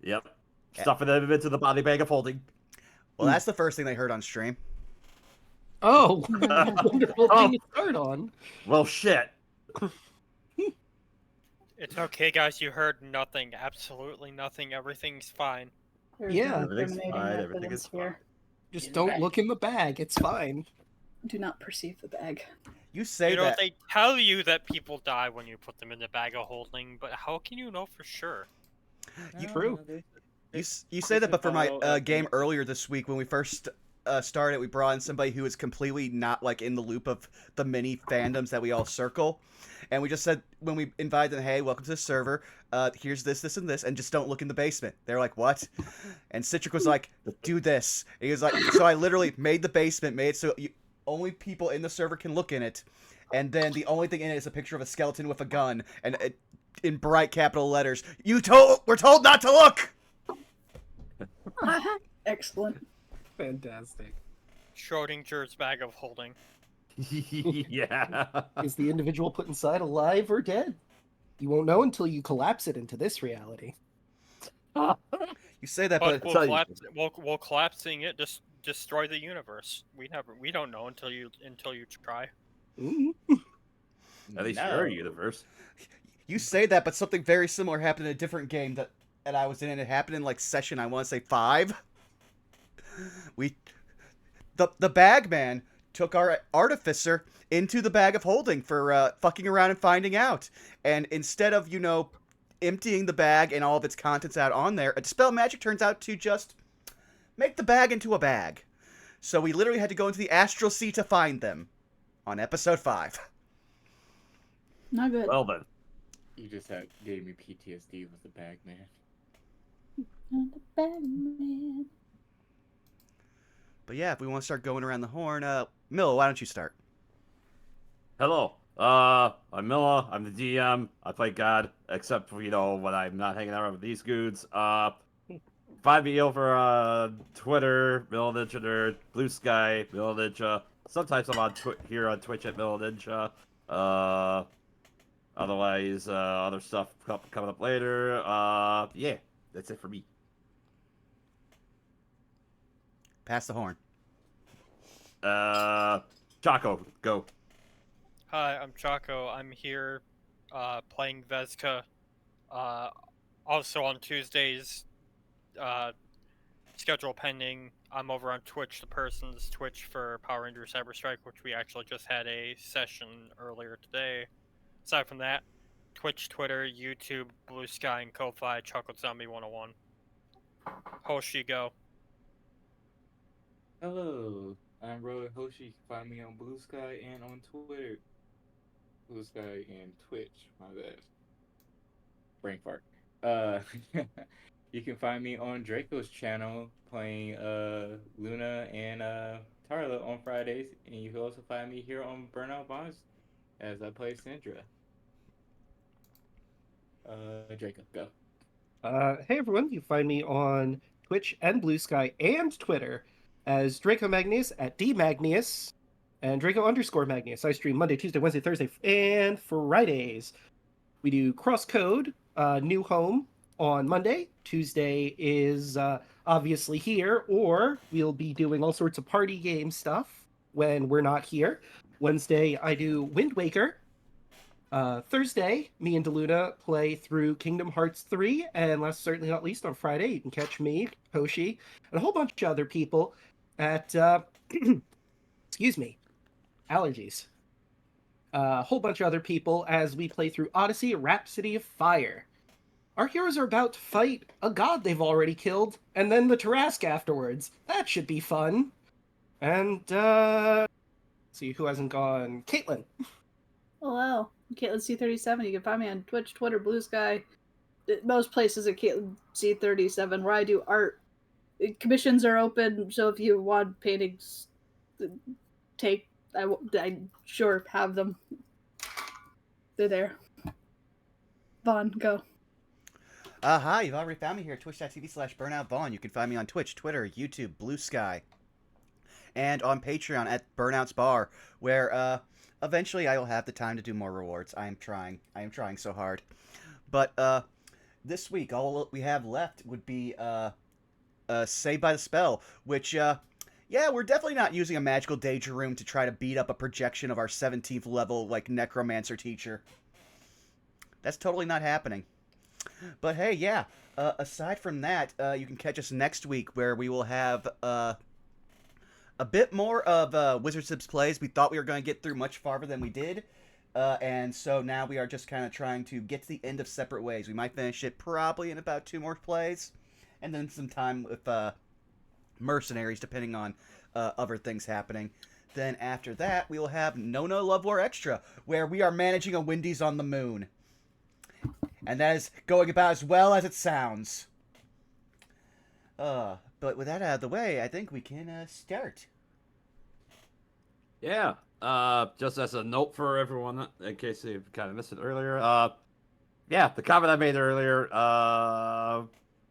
Yep. Yeah. Stuffing them into the body bag of holding. Well, that's the first thing they heard on stream. Oh, wonderful thing to start on. Well, shit. It's okay, guys. You heard nothing. Absolutely nothing. Everything's fine. There's Yeah. no Everything's incriminating fine, everything evidence is fine. here. Just don't look in the bag. It's fine. Do not perceive the bag. You say You know, that. they tell you that people die when you put them in the bag of holding, but how can you know for sure? True. You say that, but for my game earlier this week, when we first started, we brought in somebody who was completely not like in the loop of the many fandoms that we all circle, and we just said when we invited them, "Hey, welcome to the server. Here's this, this, and this, and just don't look in the basement." They're like, "What?" And Citric was like, "Do this." And he was like, "So I literally made the basement, made it so only people in the server can look in it, and then the only thing in it is a picture of a skeleton with a gun, and in bright capital letters, we're told not to look." Excellent. Fantastic. Schrodinger's bag of holding. Yeah. Is the individual put inside alive or dead? You won't know until you collapse it into this reality. You say that, But but will collapsing it just destroy the universe? We don't know until you try. At least your universe. you say that, but something very similar happened in a different game that I was in, and it happened in like session, I want to say 5. The bag man took our artificer into the bag of holding for fucking around and finding out. And instead of, emptying the bag and all of its contents out on there, a dispel magic turns out to just make the bag into a bag. So we literally had to go into the astral sea to find them on episode 5. Not good. Well then. You just gave me PTSD with the bag, man. Not the bag man. But yeah, if we want to start going around the horn, Milla, why don't you start? Hello. I'm Milla. I'm the DM. I play God, except for, when I'm not hanging out with these dudes. Find me over Twitter, Milla Ninja Nerd, Blue Sky, Milla Ninja. Sometimes I'm on here on Twitch at Milla Ninja. Otherwise, other stuff coming up later. Yeah, that's it for me. Pass the horn. Chaco, go. Hi, I'm Chaco. I'm here playing Vezka. Also on Tuesdays, schedule pending. I'm over on Twitch, the person's Twitch for Power Rangers Cyber Strike, which we actually just had a session earlier today. Aside from that, Twitch, Twitter, YouTube, Blue Sky, and Ko-Fi, Chocolate Zombie 101. Hoshi, go. Hello, I'm Roy Hoshi. You can find me on Blue Sky and on Twitter. Blue Sky and Twitch. My bad. Brain fart. You can find me on Draco's channel playing Luna and Tarla on Fridays, and you can also find me here on Burnout Bonds as I play Syndra. Draco, go. Hey everyone, you find me on Twitch and Blue Sky and Twitter as Draco Magnius at DMagnius and Draco_Magnius. I stream Monday, Tuesday, Wednesday, Thursday, and Fridays. We do Crosscode, New Home on Monday. Tuesday is obviously here, or we'll be doing all sorts of party game stuff when we're not here. Wednesday, I do Wind Waker. Thursday, me and DeLuna play through Kingdom Hearts 3, and last certainly not least, on Friday, you can catch me, Hoshi, and a whole bunch of other people at, excuse me, allergies. A whole bunch of other people as we play through Odyssey, Rhapsody of Fire. Our heroes are about to fight a god they've already killed, and then the Tarask afterwards. That should be fun. And, see who hasn't gone. Caitlin. Hello, I'm Caitlin C37. You can find me on Twitch, Twitter, Blue Sky, most places at Caitlin C37, where I do art. Commissions are open, so if you want paintings, I sure have them. They're there. Vaughn, go. Hi, you've already found me here at twitch.tv/BurnoutVaughn. You can find me on Twitch, Twitter, YouTube, Blue Sky, and on Patreon at Burnout's Bar, where eventually I will have the time to do more rewards. I am trying so hard. But this week, all we have left would be Saved by the Spell, which, yeah, we're definitely not using a magical danger room to try to beat up a projection of our 17th level, like, necromancer teacher. That's totally not happening. But hey, yeah, aside from that, you can catch us next week where we will have a bit more of Wizard Sips Plays. We thought we were going to get through much farther than we did. And so now we are just kind of trying to get to the end of Separate Ways. We might finish it probably in about 2 more plays. And then some time with Mercenaries, depending on other things happening. Then after that, we will have No Love War Extra, where we are managing a Wendy's on the moon. And that is going about as well as it sounds. But with that out of the way, I think we can start. Yeah. Just as a note for everyone, in case you kind of missed it earlier. Yeah, the comment I made earlier.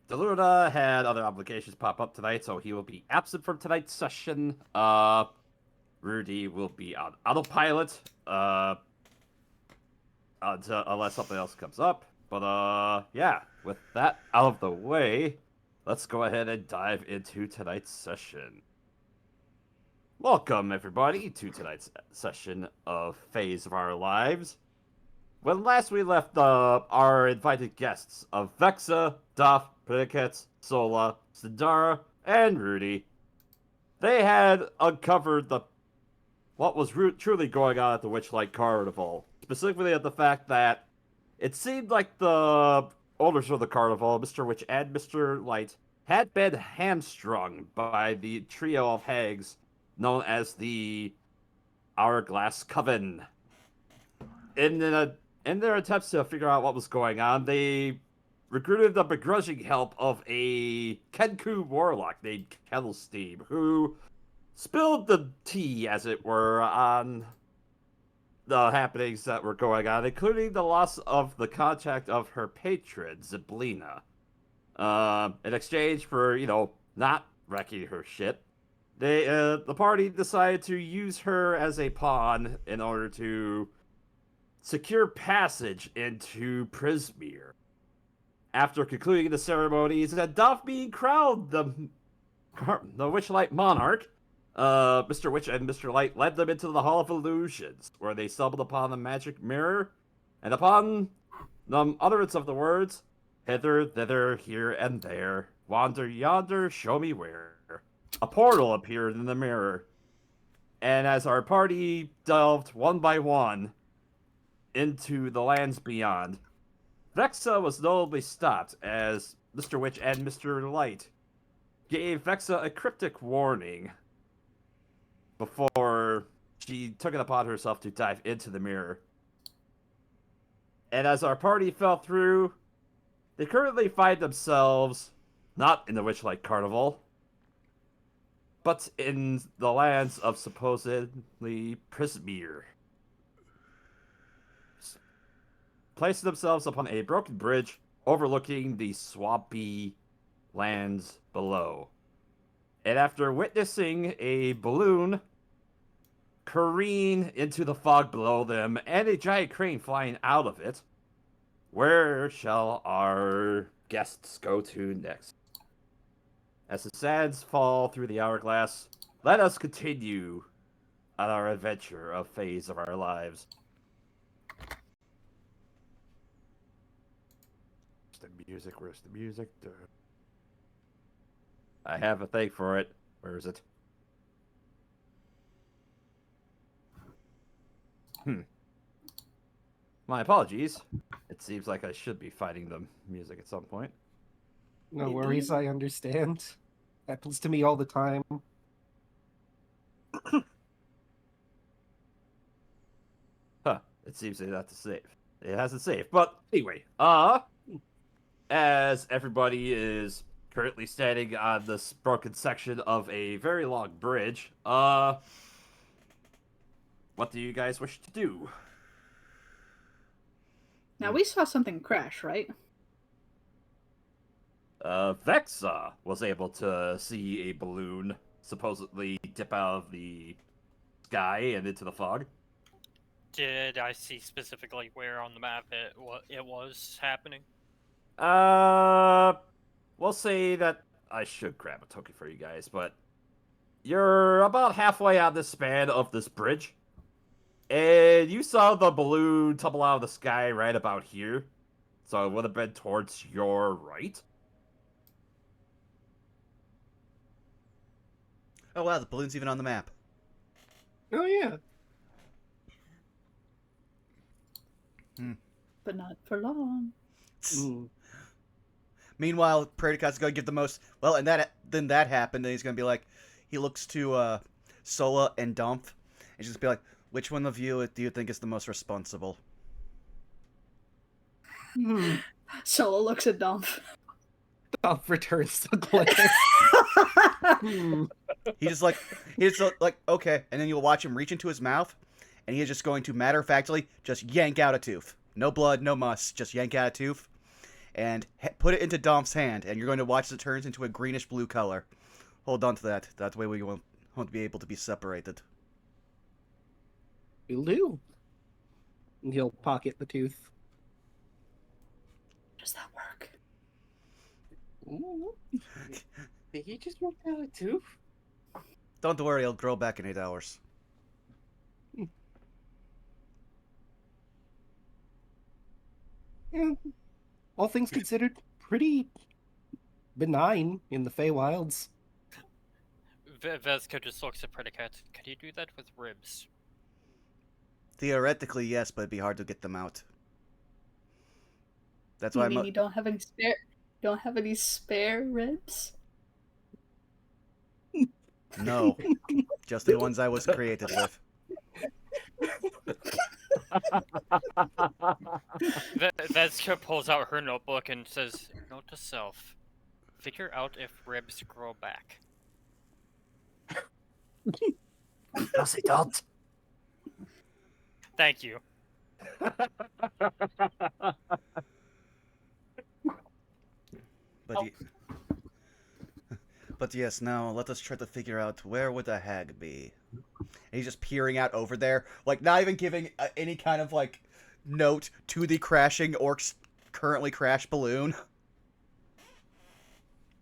DeLuna had other obligations pop up tonight, so he will be absent from tonight's session. Rudy will be on autopilot. Unless something else comes up. But yeah, with that out of the way, let's go ahead and dive into tonight's session. Welcome, everybody, to tonight's session of Phase of Our Lives. When last we left our invited guests of Vexa, Duff, Predicate, Sola, Sindara, and Rudy, they had uncovered what was truly going on at the Witchlight Carnival. Specifically at the fact that it seemed like the owners of the carnival, Mr. Witch and Mr. Light, had been hamstrung by the trio of hags known as the Hourglass Coven. In their attempts to figure out what was going on, they recruited the begrudging help of a Kenku warlock named Kettlesteam, who spilled the tea, as it were, on the happenings that were going on, including the loss of the contact of her patron, Ziblina. In exchange for, not wrecking her shit, the party decided to use her as a pawn in order to secure passage into Prismere. After concluding the ceremonies and Duff being crowned the Witchlight Monarch, Mr. Witch and Mr. Light led them into the Hall of Illusions, where they stumbled upon the magic mirror, and upon the utterance of the words, hither, thither, here, and there, wander yonder, show me where. A portal appeared in the mirror, and as our party delved one by one into the lands beyond, Vexa was notably stopped as Mr. Witch and Mr. Light gave Vexa a cryptic warning before she took it upon herself to dive into the mirror. And as our party fell through, they currently find themselves not in the Witchlight but in the lands of supposedly Prismere, placing themselves upon a broken bridge overlooking the swampy lands below. And after witnessing a balloon careen into the fog below them and a giant crane flying out of it, where shall our guests go to next? As the sands fall through the hourglass, let us continue on our adventure of Phase of Our Lives. Where's the music? I have a thing for it. Where is it? My apologies. It seems like I should be finding the music at some point. No worries, I understand. Happens to me all the time. It seems like not to save. It hasn't saved. But anyway, as everybody is currently standing on this broken section of a very long bridge, what do you guys wish to do? Now, we saw something crash, right? Vexa was able to see a balloon supposedly dip out of the sky and into the fog. Did I see specifically where on the map it was happening? We'll say that I should grab a token for you guys, but you're about halfway out this span of this bridge, and you saw the balloon tumble out of the sky right about here, so it would have been towards your right. Oh wow, the balloon's even on the map. Oh yeah. But not for long. Mm. Meanwhile, Predicat's gonna give the most. Well, and then that happened, and he's gonna be like, he looks to Sola and Dumph, and just be like, which one of you do you think is the most responsible? Solo looks at Dumph. Dumph returns the glare. He's just like, okay, and then you'll watch him reach into his mouth, and he is just going to matter-of-factly just yank out a tooth. No blood, no muss, just yank out a tooth, and put it into Domph's hand, and you're going to watch as it turns into a greenish-blue color. Hold on to that. That way we won't be able to be separated. Will do. And he'll pocket the tooth. Does that work? Ooh. Did he just work out a tooth? Don't worry, it'll grow back in 8 hours. Yeah, all things considered, pretty benign in the Feywilds. Vezka just looks at Predicat. Could you do that with ribs? Theoretically, yes, but it'd be hard to get them out. That's why You mean you don't have any spare? Don't have any spare ribs? No, just the ones I was created with. Vezka pulls out her notebook and says, "Note to self: figure out if ribs grow back." No, they don't. Thank you. But yes, now let us try to figure out where would the hag be. And he's just peering out over there, like not even giving any kind of like note to the crashing or currently crashed balloon.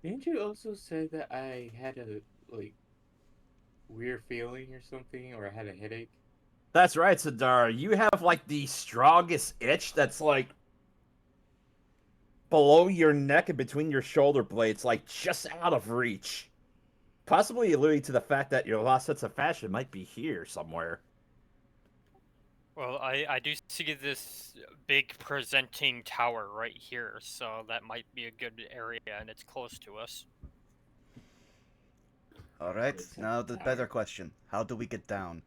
Didn't you also say that I had a weird feeling or something, or I had a headache? That's right, Sadar. You have like the strongest itch that's like below your neck and between your shoulder blades, like just out of reach. Possibly alluding to the fact that your lost sense of fashion might be here somewhere. Well, I do see this big presenting tower right here, so that might be a good area, and it's close to us. Alright, now the better question. How do we get down?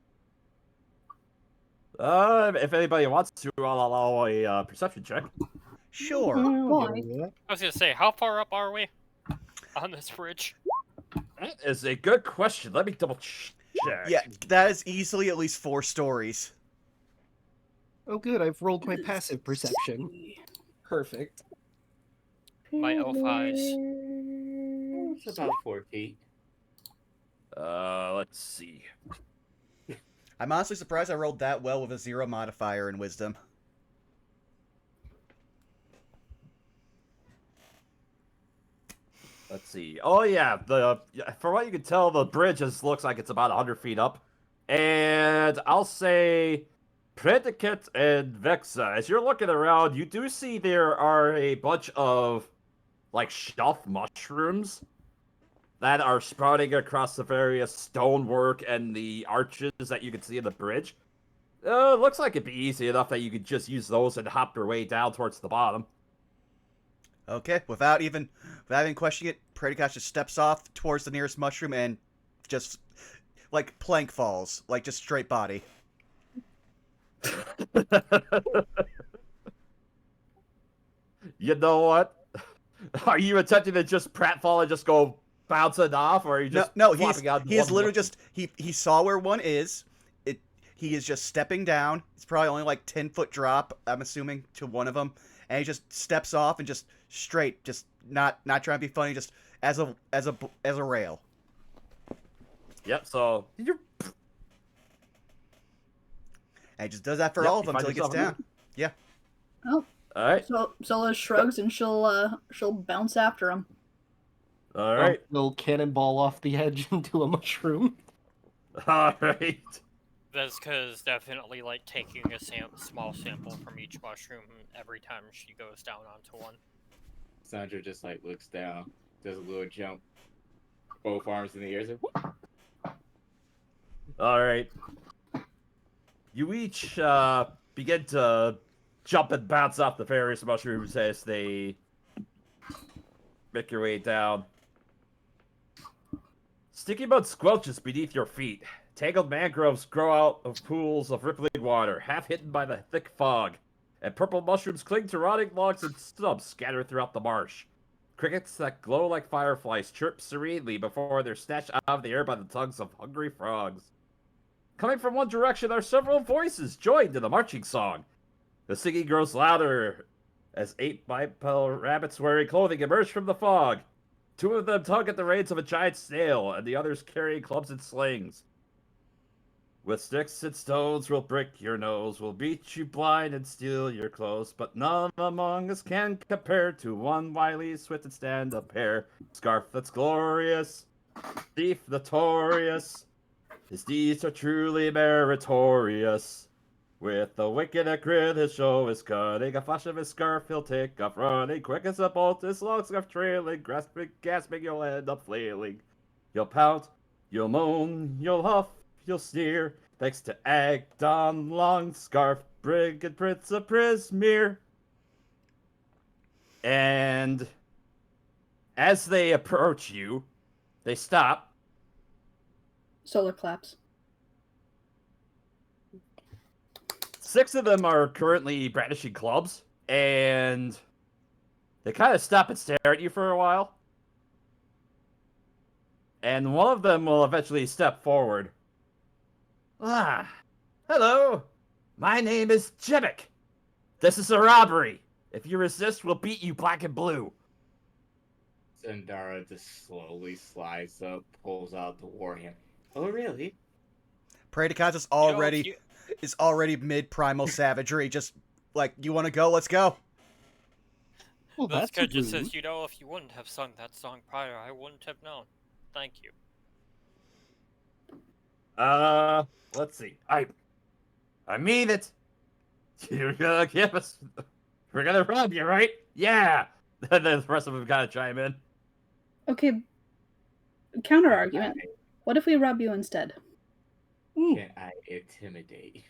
If anybody wants to, I'll allow a perception check. Sure. boy. I was gonna say, how far up are we on this bridge? That is a good question. Let me double check. Yeah, that is easily at least 4 stories. Oh good, I've rolled my passive perception. Perfect. My elf eyes. It's about 4 feet. Let's see. I'm honestly surprised I rolled that well with a 0 modifier in wisdom. Let's see. Oh yeah, for what you can tell, the bridge looks like it's about 100 feet up, and I'll say, Predicate and Vexa. As you're looking around, you do see there are a bunch of like shelf mushrooms that are sprouting across the various stonework and the arches that you can see in the bridge. Looks like it'd be easy enough that you could just use those and hop your way down towards the bottom. Okay, without even questioning it, Predicate just steps off towards the nearest mushroom and just, like, plank falls. Like, just straight body. You know what? Are you attempting to just pratfall and just go bouncing off, or are you just no? He's Literally just he saw where one is. He is just stepping down. It's probably only like 10-foot drop, I'm assuming, to one of them, and he just steps off and just straight, just not trying to be funny, just as a rail. Yep. So you're. And he just does that for all of them you until he find gets yourself down. Yeah. Oh. All right. So Sola shrugs and she'll bounce after him. All right. Will cannonball off the edge into a mushroom. All right. That's because definitely like taking a small sample from each mushroom every time she goes down onto one. Sandra just like looks down, does a little jump, both arms in the air, like, "Whoop." All right. You each begin to jump and bounce off the various mushrooms as they make your way down. Sticky mud squelches beneath your feet. Tangled mangroves grow out of pools of rippling water, half hidden by the thick fog, and purple mushrooms cling to rotting logs and stubs scattered throughout the marsh. Crickets that glow like fireflies chirp serenely before they're snatched out of the air by the tongues of hungry frogs. Coming from one direction are several voices joined in the marching song. The singing grows louder as 8 bipedal rabbits wearing clothing emerge from the fog. 2 of them tug at the reins of a giant snail, and the others carry clubs and slings. With sticks and stones, we'll break your nose, we'll beat you blind and steal your clothes, but none among us can compare to one wily, swift and stand-up pair. Scarf that's glorious, thief notorious. His deeds are truly meritorious. With a wink and a grin, his show is cutting. A flash of his scarf, he'll take off running. Quick as a bolt, his long scarf trailing. Gasping, you'll end up flailing. You'll pout, you'll moan, you'll huff, you'll sneer. Thanks to Agdon Longscarf, Brigand Prince of Prismere. And as they approach you, they stop. Solar claps. 6 of them are currently brandishing clubs, and they kind of stop and stare at you for a while. And one of them will eventually step forward. Ah, hello. My name is Jimmick. This is a robbery. If you resist, we'll beat you black and blue. Zendara just slowly slides up, pulls out the warhammer. Oh, really? Praedykas is already mid primal savagery. Just like, you want to go? Let's go. Well, This that's guy just rude. says, you know, if you wouldn't have sung that song prior, I wouldn't have known. Thank you. Let's see. I mean it. You're gonna give us. We're gonna rob you, right? Yeah. And then the rest of them gotta chime in. Okay. Counter argument. What if we rob you instead? Can I intimidate?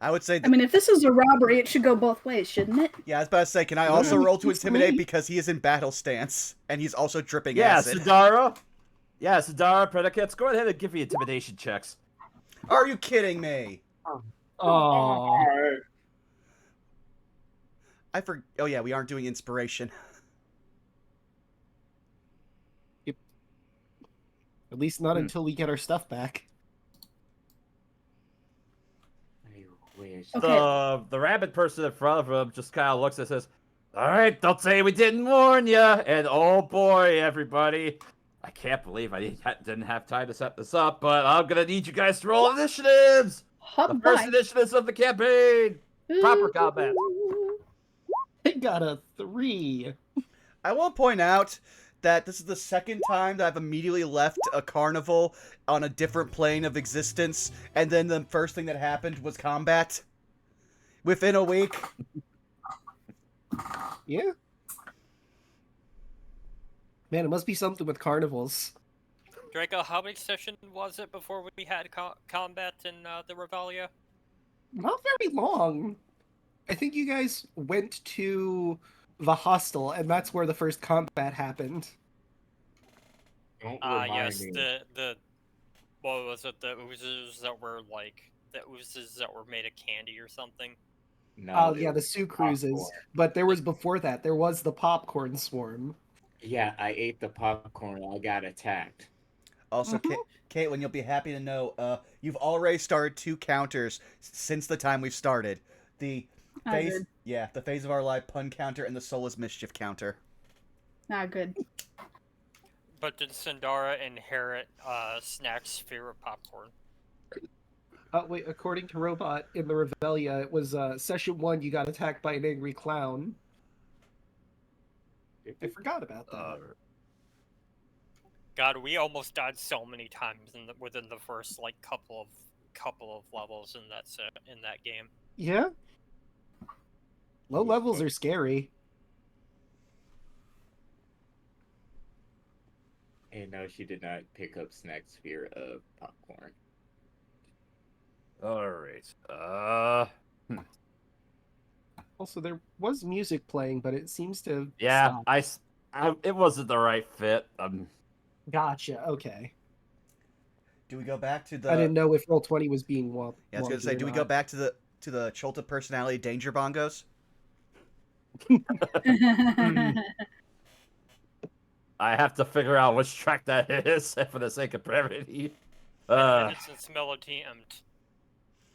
I would say. I mean, if this is a robbery, it should go both ways, shouldn't it? Yeah, I was about to say, can I also roll to intimidate because he is in battle stance and he's also dripping acid? Sadara. Yeah, Sadara, Predicates, go ahead and give me intimidation checks. Are you kidding me? Oh, Oh yeah, we aren't doing inspiration. at least not until we get our stuff back. I wish. Okay. The rabbit person in front of him just kind of looks and says, "All right, don't say we didn't warn you." And oh boy, everybody, I can't believe I didn't have time to set this up, but I'm gonna need you guys to roll initiatives. The first initiatives of the campaign. Proper combat. I got a 3. I will point out that this is the second time that I've immediately left a carnival on a different plane of existence, and then the first thing that happened was combat. Within a week. Yeah. Man, it must be something with carnivals. Draco, how many sessions was it before we had combat in the Revelia? Not very long. I think you guys went to the hostel, and that's where the first combat happened. Don't remind Yes, me. the what was it? The oozes that were made of candy or something. No, Oh, it yeah, the was Sioux Cruises. popcorn. But there was before that. There was the popcorn swarm. Yeah, I ate the popcorn and I got attacked. Also, Caitlin, you'll be happy to know, you've already started 2 counters since the time we've started. The phase, the phase of our life pun counter and the soulless mischief counter. Good. But did Sindara inherit Snack's favorite popcorn? Wait, according to Robot in the Revelia, it was session 1 you got attacked by an angry clown. I forgot about that. God, we almost died so many times within the first like couple of levels in that game. Yeah. Low levels are scary. And no, she did not pick up snack sphere of popcorn. All right. Also, there was music playing, but it seems to Yeah, stop. it wasn't the right fit. Gotcha. Okay. Do we go back to the? I didn't know if Roll20 was being wonky. Yeah, I was gonna say, do we go back to the Cholta personality danger bongos? I have to figure out which track that is for the sake of brevity. Been a minute since Melody emped.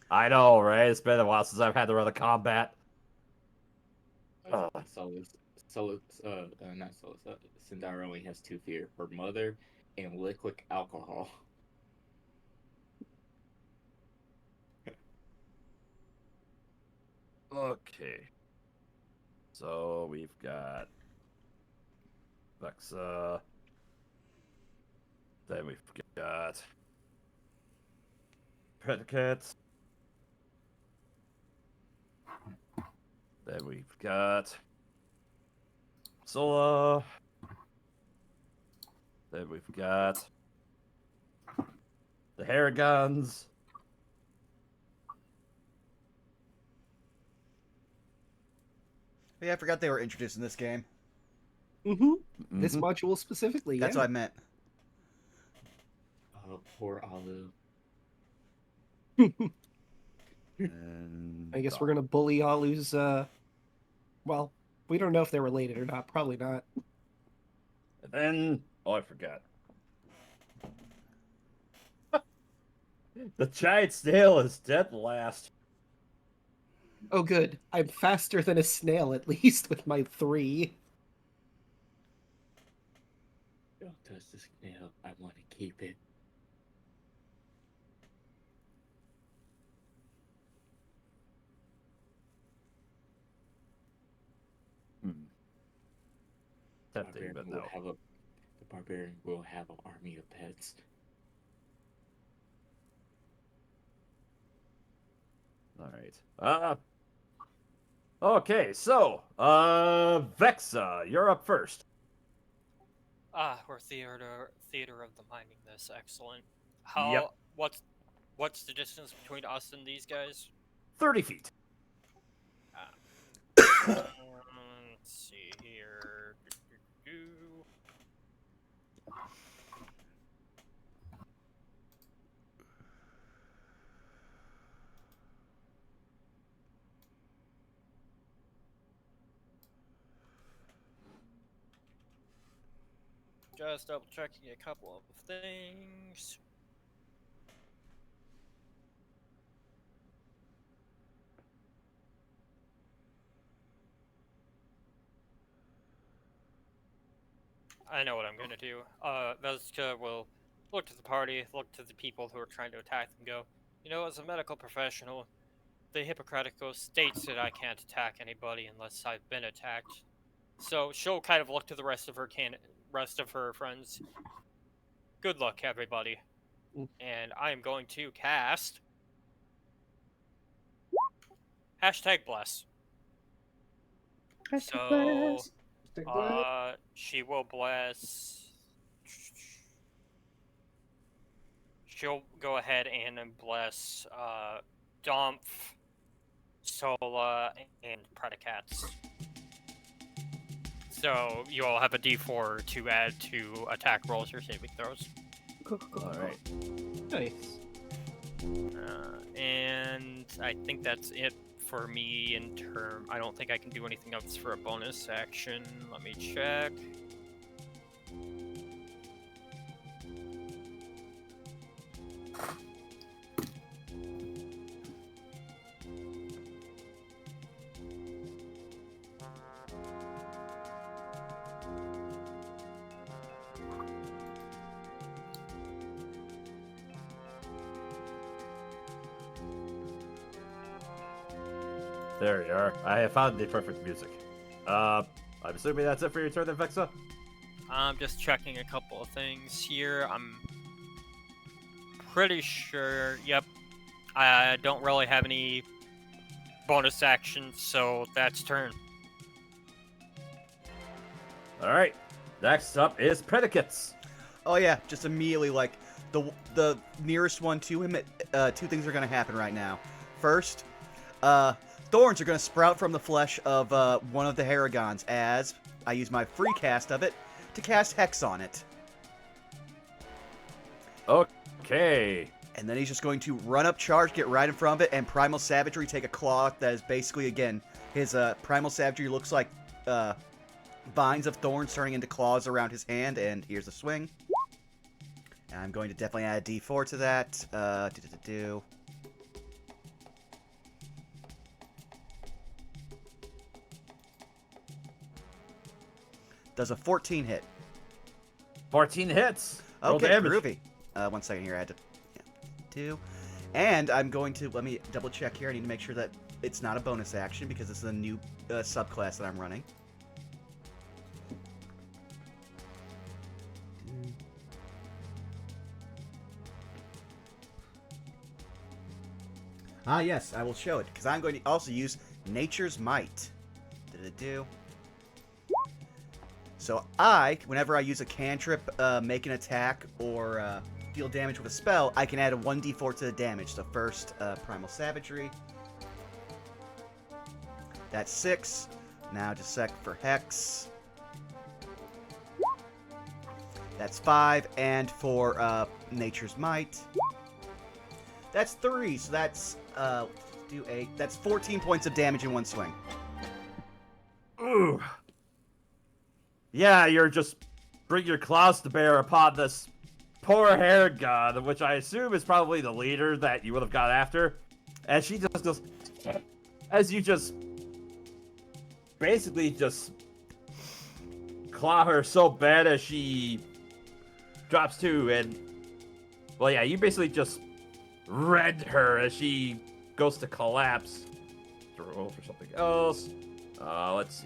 I know, right? It's been a while since I've had to run a combat. Not Solus. Sindara only has 2 fear: her mother and liquid alcohol. Okay. So we've got Vexa. Then we've got Predicates. Then we've got Sola. Then we've got the Harrigans. Yeah, I forgot they were introduced in this game. This module specifically. That's yeah. what I meant. Oh, poor Alu. I guess we're gonna bully Alu's. Well, we don't know if they're related or not. Probably not. And then, I forgot. The giant snail is dead last. Oh, good. I'm faster than a snail, at least, with my 3. Don't touch the snail. I want to keep it. Tempting, but no. The barbarian will have an army of pets. All right. Okay, so, Vexa, you're up first. We're theater of the minding this. Excellent. Yep. What's the distance between us and these guys? 30 feet. Let's see here. Just double checking a couple of things. I know what I'm gonna do. Veska will look to the party, look to the people who are trying to attack them, go, you know, as a medical professional, the Hippocratic Oath states that I can't attack anybody unless I've been attacked. So she'll kind of look to the rest of her friends. Good luck, everybody. And I am going to cast #bless. So she will bless. She'll go ahead and bless Domph, Sola, and Predicates. So you all have a D4 to add to attack rolls or saving throws. All right. Nice. And I think that's it for me in term. I don't think I can do anything else for a bonus action. Let me check. There you are. I have found the perfect music. I'm assuming that's it for your turn, then, Vexa? I'm just checking a couple of things here. I'm pretty sure. Yep. I don't really have any bonus actions, so that's turn. All right. Next up is predicates. Oh yeah, just immediately like the nearest one to him. Two things are gonna happen right now. First, thorns are gonna sprout from the flesh of one of the Haragons as I use my free cast of it to cast Hex on it. Okay. And then he's just going to run up, charge, get right in front of it, and Primal Savagery take a claw that is basically, again, his Primal Savagery looks like vines of thorns turning into claws around his hand, and here's a swing. And I'm going to definitely add a d4 to that. Does a 14 hit? 14 hits. Roll Okay, damage. groovy. 1 second here, I had to do. And I'm going to, let me double check here. I need to make sure that it's not a bonus action because this is a new subclass that I'm running. Ah, yes, I will show it because I'm going to also use Nature's Might. So whenever I use a cantrip, make an attack, or deal damage with a spell, I can add a 1d4 to the damage. So first, Primal Savagery. That's 6. Now just a sec for Hex. That's 5. And for Nature's Might, that's 3. So that's, do 8. That's 14 points of damage in one swing. Ooh. Yeah, you're just bring your claws to bear upon this poor hair god, which I assume is probably the leader that you would have got after. And she just goes, as you just basically just claw her so bad as she drops to, and well, yeah, you basically just rend her as she goes to collapse. To roll for something else. Let's see.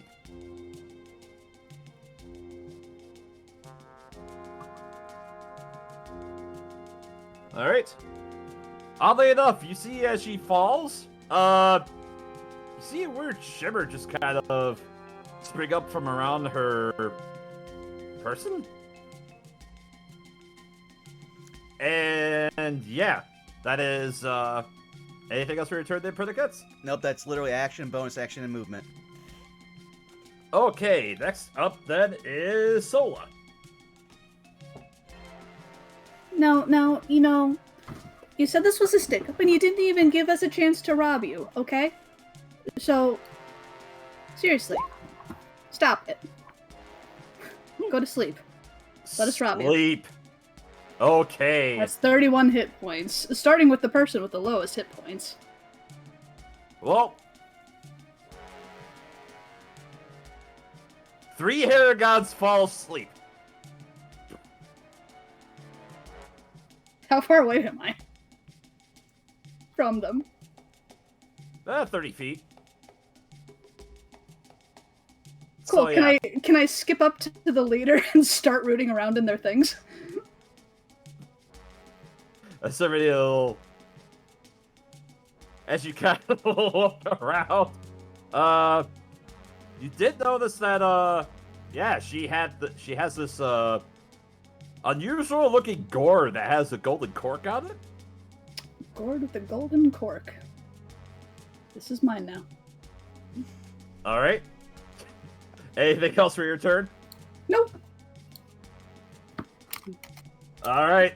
All right. Oddly enough, you see as she falls, you see a weird shimmer just kind of spring up from around her person. And yeah, that is anything else for your turn then, predicates? Nope, that's literally action, bonus action, and movement. Okay, next up then is Sola. Now, you said this was a stick-up, and you didn't even give us a chance to rob you, okay? So, seriously, stop it. Go to sleep. Let us rob you. Sleep. Okay. That's 31 hit points, starting with the person with the lowest hit points. Well, 3 Haragons fall asleep. How far away am I from them? 30 feet. Cool. So, yeah. Can I skip up to the leader and start rooting around in their things? Somebody will, as you kind of look around, you did notice that, yeah, she has this, unusual looking gourd that has a golden cork on it. Gourd with the golden cork. This is mine now. Alright. Anything else for your turn? Nope. Alright.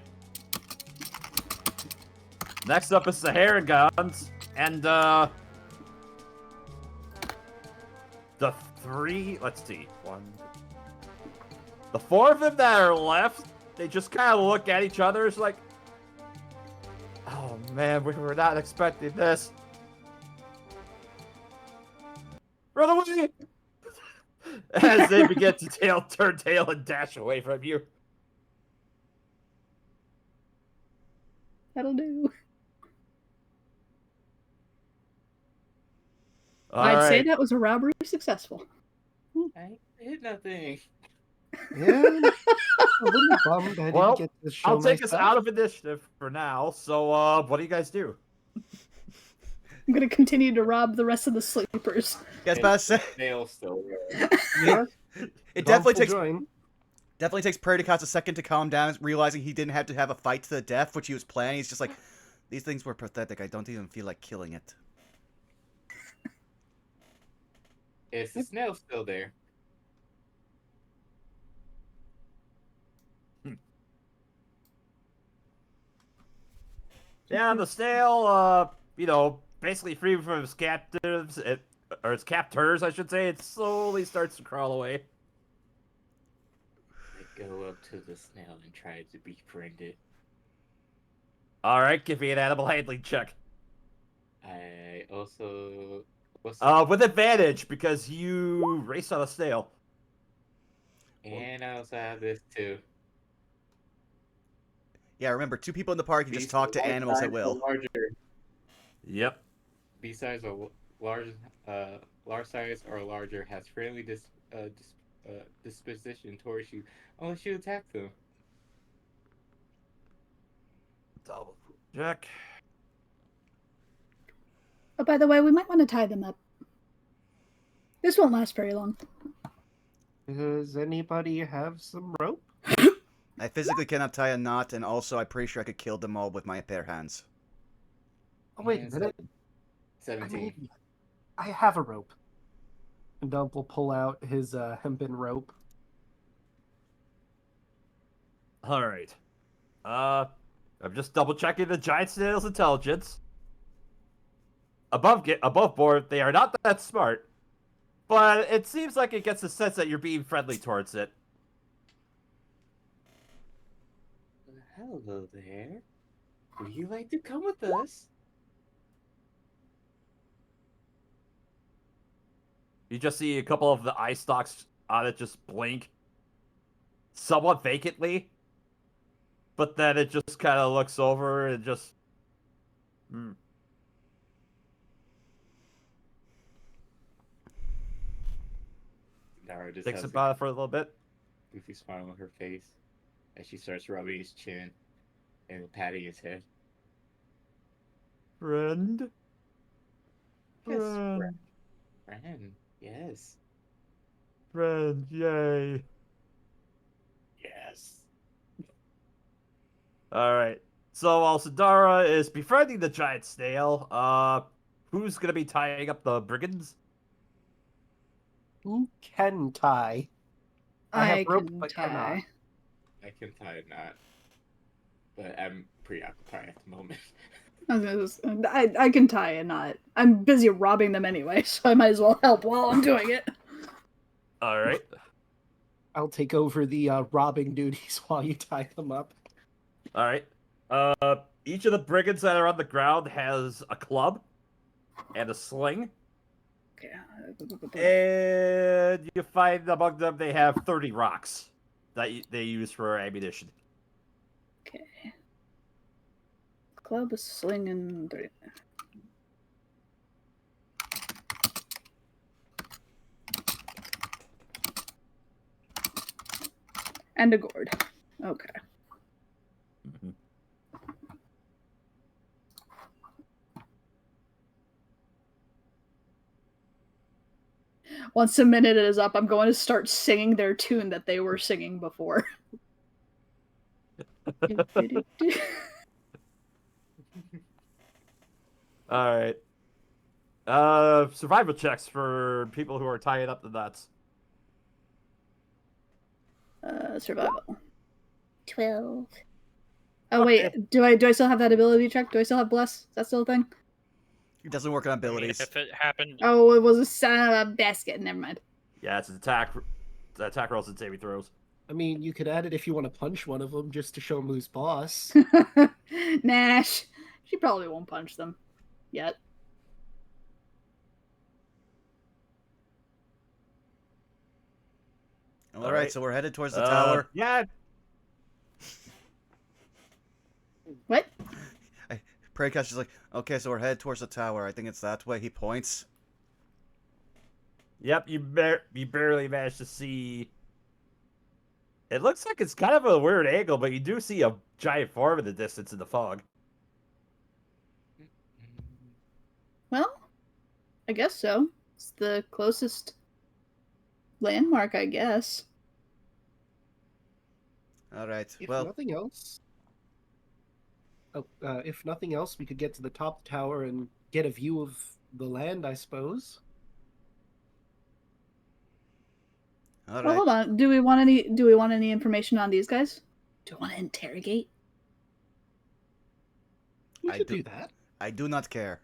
Next up is the Haragons, and, the 3, let's see, 1, the 4 of them that are left, they just kind of look at each other, it's like, oh man, we were not expecting this. Run away! As they begin to turn tail and dash away from you. That'll do. All I'd say right. that was a robbery successful. Right. hit nothing. Yeah. I'm a little bummed I Well, didn't get to show I'll take us myself. out of initiative for now. So, what do you guys do? I'm gonna continue to rob the rest of the sleepers. Yes, but I And say Snail's still there. Yeah. it Dom definitely full takes join. Perdicott a second to calm down, realizing he didn't have to have a fight to the death, which he was planning. He's just like, these things were pathetic. I don't even feel like killing it. Is the snail still there? Yeah, the snail, basically free from its captives, or its captors, I should say. It slowly starts to crawl away. I go up to the snail and try to befriend it. All right, give me an animal handling check. I also With advantage because you raced on a snail. and I also have this too. Yeah, remember, 2 people in the park can just talk to animals at will. Yep. Besides a large size or larger has friendly disposition towards you unless you attack them. Double check. Oh, by the way, we might want to tie them up. This won't last very long. Does anybody have some rope? I physically cannot tie a knot, and also I'm pretty sure I could kill them all with my bare hands. Oh, wait a And minute. 17. I have a rope. And Dump will pull out his hempen rope. All right. I'm just double checking the giant snail's intelligence. Above board, they are not that smart, but it seems like it gets the sense that you're being friendly towards it. Hello there. Would you like to come with us? You just see a couple of the eye stalks on it just blink, somewhat vacantly, but then it just kind of looks over and just. Nara just Thinks has about it for a little bit. goofy smile on her face as she starts rubbing his chin and patting his head. Friend? Yes, Friend. friend. Yes. Friend, yay. Yes. Alright. So while Sadara is befriending the giant snail, who's gonna be tying up the brigands? Who can tie? I have rope, can but tie. cannot. I can tie a knot, but I'm preoccupied at the moment. I can tie a knot. I'm busy robbing them anyway, so I might as well help while I'm doing it. Alright. I'll take over the robbing duties while you tie them up. Alright. Each of the brigands that are on the ground has a club and a sling. Okay. And you find among them they have 30 rocks that they use for ammunition. Okay. Club, a sling, and 30. And a gourd. Okay. Mm-hmm. Once a minute is up, I'm going to start singing their tune that they were singing before. Alright. Survival checks for people who are tying up the nuts. Survival. 12. Oh wait, do I still have that ability check? Do I still have bless? Is that still a thing? It doesn't work on I mean, abilities. if it happened, Oh, it was a son of a basket. Never mind. Yeah, it's attack rolls and saving throws. I mean, you could add it if you want to punch one of them just to show them who's boss. Nash. She probably won't punch them yet. All right, so we're headed towards the tower. Yeah. What? Praycast is like, okay, so we're headed towards the tower. I think it's that way. He points. Yep, you barely managed to see. It looks like it's kind of a weird angle, but you do see a giant form in the distance in the fog. Well, I guess so. It's the closest landmark, I guess. All right. If Well, nothing else, if nothing else, we could get to the top tower and get a view of the land, I suppose. all Well, right. hold on. Do we want any information on these guys? Do we want to interrogate? We I could do- do that. I do not care.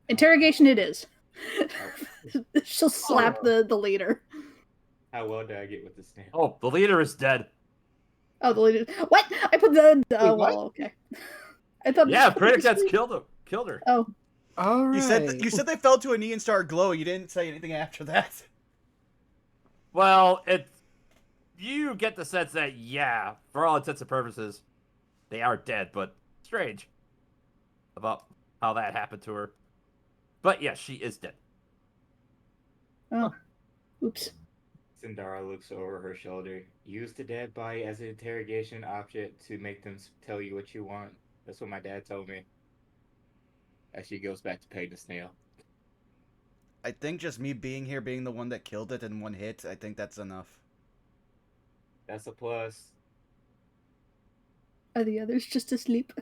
Interrogation it is. She'll slap the leader. How well did I get with the snail? Oh, the leader is dead. Oh, the leader. What? I put the. Oh, Wait, what? well, okay. I thought. Yeah, Predicats killed her. Oh, All right. You said they fell to a knee and started glowing. You didn't say anything after that. Well, you get the sense that, yeah, for all intents and purposes, they are dead, but strange about how that happened to her. But yeah, she is dead. oh, oops. Sindara looks over her shoulder. Use the dead body as an interrogation object to make them tell you what you want. That's what my dad told me. As she goes back to pay the snail. I think just me being here, being the one that killed it in one hit, I think that's enough. That's a plus. Are the others just asleep?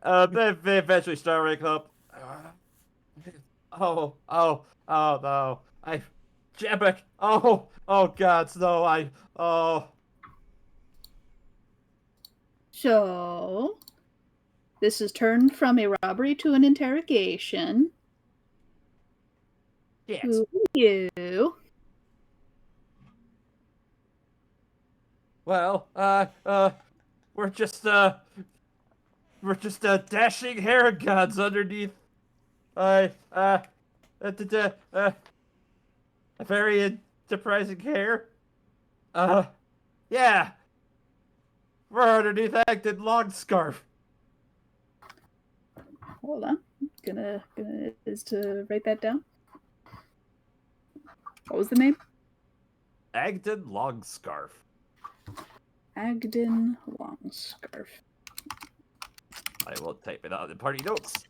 They eventually start waking up. Oh, no. Jebek. Oh, God, no, oh. So, this has turned from a robbery to an interrogation. Yes. Who are you? Well, we're just dashing hair gods underneath, a very enterprising hair. Yeah. We're underneath Acted Long Scarf. Hold on. Gonna is to write that down. What was the name? Agden Longscarf. Agden Longscarf. I will type it out in party notes.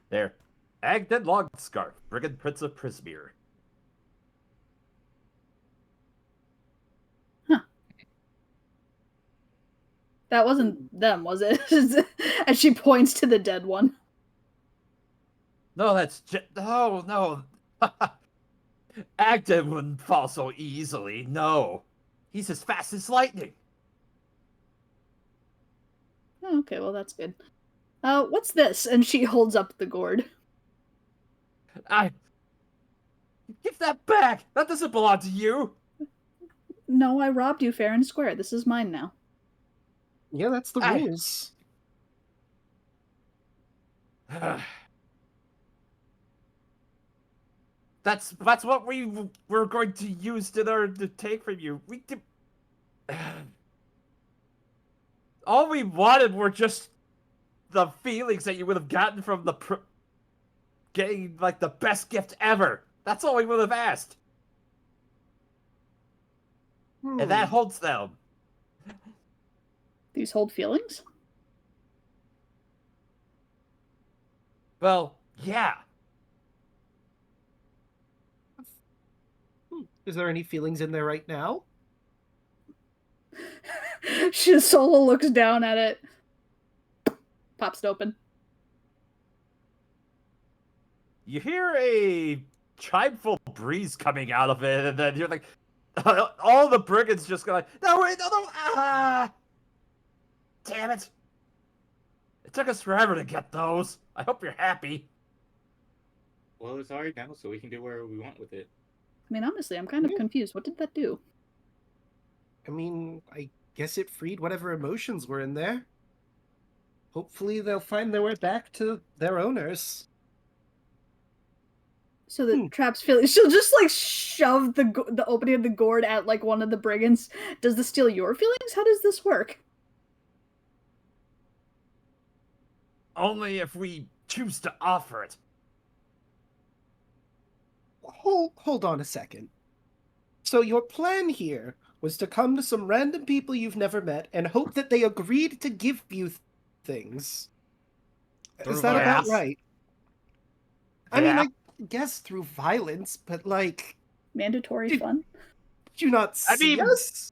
There. Agden Longscarf, Brigand Prince of Prismere. That wasn't them, was it? And she points to the dead one. No, no. Agden wouldn't fall so easily, no. He's as fast as lightning. Oh, okay, well that's good. What's this? And she holds up the gourd. Give that back! That doesn't belong to you! No, I robbed you fair and square. This is mine now. Yeah, that's the rules. That's what we were going to use to take from you. We did. All we wanted were just the feelings that you would have gotten from getting like the best gift ever. That's all we would have asked, and that holds them. These hold feelings? Well, yeah. Is there any feelings in there right now? Solo looks down at it. Pops it open. You hear a chimeful breeze coming out of it, and then you're like, all the brigands just go like, no, wait, no, ah! Damn it! It took us forever to get those. I hope you're happy. Well, it's already now, so we can do whatever we want with it. I mean, honestly, I'm kind of confused. What did that do? I mean, I guess it freed whatever emotions were in there. Hopefully they'll find their way back to their owners. So the trap's feeling. She'll just like shove the opening of the gourd at like one of the brigands. Does this steal your feelings? How does this work? Only if we choose to offer it. Hold on a second. So your plan here was to come to some random people you've never met and hope that they agreed to give you things. Is that about right? I mean, I guess through violence, but like... Mandatory fun? Did you not see us?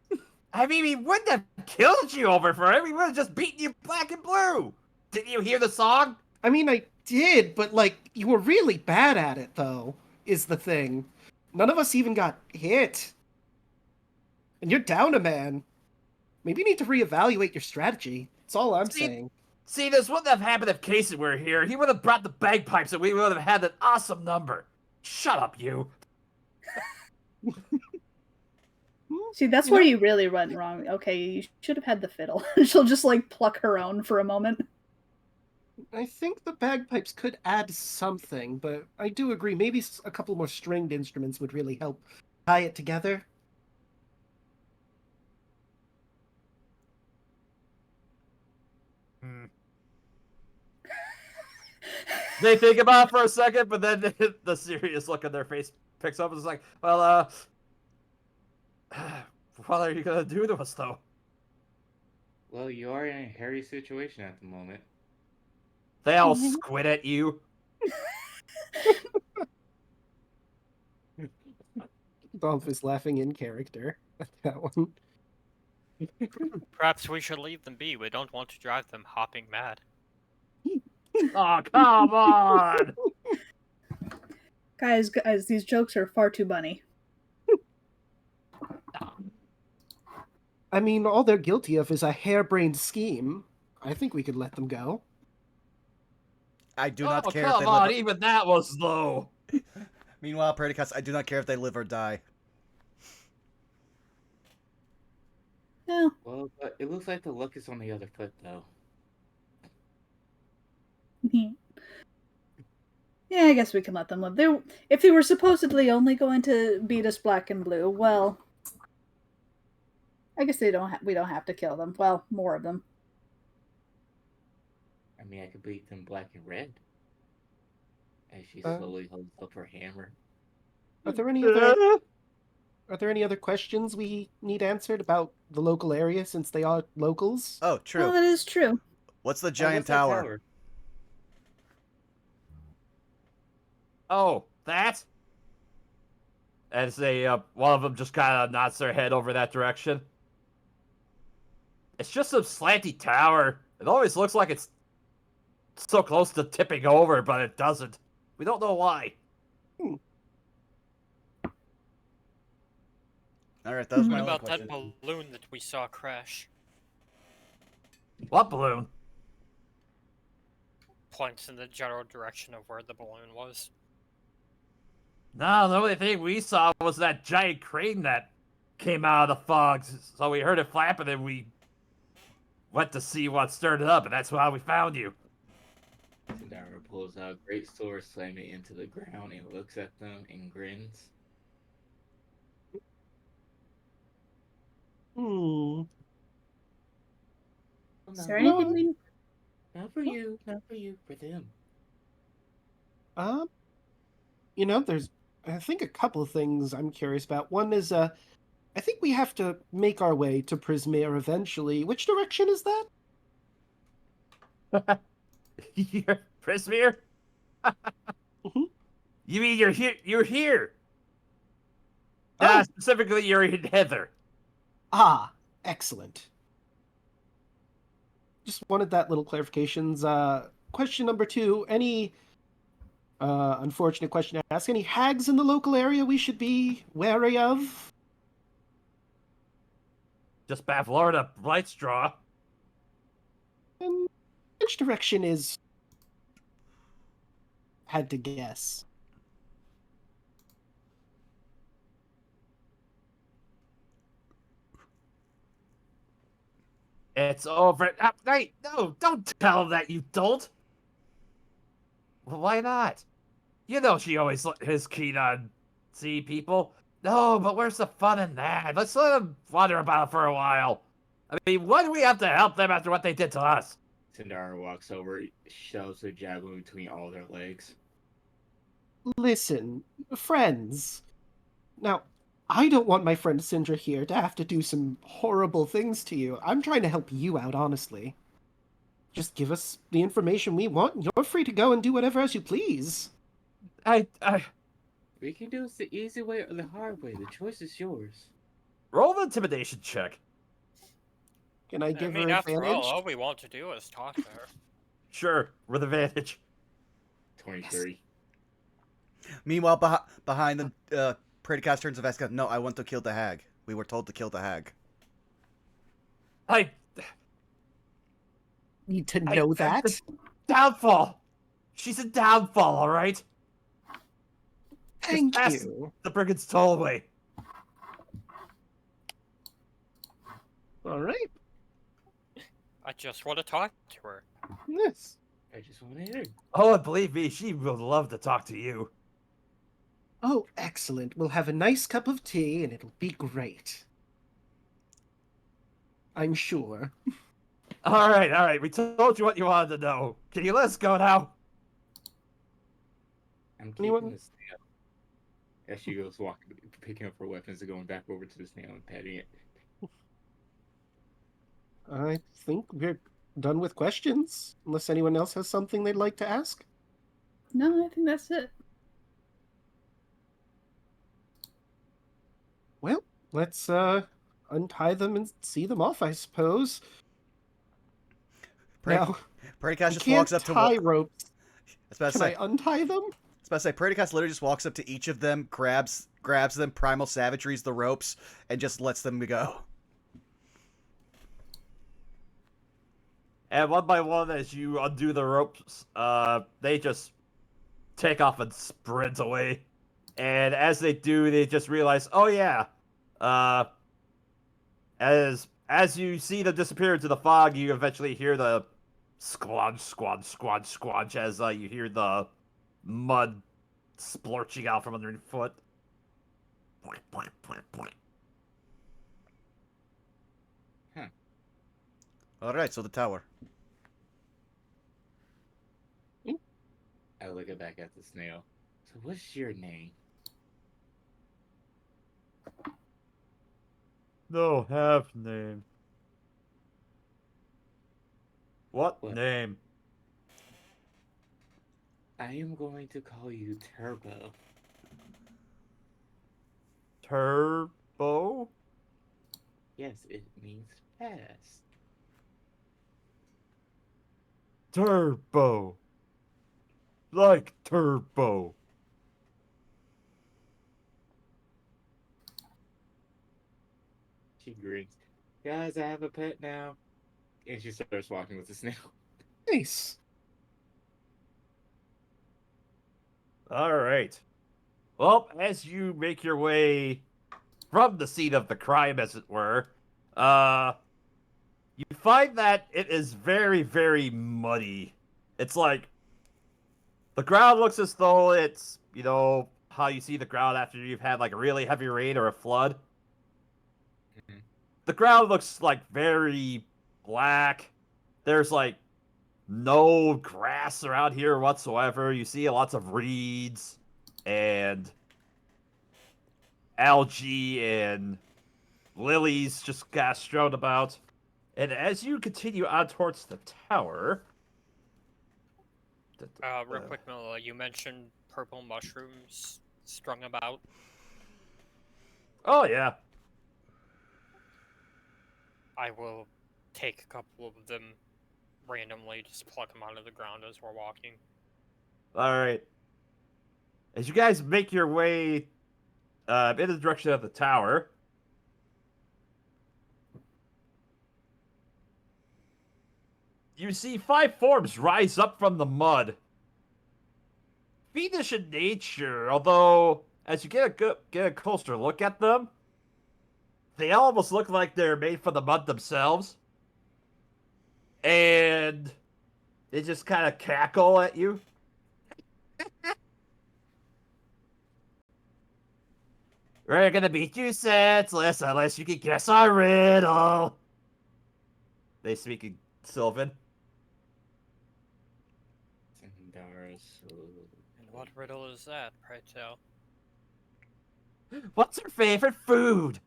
I mean, we wouldn't have killed you over for it. We would have just beaten you black and blue. Didn't you hear the song? I mean, I did, but like, you were really bad at it, though, is the thing. None of us even got hit. And you're down a man. Maybe you need to reevaluate your strategy. That's all I'm saying. See, this wouldn't have happened if Casey were here. He would have brought the bagpipes and we would have had an awesome number. Shut up, you. See, that's where you really went wrong. Okay, you should have had the fiddle. She'll just like pluck her own for a moment. I think the bagpipes could add something, but I do agree. Maybe a couple more stringed instruments would really help tie it together. They think about it for a second, but then the serious look on their face picks up and is like, well, what are you gonna do to us, though? Well, you are in a hairy situation at the moment. They all squid at you. Dolph is laughing in character at that one. Perhaps we should leave them be. We don't want to drive them hopping mad. Oh, come on! Guys, these jokes are far too bunny. I mean, all they're guilty of is a harebrained scheme. I think we could let them go. I do not care if come they on, live. Even that was low. Meanwhile, Perdicuts, I do not care if they live or die. No. Well, but it looks like the luck is on the other foot, though. Yeah, I guess we can let them live. If they were supposedly only going to beat us black and blue, well, I guess we don't have to kill them. Well, more of them. I mean, I could beat them black and red. As she slowly holds up her hammer. Are there any other questions we need answered about the local area since they are locals? Oh, true. Oh, that is true. What's the giant tower? Oh, that? As one of them just kind of nods their head over that direction. It's just some slanty tower. It always looks like it's so close to tipping over, but it doesn't. We don't know why. All right, that was my What only about question. that balloon that we saw crash? What balloon? Points in the general direction of where the balloon was. No, the only thing we saw was that giant crane that came out of the fog. So we heard it flapping and we went to see what stirred it up, and that's why we found you. Sindara pulls out a great sword, slamming it into the ground, and looks at them and grins. Is there anything we... Not for you, not for you, for them. There's, I think, a couple of things I'm curious about. One is, I think we have to make our way to Prismere eventually. Which direction is that? Prismere? You mean you're here? You're here. Specifically, you're in Heather. Ah, excellent. Just wanted that little clarifications. Question number 2, any unfortunate question to ask, any hags in the local area we should be wary of? Just Bavlorda Blightstraw. And which direction is... Had to guess. It's over. Wait, no, don't tell him that, you dolt. Well, why not? You know she always is keen on see people. No, but where's the fun in that? Let's let them wander about for a while. I mean, why do we have to help them after what they did to us? Sindara walks over, shoves a javelin between all their legs. Listen, friends. Now, I don't want my friend Sindra here to have to do some horrible things to you. I'm trying to help you out, honestly. Just give us the information we want, and you're free to go and do whatever as you please. I We can do this the easy way or the hard way. The choice is yours. roll the intimidation check. Can I I give mean, her after advantage? all we want to do is talk to her. Sure, with advantage. 23. Meanwhile, behind them, Praedykas turns to Vesca. No, I want to kill the hag. We were told to kill the hag. I Need to know that? downfall. She's a downfall, all right. Thank ask you. The brigand's tollway. All right. I just want to talk to her. Yes. I just want to hear. Oh, and believe me, she would love to talk to you. Oh, excellent. We'll have a nice cup of tea, and it'll be great. I'm sure. All right. We told you what you wanted to know. Can you let us go now? I'm keeping Anyone? the snail. As she goes walking, picking up her weapons and going back over to the snail and petting it. I think we're done with questions, unless anyone else has something they'd like to ask. No, I think that's it. Well, let's untie them and see them off, I suppose. Now, Praedykas you just can't walks up to tie ropes. I was about to Can say, I untie them? Praedykas literally just walks up to each of them, grabs them, primal savageries the ropes, and just lets them go. And one by one, as you undo the ropes, they just take off and sprint away. And as they do, they just realize, oh yeah, as you see them disappear into the fog, you eventually hear the squanch, squanch, squanch, squanch as you hear the mud splorching out from underfoot. Alright, so the tower. I look back at the snail. So what's your name? No, have name. What What? name? I am going to call you Turbo. Turbo? Yes, it means fast. Turbo. Like turbo. She grins. Guys, I have a pet now. And she starts walking with the snail. Nice. All right. Well, as you make your way from the scene of the crime, as it were, you find that it is very, very muddy. It's like the ground looks as though it's, you know, how you see the ground after you've had like a really heavy rain or a flood. Mhm. The ground looks like very black. There's like no grass around here whatsoever. You see lots of reeds and algae and lilies just kind of strewn about. And as you continue on towards the tower... Real quick, Mila, you mentioned purple mushrooms strung about. Oh, yeah. I will take a couple of them randomly, just pluck them out of the ground as we're walking. Alright. As you guys make your way in the direction of the tower, you see 5 forms rise up from the mud. Fiendish in nature, although as you get a closer look at them, they almost look like they're made from the mud themselves. And they just kind of cackle at you. We're gonna beat you senseless unless you can guess our riddle. They speak in Sylvan. And what riddle is that, pray tell? What's her favorite food?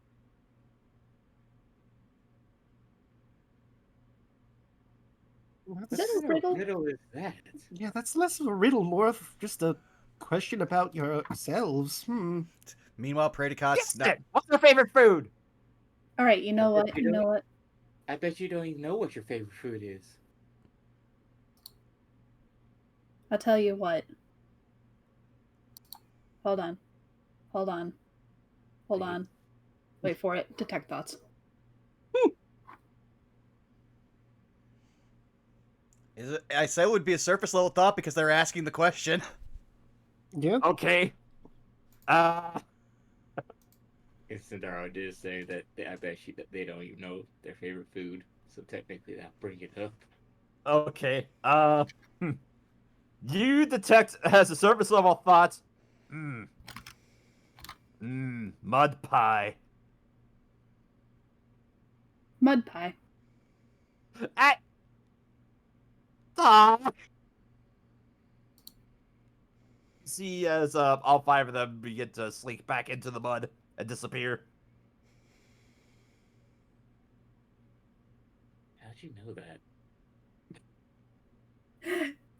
Is that a riddle? riddle is that? Yeah, that's less of a riddle, more of just a question about yourselves. Meanwhile, Praedycot's Guessed not. it. What's her favorite food? All right, you know I bet what? you You know don't- what? I bet you don't even know what your favorite food is. I'll tell you what. Hold on. Hold on. Hold on. Wait for it. Detect thoughts. Is it? I said it would be a surface level thought because they're asking the question. Yeah. Okay. If Sindaro did say that, I bet you that they don't even know their favorite food. So technically, that'll bring it up. Okay. You detect as a surface level thought. Mud pie. Mud pie. Ah. Ah. See as all five of them begin to slink back into the mud and disappear. How'd you know that?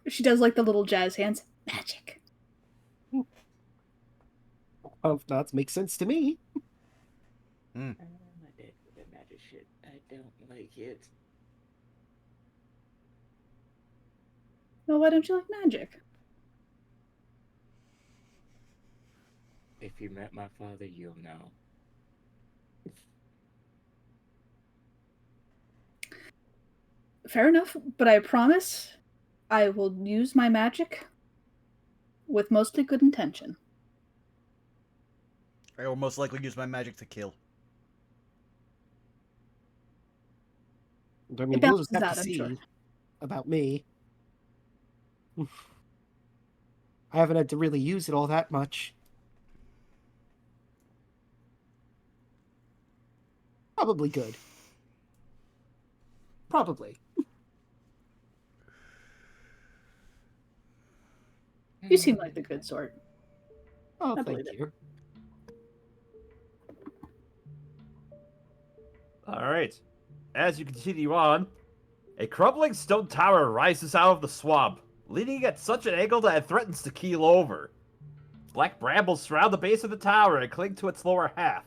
She does like the little jazz hands. Magic. Of knots makes sense to me. I'm not dead with that magic shit. I don't like it. Well, why don't you like magic? If you met my father, you'll know. Fair enough, but I promise I will use my magic with mostly good intention. I will most likely use my magic to kill. I mean, It we'll just balances have out, to I'm see sure. about me. I haven't had to really use it all that much. Probably good. Probably. You seem like the good sort. Oh, I thank believe it. you. All right. As you continue on, a crumbling stone tower rises out of the swamp, leaning at such an angle that it threatens to keel over. Black brambles surround the base of the tower and cling to its lower half.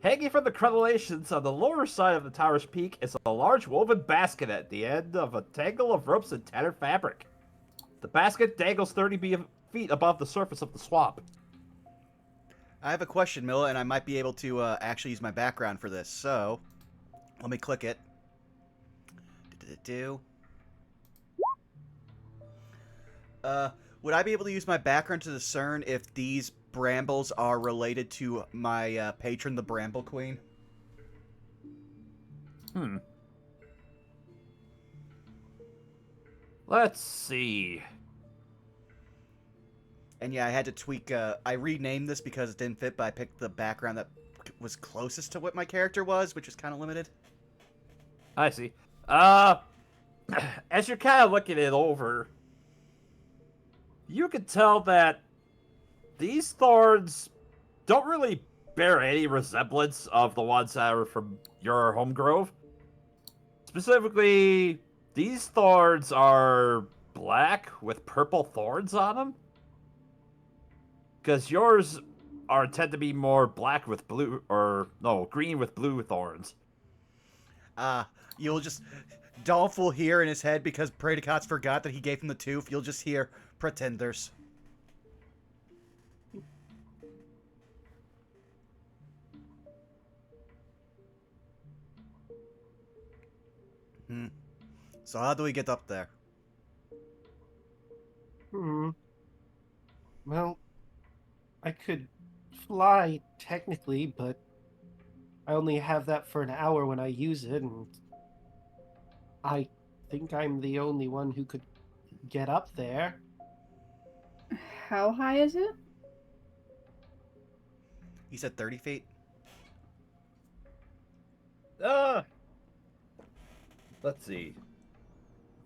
Hanging from the crenellations on the lower side of the tower's peak is a large woven basket at the end of a tangle of ropes and tattered fabric. The basket dangles 30 feet above the surface of the swamp. I have a question, Milla, and I might be able to actually use my background for this. So, let me click it. Would I be able to use my background to discern if these brambles are related to my patron, the Bramble Queen? Let's see. And yeah, I had to tweak. I renamed this because it didn't fit, but I picked the background that was closest to what my character was, which is kind of limited. I see. As you're kind of looking it over, you can tell that these thorns don't really bear any resemblance of the ones that are from your home grove. Specifically, these thorns are black with purple thorns on them. Because yours tend to be more black with blue, or no, green with blue thorns. You'll just Dolph will hear in his head because Praedycot's forgot that he gave him the tooth. You'll just hear pretenders. So how do we get up there? Well, I could fly technically, but I only have that for an hour when I use it, and I think I'm the only one who could get up there. How high is it? He said 30 feet. Let's see.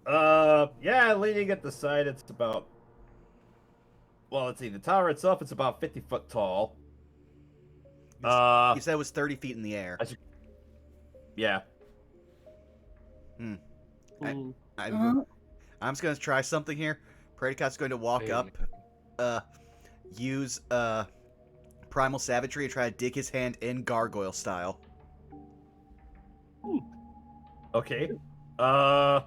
Yeah, leaning at the side, it's about. Well, let's see. The tower itself, it's about 50 foot tall. You said it was 30 feet in the air. Yeah. Hmm. Hmm. I'm just gonna try something here. Predicat's going to walk Wait a up, use primal savagery and try to dig his hand in gargoyle style. Okay. Don't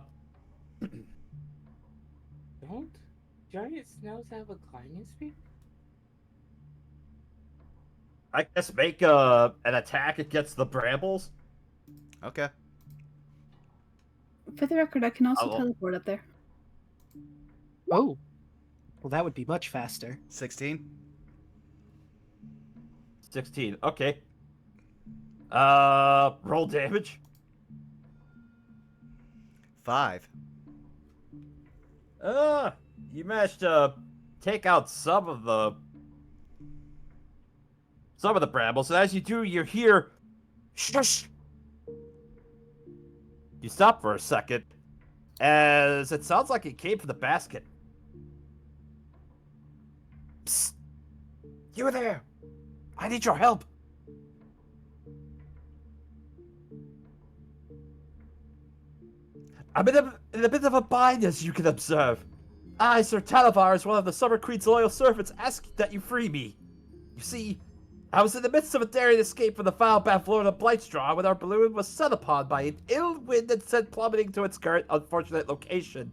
giant snails have a climbing speed? I guess make an attack against the brambles. Okay. For the record, I can also I'll- teleport up there. Oh. Well, that would be much faster. 16. 16. Okay. Roll damage. 5. You managed to take out some of the brambles, and as you do, you hear shush. You stop for a second, as it sounds like it came from the basket. Psst. You there? I need your help. I'm in a bit of a bind, as you can observe. I, Sir Talavar, as one of the Summer Queen's loyal servants, ask that you free me. You see, I was in the midst of a daring escape from the foul Bavlorna Blightstraw when our balloon was set upon by an ill wind and sent plummeting to its current unfortunate location.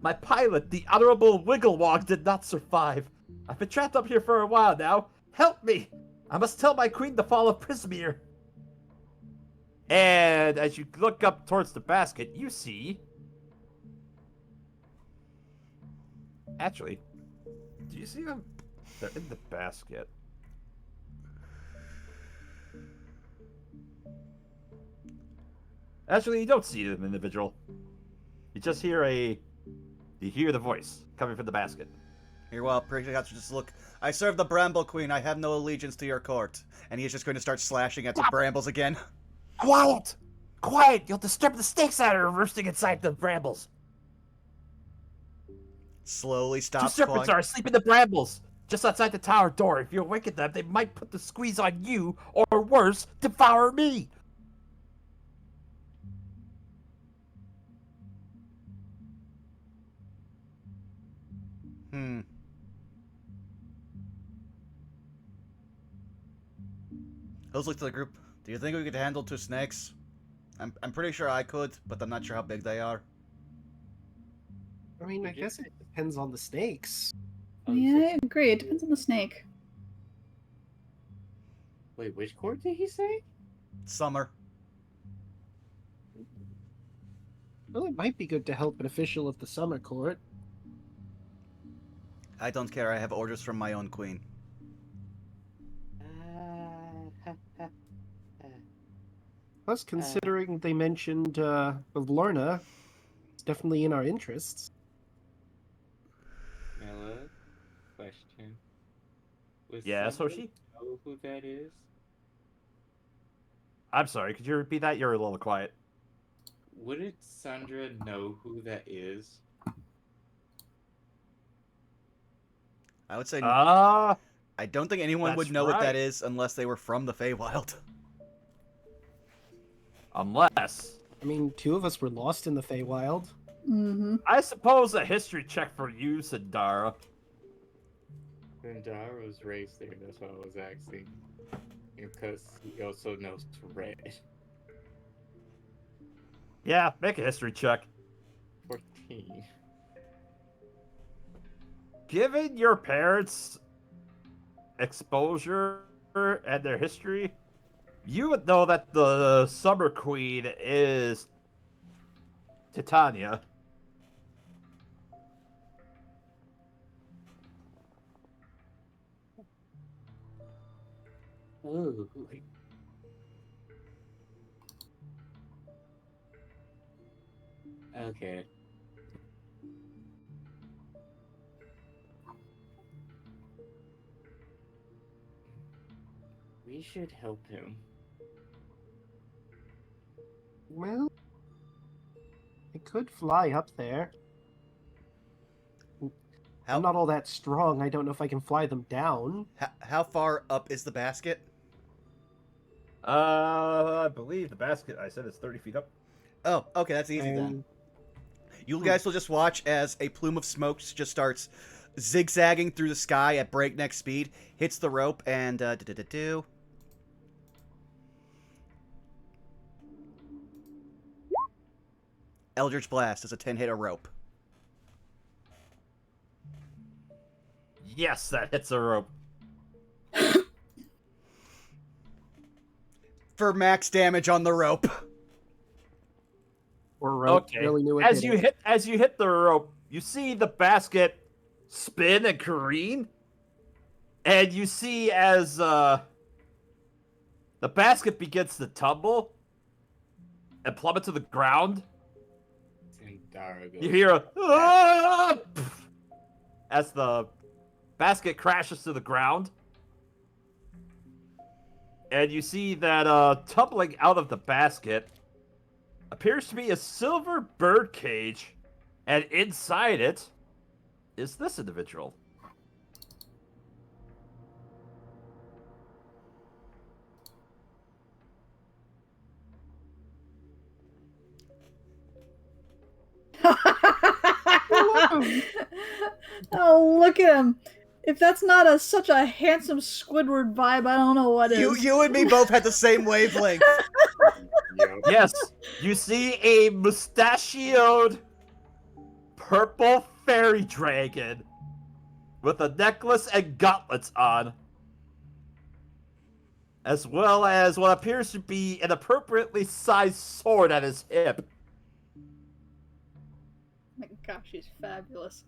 My pilot, the Honorable Wigglewog, did not survive. I've been trapped up here for a while now. Help me! I must tell my queen the fall of Prismere. And as you look up towards the basket, you see... Actually, do you see them? They're in the basket. Actually, you don't see them individual. You just hear You hear the voice coming from the basket. Here, well, Predicat's just look. I serve the Bramble Queen. I have no allegiance to your court. And he's just going to start slashing at the brambles again. Quiet! Quiet! You'll disturb the snakes that are roosting inside the brambles. Slowly 2 stops serpents clawing. are asleep in the brambles, just outside the tower door. If you awaken them, they might put the squeeze on you, or worse, devour me. Let's look to the group. Do you think we could handle 2 snakes? I'm pretty sure I could, but I'm not sure how big they are. I mean, I guess it depends on the snakes. Yeah, I agree. It depends on the snake. Wait, which court did he say? Summer. Well, it might be good to help an official of the Summer Court. I don't care. I have orders from my own queen. Plus, considering they mentioned of Lorna, it's definitely in our interests. Mela, question. Would Yes, Sandra Hoshi? know who that is? I'm sorry, could you repeat that? You're a little quiet. Wouldn't Sandra know who that is? I would say Ah, I don't think anyone would that's know what that right. is unless they were from the Feywild. unless. I mean, 2 of us were lost in the Feywild. Mm-hmm. I suppose a history check for you, Sandara. Zendara was raised there, that's what I was asking. Because he also knows Red. Yeah, make a history check. 14. Given your parents' exposure and their history, you would know that the Summer Queen is Titania. Ooh. Okay. We should help him. Well, I could fly up there. How I'm not all that strong. I don't know if I can fly them down. how far up is the basket? I believe the basket I said is 30 feet up. Oh, okay, that's easy then. And You guys will just watch as a plume of smoke just starts zigzagging through the sky at breakneck speed, hits the rope, and Eldritch Blast is a 10-hitter rope. Yes, that hits a rope. For max damage on the rope. or rope. Okay. Really knew it. As you hit the rope, you see the basket spin and careen, and you see as the basket begins to tumble and plummet to the ground. You hear a "Ah!" as the basket crashes to the ground, and you see that tumbling out of the basket appears to be a silver bird cage, and inside it is this individual. Oh, look at him. If that's not such a handsome Squidward vibe, I don't know what is. You and me both had the same wavelength. Yes, you see a mustachioed purple fairy dragon with a necklace and gauntlets on, as well as what appears to be an appropriately sized sword at his hip. My gosh, she's fabulous.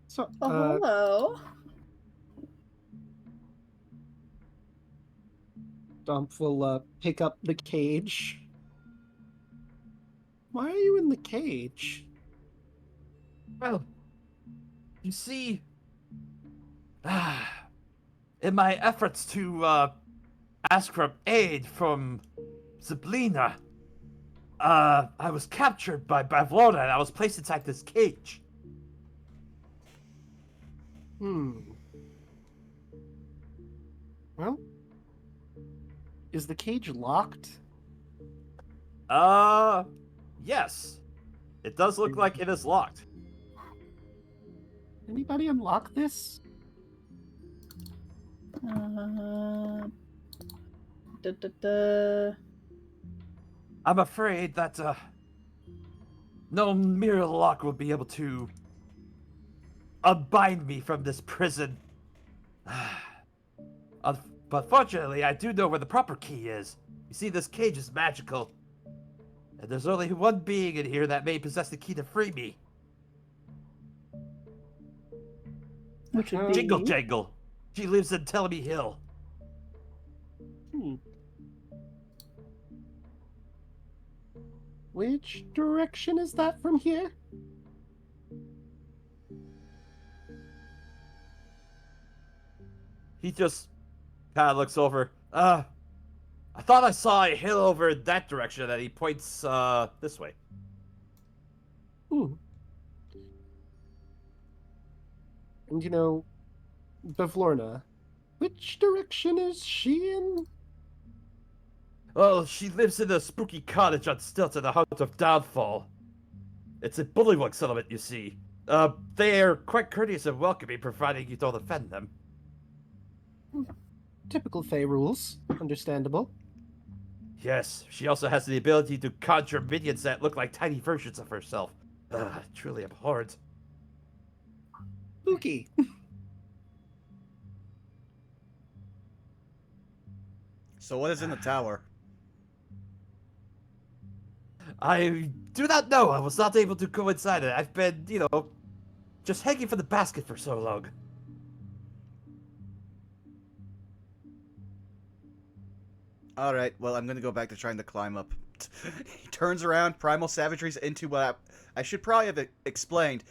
So, Oh, hello. Dump will pick up the cage. Why are you in the cage? Well, you see, in my efforts to ask for aid from Zablina, I was captured by Bavlona and I was placed inside this cage. Well, is the cage locked? Yes. It does look like it is locked. Anybody unlock this? I'm afraid that, no mere lock will be able to unbind me from this prison. But fortunately, I do know where the proper key is. You see, this cage is magical. And there's only one being in here that may possess the key to free me. Which would be Jingle Jangle. She lives in Tellamy Hill. Which direction is that from here? He just kind of looks over. I thought I saw a hill over in that direction, and he points this way. And you know, Bavlorna, which direction is she in? Well, she lives in a spooky cottage on stilts in the House of Downfall. It's a bullywug settlement, you see. They are quite courteous and welcoming, providing you don't offend them. Typical Fey rules. Understandable. Yes, she also has the ability to conjure minions that look like tiny versions of herself. Truly abhorrent. Spooky. So what is in the tower? I do not know. I was not able to go inside it. I've been, just hanging for the basket for so long. Alright, well, I'm gonna go back to trying to climb up. He turns around, Primal Savagery's into what I should probably have explained.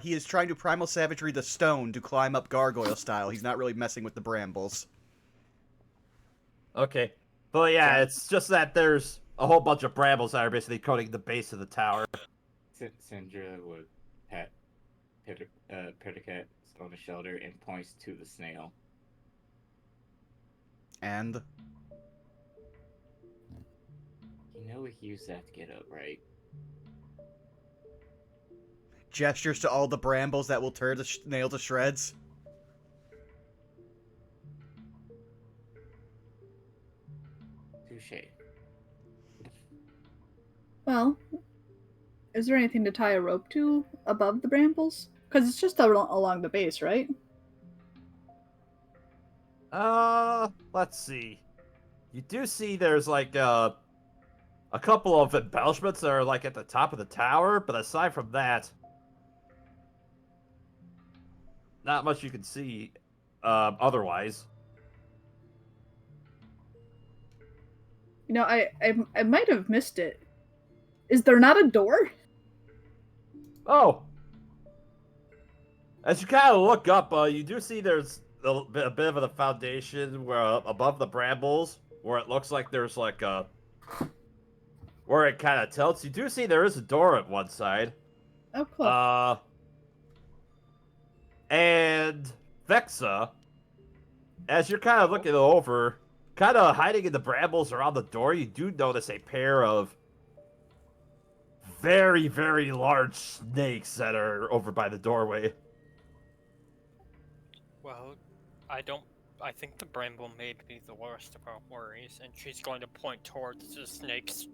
He is trying to primal savagery the stone to climb up gargoyle style. He's not really messing with the brambles. Okay. But yeah, Yeah. it's just that there's a whole bunch of brambles that are basically coating the base of the tower. Sindra would pat Perdicat on the shoulder and points to the snail. And You know we use that to get up, right? gestures to all the brambles that will tear the snail to shreds. Touche. Well, is there anything to tie a rope to above the brambles? Because it's just along the base, right? Let's see. You do see there's like a couple of embellishments that are like at the top of the tower, but aside from that, not much you can see otherwise. You know, I might have missed it. Is there not a door? Oh! As you kind of look up, you do see there's a bit of a foundation where above the brambles, where it looks like there's like a... where it kind of tilts. You do see there is a door at one side. Oh, cool. And Vexa, as you're kind of looking over, kind of hiding in the brambles around the door, you do notice a pair of very, very large snakes that are over by the doorway. Well, I think the bramble may be the worst of our worries, and she's going to point towards the snakes.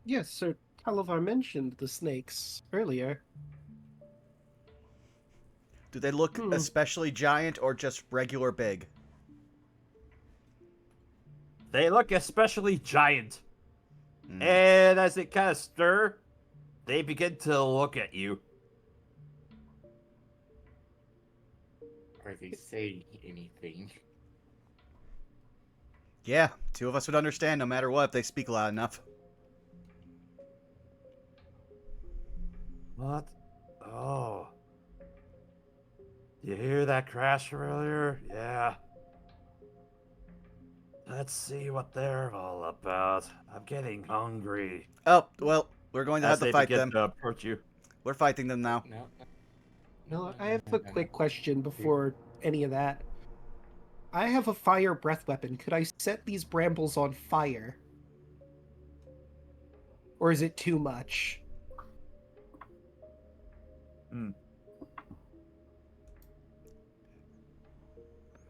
Yes, Sir Talavar mentioned the snakes earlier. Do they look especially giant or just regular big? They look especially giant. And as they kind of stir, they begin to look at you. Are they saying anything? Yeah, two of us would understand no matter what if they speak loud enough. What? Oh. You hear that crash earlier? Yeah. Let's see what they're all about. I'm getting hungry. Oh, well, we're going to As have to they fight begin them. to approach you. We're fighting them now. No. No, I have a quick question before any of that. I have a fire breath weapon. Could I set these brambles on fire? Or is it too much?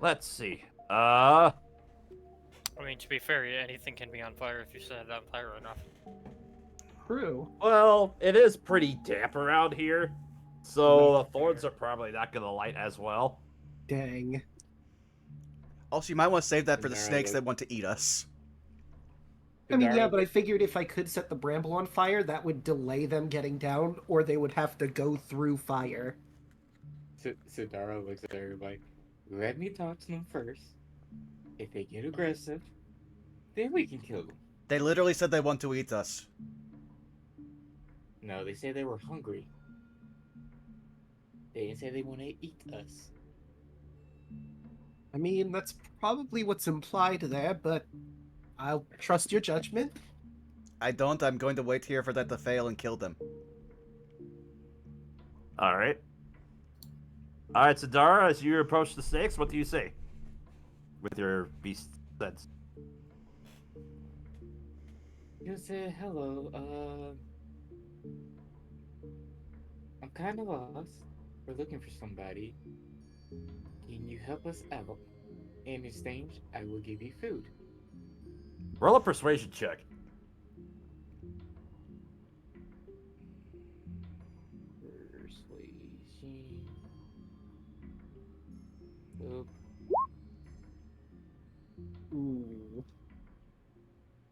Let's see. I mean, to be fair, anything can be on fire if you set it on fire enough. True. Well, it is pretty damp around here, so the thorns are probably not going to light as well. Dang. Also, you might want to save that for the Alright, snakes look. that want to eat us. I mean, yeah, but I figured if I could set the bramble on fire, that would delay them getting down, or they would have to go through fire. Sidara looks at everybody. Let me talk to them first. If they get aggressive, then we can kill them. They literally said they want to eat us. No, they said they were hungry. They didn't say they want to eat us. I mean, that's probably what's implied there, but I'll trust your judgment. I don't. I'm going to wait here for that to fail and kill them. All right. All right, Sidara, as you approach the snakes, what do you say? With your beast sense. You said hello. I'm kind of lost. We're looking for somebody. Can you help us out? In exchange, I will give you food. Roll a persuasion check. Persuasion. Oh, Ooh.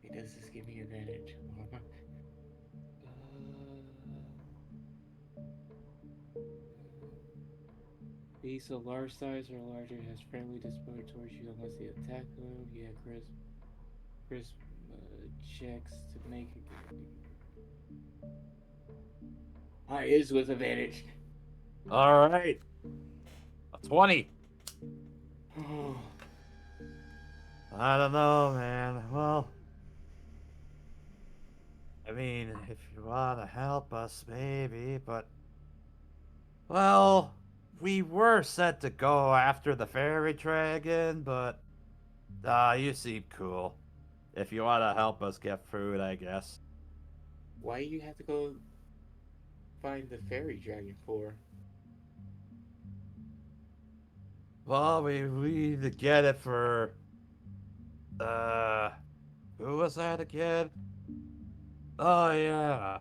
it does this give me advantage? Beasts of large size or larger has friendly disposal towards you unless they attack them. Yeah, crisp checks to make it. Is with advantage. All right. A 20. I don't know, man. Well, I mean, if you want to help us, maybe, but. Well, we were set to go after the fairy dragon, but. You seem cool. If you want to help us get food, I guess. Why do you have to go find the fairy dragon for? Well, we need to get it for. Who was that again? Oh, yeah.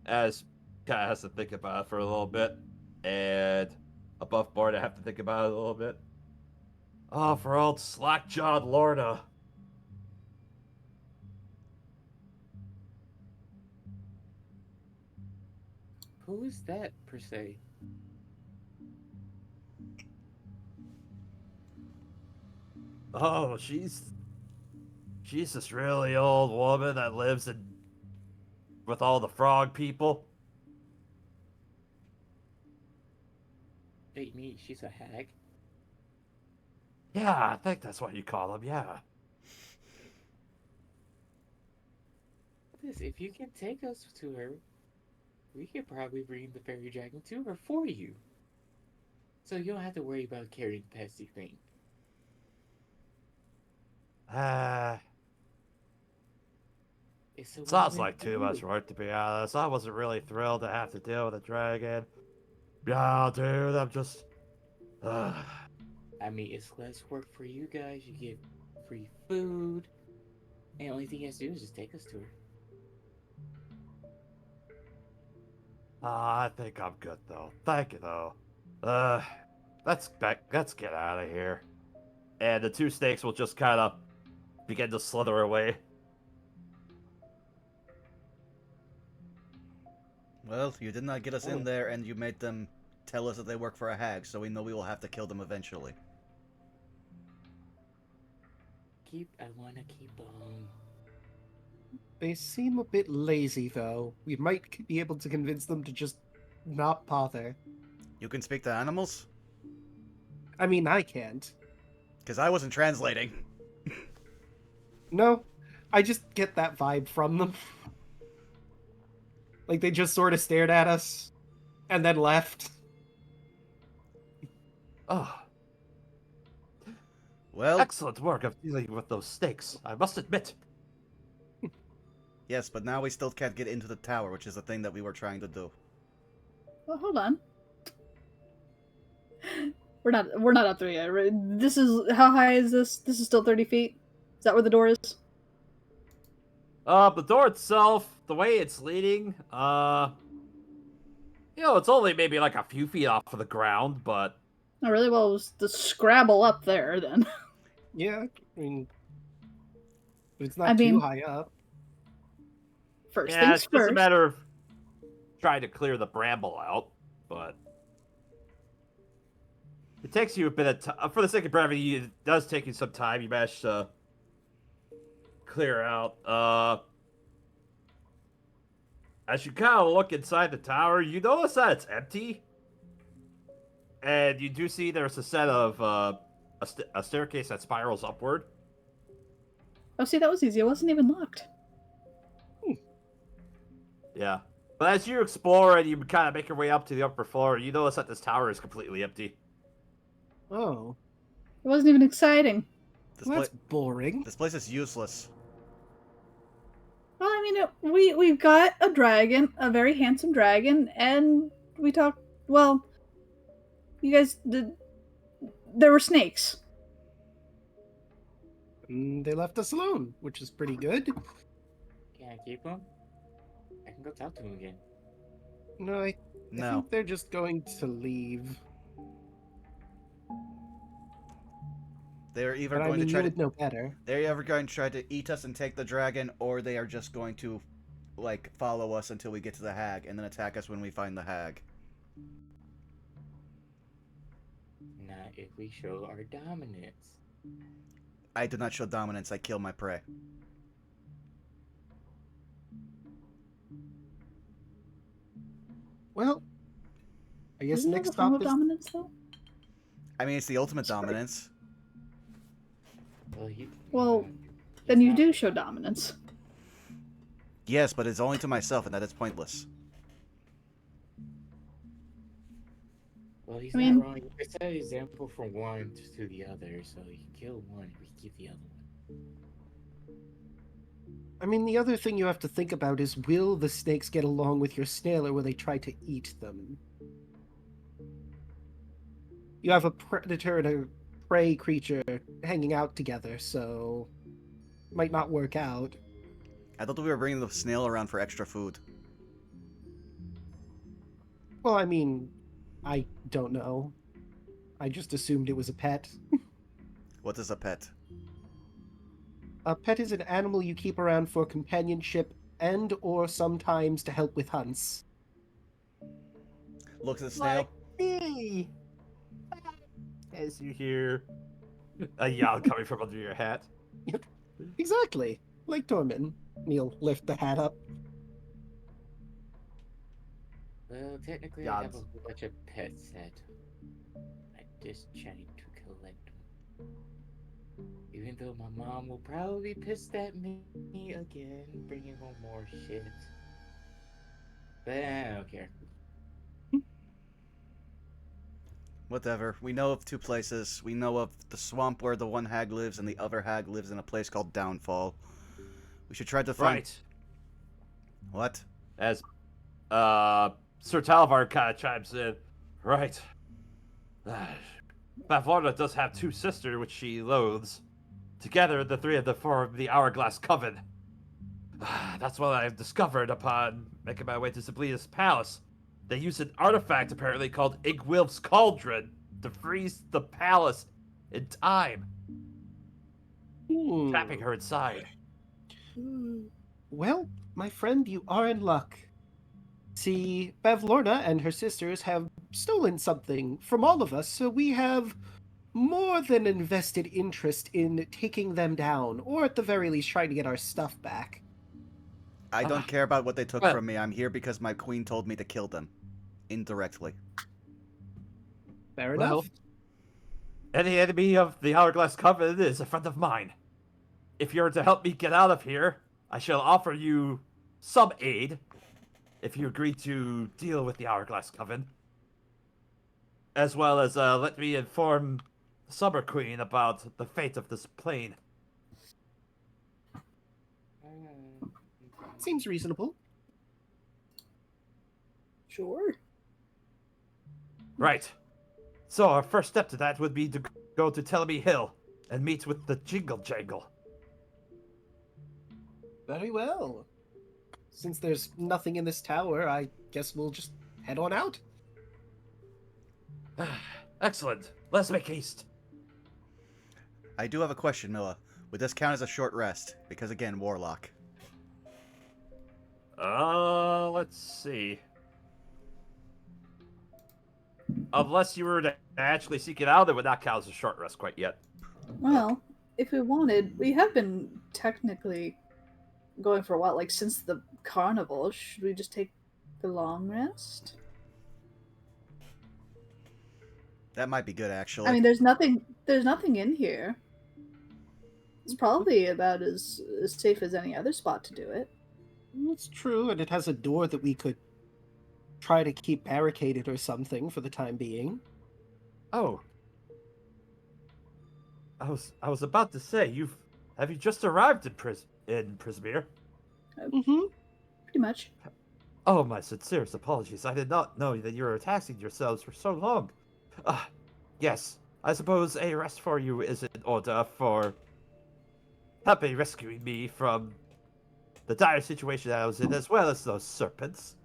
As kind of has to think about it for a little bit. And above board, I have to think about it a little bit. Oh, for old slack-jawed Lorna. Who is that, per se? Oh, she's this really old woman that lives in with all the frog people. Wait, me, she's a hag? Yeah, I think that's what you call them. Yeah. This, if you can take us to her, we could probably bring the fairy dragon to her for you. So you don't have to worry about carrying the pesty thing. It's a Sounds win-win like for too you. much work, to be honest. I wasn't really thrilled to have to deal with a dragon. Yeah, dude, I'm just. I mean, it's less work for you guys. You get free food. And the only thing you have to do is just take us to her. I think I'm good though. Thank you though. Let's get out of here. And the two snakes will just kind of begin to slither away. Well, you did not get us in there, and you made them tell us that they work for a hag, so we know we will have to kill them eventually. I wanna keep them. They seem a bit lazy, though. We might be able to convince them to just not bother. You can speak to animals? I mean, I can't. Because I wasn't translating. No, I just get that vibe from them. Like, they just sort of stared at us and then left. Oh, Well, excellent work of dealing with those snakes, I must admit. yes, but now we still can't get into the tower, which is the thing that we were trying to do. Well, hold on. We're not up there yet. Right? This is how high is this? This is still 30 feet. Is that where the door is? The door itself, the way it's leading, it's only maybe like a few feet off of the ground, but Oh, really? Well, it was the Scrabble up there then. Yeah, I mean, it's not I too mean- high up. First yeah, things it's just a first. matter of trying to clear the bramble out. But it takes you a bit of time. For the sake of brevity, it does take you some time. You manage to clear out. As you kind of look inside the tower, you notice that it's empty. And you do see there's a set of a staircase that spirals upward. Oh, see, that was easy. It wasn't even locked. Yeah. But as you explore and you kind of make your way up to the upper floor, you notice that this tower is completely empty. Oh, It wasn't even exciting. This, well, pla- that's boring. this place is useless. Well, I mean, we've got a dragon, a very handsome dragon, and we talked. Well, you guys did. There were snakes. They left us alone, which is pretty good. Can I keep them? I can go talk to him again. No, I No. think they're just going to leave. They're either But I going mean, to try you to would know better. they're either going to try to eat us and take the dragon, or they are just going to like follow us until we get to the hag and then attack us when we find the hag. Not if we show our dominance. I do not show dominance, I kill my prey. Well, I guess Isn't that next a form stop of is dominance, though? I mean, it's the ultimate dominance. Well, Well, he's then you not do show dominance. Yes, but it's only to myself, and that is pointless. Well, he's I not mean- wrong. You could set an example from one to the other, so you can kill one, we keep the other one. I mean, the other thing you have to think about is, will the snakes get along with your snail, or will they try to eat them? You have a predator and a prey creature hanging out together, so might not work out. I thought we were bringing the snail around for extra food. Well, I mean, I don't know. I just assumed it was a pet. What is a pet? A pet is an animal you keep around for companionship and or sometimes to help with hunts. Look at the snail. Me! As you hear a yell coming from under your hat. Exactly. Like Tormin. He'll lift the hat up. Well, technically, I have a whole bunch of pets that I'm just trying to collect them. Even though my mom will probably be pissed at me again, bringing home more shit. But I don't care. Whatever. We know of two places. We know of the swamp where the one hag lives, and the other hag lives in a place called Downfall. We should try to find... Right. What? As Sir Talvar kind of chimes in. Right. Bavlorna does have two sisters which she loathes. Together, the three of them form the Hourglass coven. That's what I've discovered upon making my way to Ziblia's palace. They use an artifact apparently called Igwilf's Cauldron to freeze the palace in time, trapping her inside. Well, my friend, you are in luck. See, Bavlorna and her sisters have stolen something from all of us, so we have more than an invested interest in taking them down, or at the very least trying to get our stuff back. I don't care about what they took well- from me. I'm here because my queen told me to kill them. Indirectly. Fair Well, enough. any enemy of the Hourglass Coven is a friend of mine. If you're to help me get out of here, I shall offer you some aid if you agree to deal with the Hourglass Coven. As well as let me inform the Summer Queen about the fate of this plane. Seems reasonable. Sure. Right. So our first step to that would be to go to Tellamy Hill and meet with the Jingle Jangle. Very well. Since there's nothing in this tower, I guess we'll just head on out. Excellent. Let's make haste. I do have a question, Milla. Would this count as a short rest? Because again, Warlock. Let's see. Unless you were to actually seek it out, it would not count as a short rest quite yet. Well, if we wanted, we have been technically going for a while, like since the carnival. Should we just take the long rest? That might be good, actually. I mean, there's nothing in here. It's probably about as safe as any other spot to do it. It's true, and it has a door that we could try to keep barricaded or something for the time being. Oh. I was about to say, have you just arrived in Prismere? Mm-hmm. Pretty much. Oh, my sincerest apologies. I did not know that you were taxing yourselves for so long. Yes, I suppose a rest for you is in order for helping rescuing me from the dire situation that I was in, as well as those serpents.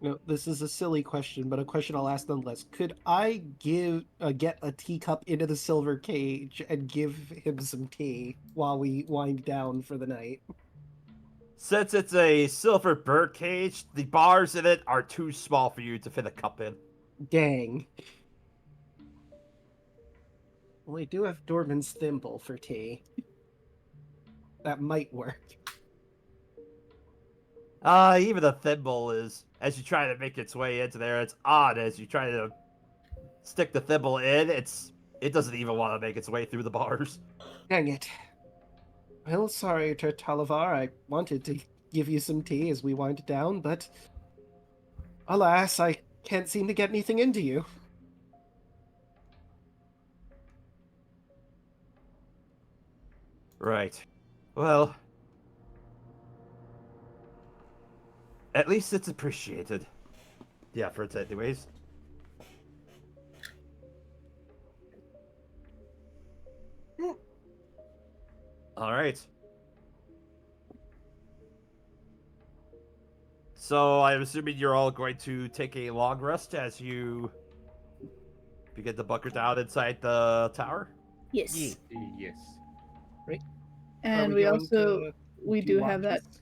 No, this is a silly question, but a question I'll ask nonetheless. Could I get a teacup into the silver cage and give him some tea while we wind down for the night? Since it's a silver bird cage, the bars in it are too small for you to fit a cup in. Dang. Well, I do have Dorman's thimble for tea. That might work. Even the thimble is, as you try to make its way into there, it's odd as you try to stick the thimble in. It doesn't even want to make its way through the bars. Dang it. Well, sorry, Talavar. I wanted to give you some tea as we wind down, but alas, I can't seem to get anything into you. Right. Well, at least it's appreciated. The efforts, anyways. All right. So I'm assuming you're all going to take a long rest as you begin to bunker down inside the tower. Yes. Yeah. Yes. Are And we going also to we do have watches?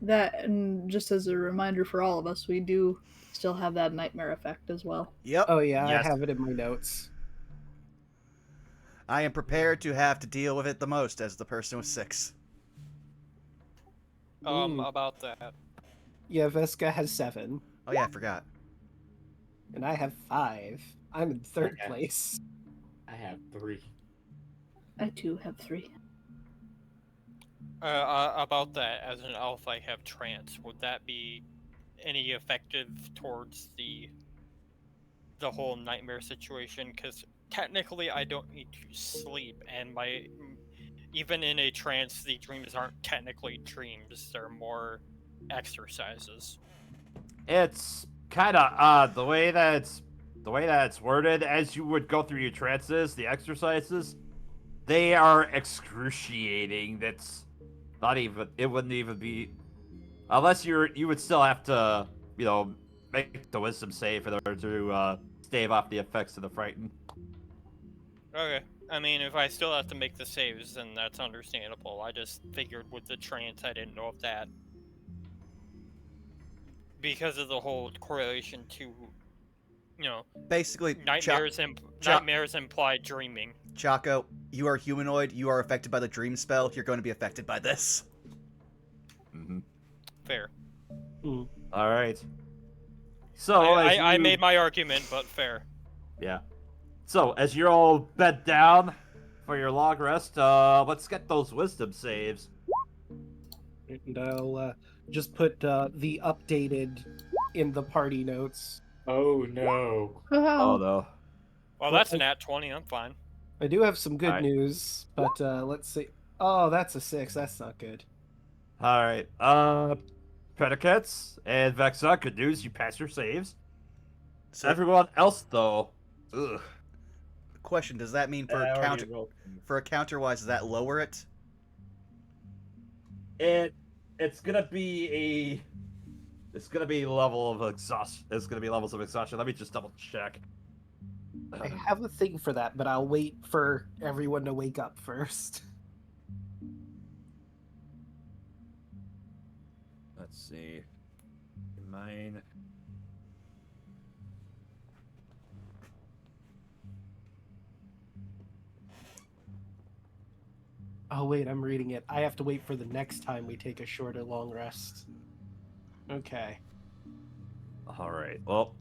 that, and just as a reminder for all of us, we do still have that nightmare effect as well. Yep. Oh yeah, Yes. I have it in my notes. I am prepared to have to deal with it the most as the person with 6. Ooh. About that. Yeah, Veska has 7, Oh yeah, I forgot. and I have 5. I'm in 3rd Okay. place. I have 3. I too have 3. About that, as an elf, I have trance. Would that be any effective towards the whole nightmare situation? Because technically, I don't need to sleep, and even in a trance, the dreams aren't technically dreams; they're more exercises. It's kind of odd the way that it's worded. As you would go through your trances, the exercises, they are excruciating. That's not even. It wouldn't even be unless you would still have to, make the wisdom save in order to stave off the effects of the frighten. Okay. I mean, if I still have to make the saves, then that's understandable. I just figured with the trance, I didn't know if that, because of the whole correlation to, Basically, nightmares imply dreaming. Chaco, you are humanoid. You are affected by the dream spell. You're going to be affected by this. Mm-hmm. Fair. Mm. All right. So I made my argument, but fair. Yeah. So as you're all bed down for your long rest, let's get those wisdom saves. And I'll just put the updated in the party notes. Oh no. Oh no. Well, Well, that's an at 20. I'm fine. I do have some good Alright. news, but let's see. Oh, that's a 6. That's not good. All right. Predicates and Vexa, good news, you pass your saves. So, Everyone else, though, ugh. question: does that mean I already rolled. for a counter wise? Does that lower it? It's gonna be level of exhaustion. It's gonna be levels of exhaustion. Let me just double check. I have a thing for that, but I'll wait for everyone to wake up first. Let's see. Mine. Oh wait, I'm reading it. I have to wait for the next time we take a short or long rest. Okay. All right. Well.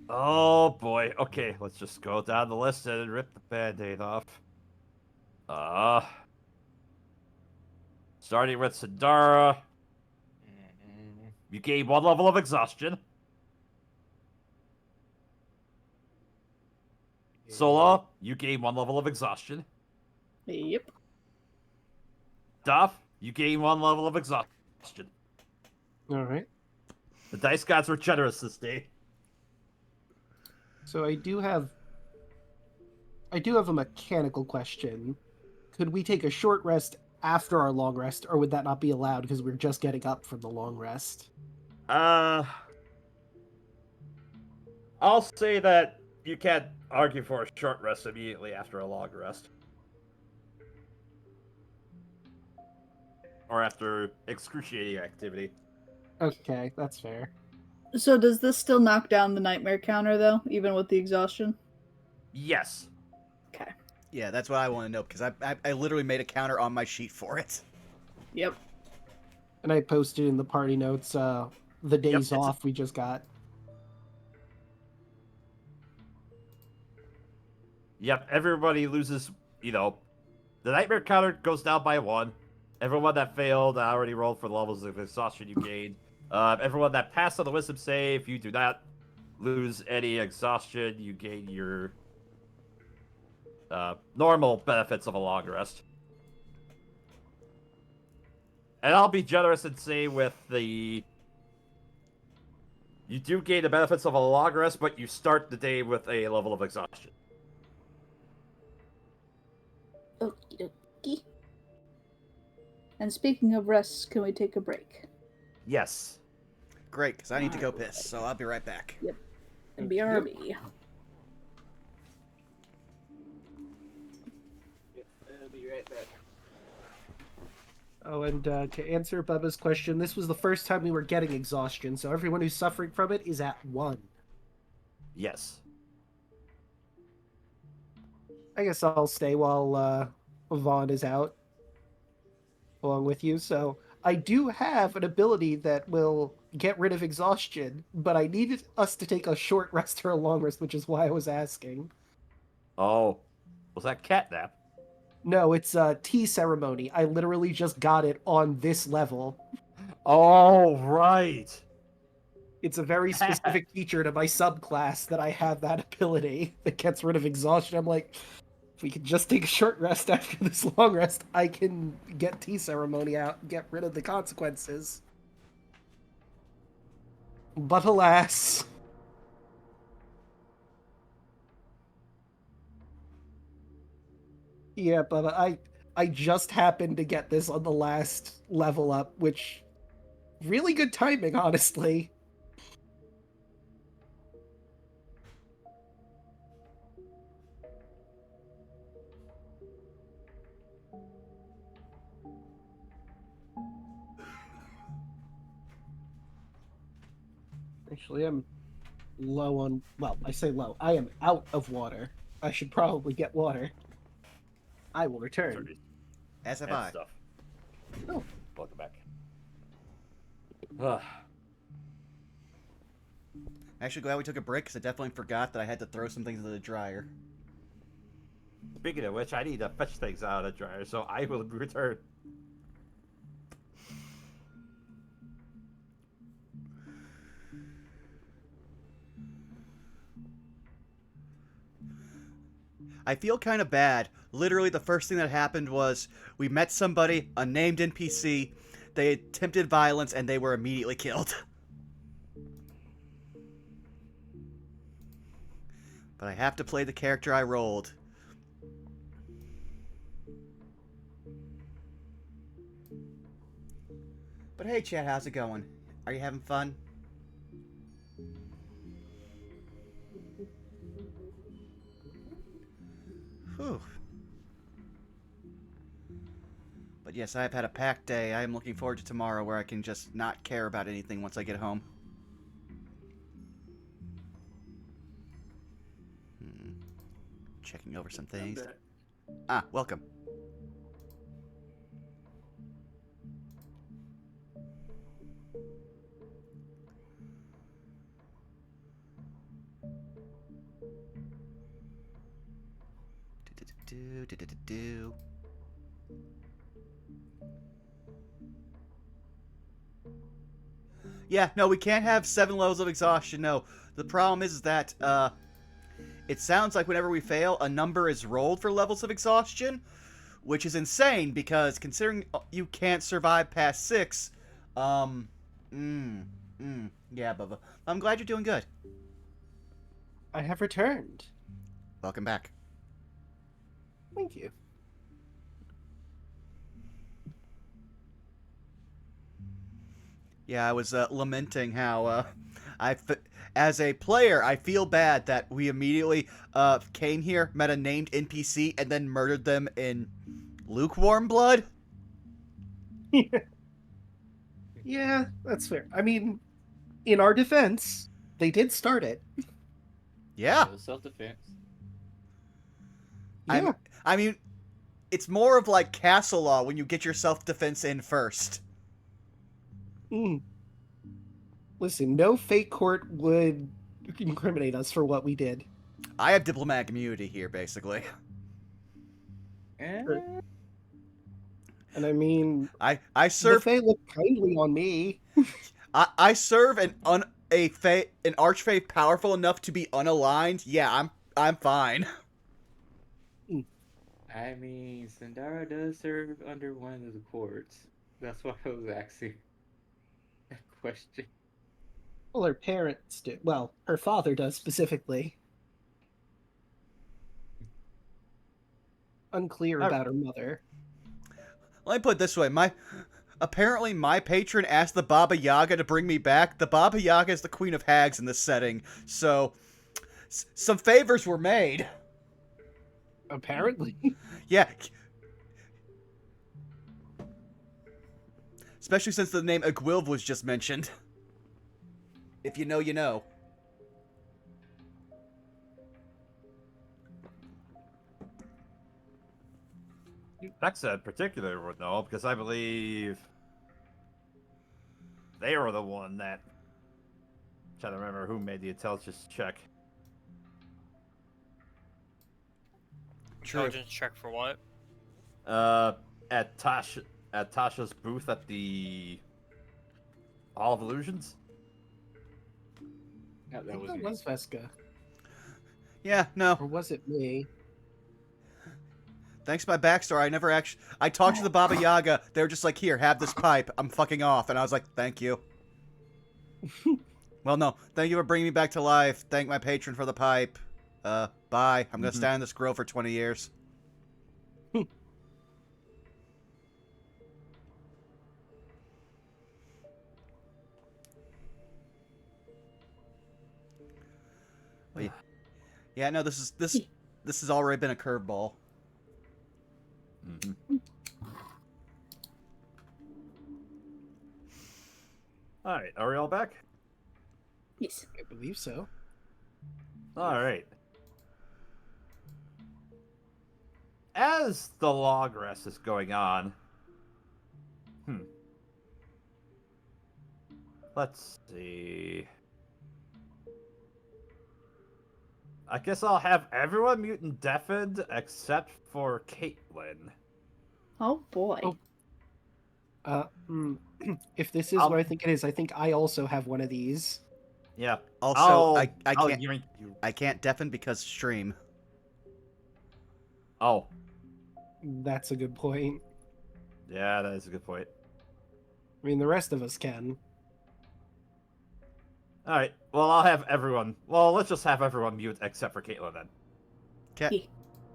Oh boy. Okay, let's just go down the list and rip the band-aid off. Starting with Sandara. You gain 1 level of exhaustion. Sola, you gain 1 level of exhaustion. Yep. Duff, you gain 1 level of exhaustion. All right. The dice gods were generous this day. So I do have a mechanical question. Could we take a short rest after our long rest, or would that not be allowed because we're just getting up from the long rest? I'll say that you can't argue for a short rest immediately after a long rest. Or after excruciating activity. Okay, that's fair. So does this still knock down the nightmare counter though, even with the exhaustion? Yes. Okay. Yeah, that's what I want to know because I literally made a counter on my sheet for it. Yep. And I posted in the party notes the days it's a- off we just got. Yep, everybody loses, the nightmare counter goes down by 1. Everyone that failed already rolled for the levels of exhaustion you gained. Everyone that passed on the wisdom save, you do not lose any exhaustion. You gain your normal benefits of a long rest. And I'll be generous and say you do gain the benefits of a long rest, but you start the day with a level of exhaustion. Okie dokie. And speaking of rests, can we take a break? Yes. Great, because I need to go piss, so I'll be right back. And BRB. I'll be right back. Oh, and to answer Bubba's question, this was the first time we were getting exhaustion, so everyone who's suffering from it is at 1. Yes. I guess I'll stay while Vaughn is out, along with you. So I do have an ability that will get rid of exhaustion, but I needed us to take a short rest or a long rest, which is why I was asking. Oh. Was that catnap? No, it's a tea ceremony. I literally just got it on this level. Oh, right. It's a very specific feature to my subclass that I have that ability that gets rid of exhaustion. I'm like, if we could just take a short rest after this long rest, I can get tea ceremony out and get rid of the consequences. But alas. Yeah, but I just happened to get this on the last level up, which really good timing, honestly. Actually, I'm low on... Well, I say low. I am out of water. I should probably get water. I will return. As have And I. stuff. Oh. Welcome back. Ugh. Actually, glad we took a break, because I definitely forgot that I had to throw some things into the dryer. Speaking of which, I need to fetch things out of the dryer, so I will return. I feel kind of bad. Literally, the first thing that happened was we met somebody, a named NPC, they attempted violence, and they were immediately killed. But I have to play the character I rolled. But hey, chat, how's it going? Are you having fun? Whew. But yes, I've had a packed day. I am looking forward to tomorrow where I can just not care about anything once I get home. Checking over some things. Ah, welcome. Do. Yeah, no, we can't have 7 levels of exhaustion, no. The problem is that, it sounds like whenever we fail, a number is rolled for levels of exhaustion, which is insane, because considering you can't survive past 6, yeah, Bubba. I'm glad you're doing good. I have returned. Welcome back. Thank you. Yeah, I was lamenting how as a player, I feel bad that we immediately came here, met a named NPC, and then murdered them in lukewarm blood. Yeah, that's fair. I mean, in our defense, they did start it. Yeah. Self-defense. Yeah. I mean, it's more of like castle law when you get your self-defense in first. Mm. Listen, no fake court would incriminate us for what we did. I have diplomatic immunity here, basically. Eh, And I mean, I the serve Fae look kindly on me. I serve an an archfey powerful enough to be unaligned. Yeah, I'm fine. I mean, Sandara does serve under one of the courts. That's why I was asking that question. Well, her parents do. Well, her father does specifically. Unclear I- about her mother. Let me put it this way: apparently my patron asked the Baba Yaga to bring me back. The Baba Yaga is the queen of hags in this setting, so some favors were made. Apparently. Yeah, especially since the name Agwilv was just mentioned. If you know, you know. Vexa in particular would know because I believe they were the one that. Trying to remember who made the intelligence check. True. Intelligence check for what? At Tasha's booth at the Hall of Illusions. No, I that think was that me. was Vesca. Yeah, no. Or was it me? Thanks to my backstory, I never actually. I talked to the Baba Yaga. They were just like, "Here, have this pipe. I'm fucking off," and I was like, "Thank you." Well, no, thank you for bringing me back to life. Thank my patron for the pipe. Bye. I'm gonna stand in this grill for 20 years. But yeah, no, this has already been a curveball. All right, are we all back? Yes. I believe so. All right. As the log rest is going on, let's see. I guess I'll have everyone mute and deafened except for Caitlin. Oh boy. Oh. If this is what I think it is, I think I also have one of these. Yeah. Also, I'll I can't yoink you. I can't deafen because stream. Oh, That's a good point. yeah, that is a good point. I mean, the rest of us can. All right. Well, I'll have everyone. Well, let's just have everyone mute except for Caitlin then. Okay.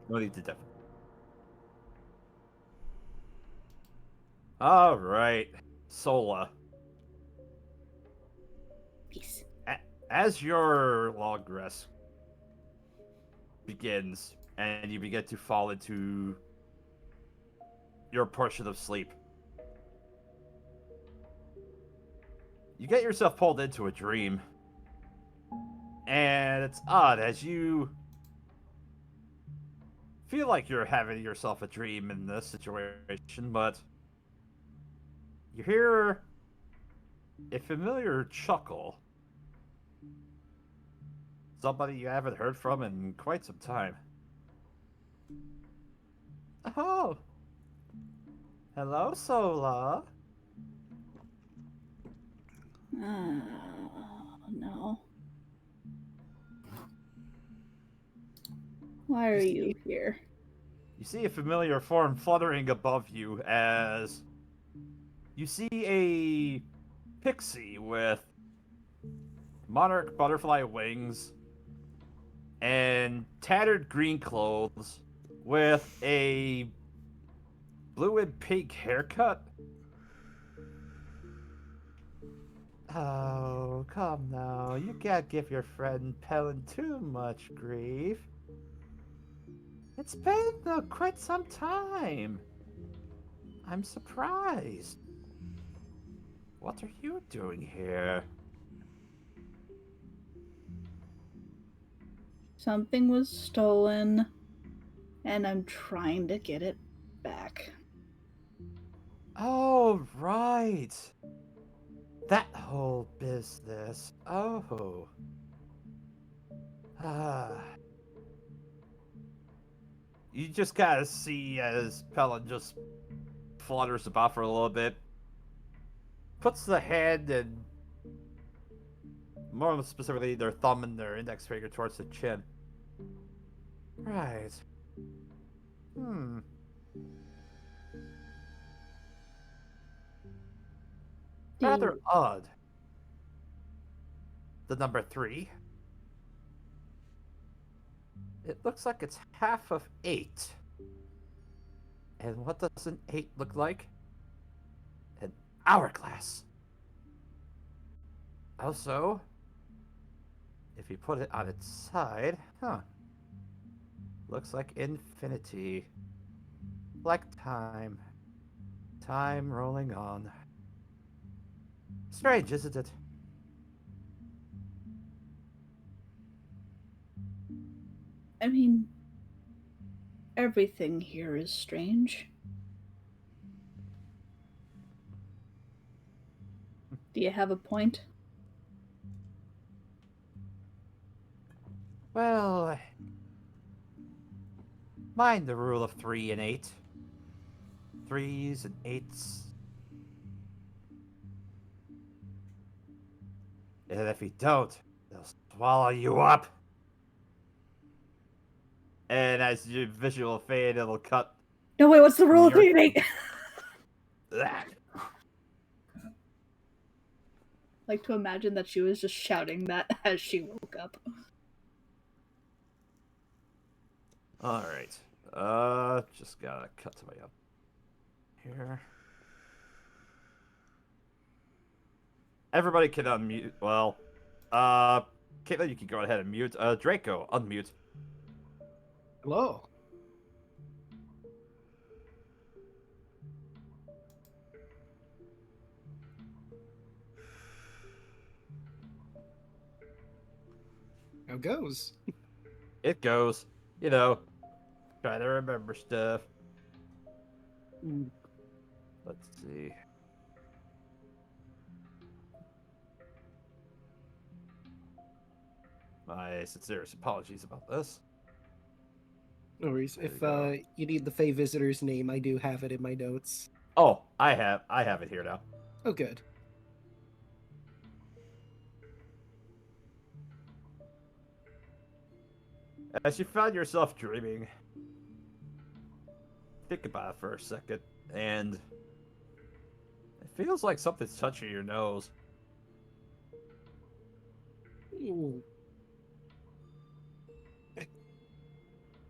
No need to deafen. All right, Sola. Peace. As your log rest begins and you begin to fall into your portion of sleep, you get yourself pulled into a dream. And it's odd as you feel like you're having yourself a dream in this situation, but you hear a familiar chuckle. Somebody you haven't heard from in quite some time. Oh. Hello, Sola. No. Why are you here? You see a familiar form fluttering above you as you see a pixie with monarch butterfly wings and tattered green clothes with a blue and pink haircut. Oh, come now. You can't give your friend Pelin too much grief. It's been quite some time. I'm surprised. What are you doing here? Something was stolen, and I'm trying to get it back. Oh, right. that whole business. Oh. You just gotta see as Pelin just flutters about for a little bit, puts the hand and more specifically their thumb and their index finger towards the chin. Right. Rather odd. The number 3. It looks like it's half of 8. And what does an 8 look like? An hourglass. Also, if you put it on its side, looks like infinity. Like time. Time rolling on. Strange, isn't it? I mean, everything here is strange. Do you have a point? Well, mind the rule of 3 and 8. 3s and 8s. And if you don't, they'll swallow you up. And as you visual fade, it'll cut. No, wait, what's the rule of 3 and 8? Like to imagine that she was just shouting that as she woke up. Alright. Just gotta cut to my up here. Everybody can unmute. Well, Caitlin, you can go ahead and mute. Draco, unmute. Hello. How goes? It goes. You know, try to remember stuff. Let's see. My sincerest apologies about this. No worries. There If you go. you need the Fey visitor's name, I do have it in my notes. Oh, I have it here now. Oh, good. As you found yourself dreaming, think about it for a second, and it feels like something's touching your nose. Ooh.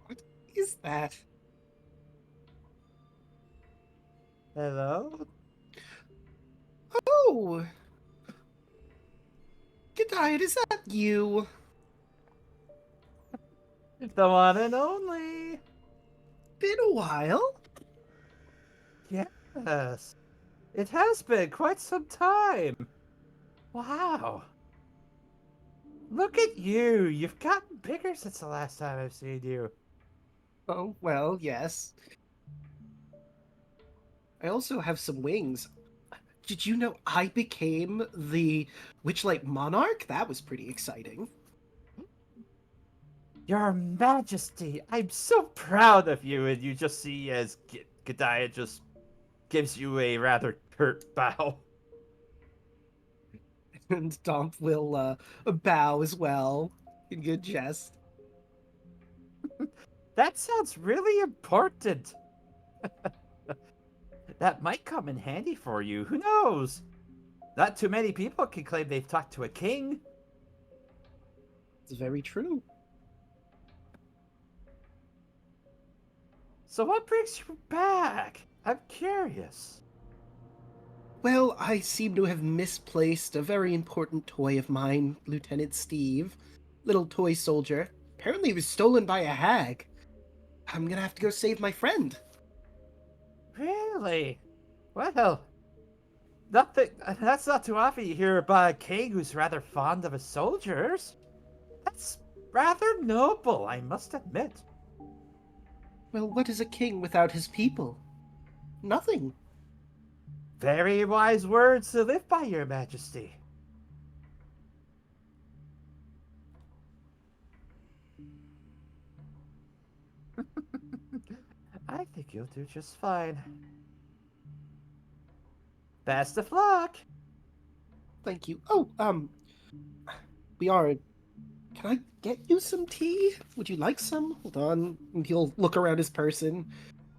What is that? Hello? Oh! Good night, is that you? The one and only. Been a while? Yes. It has been quite some time. Wow. Look at you. You've gotten bigger since the last time I've seen you. Oh, well, yes. I also have some wings. Did you know I became the Witchlight Monarch? That was pretty exciting. Your Majesty, I'm so proud of you. And you just see as Godiah just gives you a rather curt bow. And Domp will bow as well, in good jest. That sounds really important. That might come in handy for you. Who knows? Not too many people can claim they've talked to a king. It's very true. So what brings you back? I'm curious. Well, I seem to have misplaced a very important toy of mine, Lieutenant Steve. Little toy soldier. Apparently it was stolen by a hag. I'm gonna have to go save my friend. Really? Well, that's not too often you hear about a king who's rather fond of his soldiers. That's rather noble, I must admit. Well, what is a king without his people? Nothing. Very wise words to live by, Your Majesty. I think you'll do just fine. Best of luck. Thank you. Oh, we are. Can I get you some tea? Would you like some? Hold on. And he'll look around his person,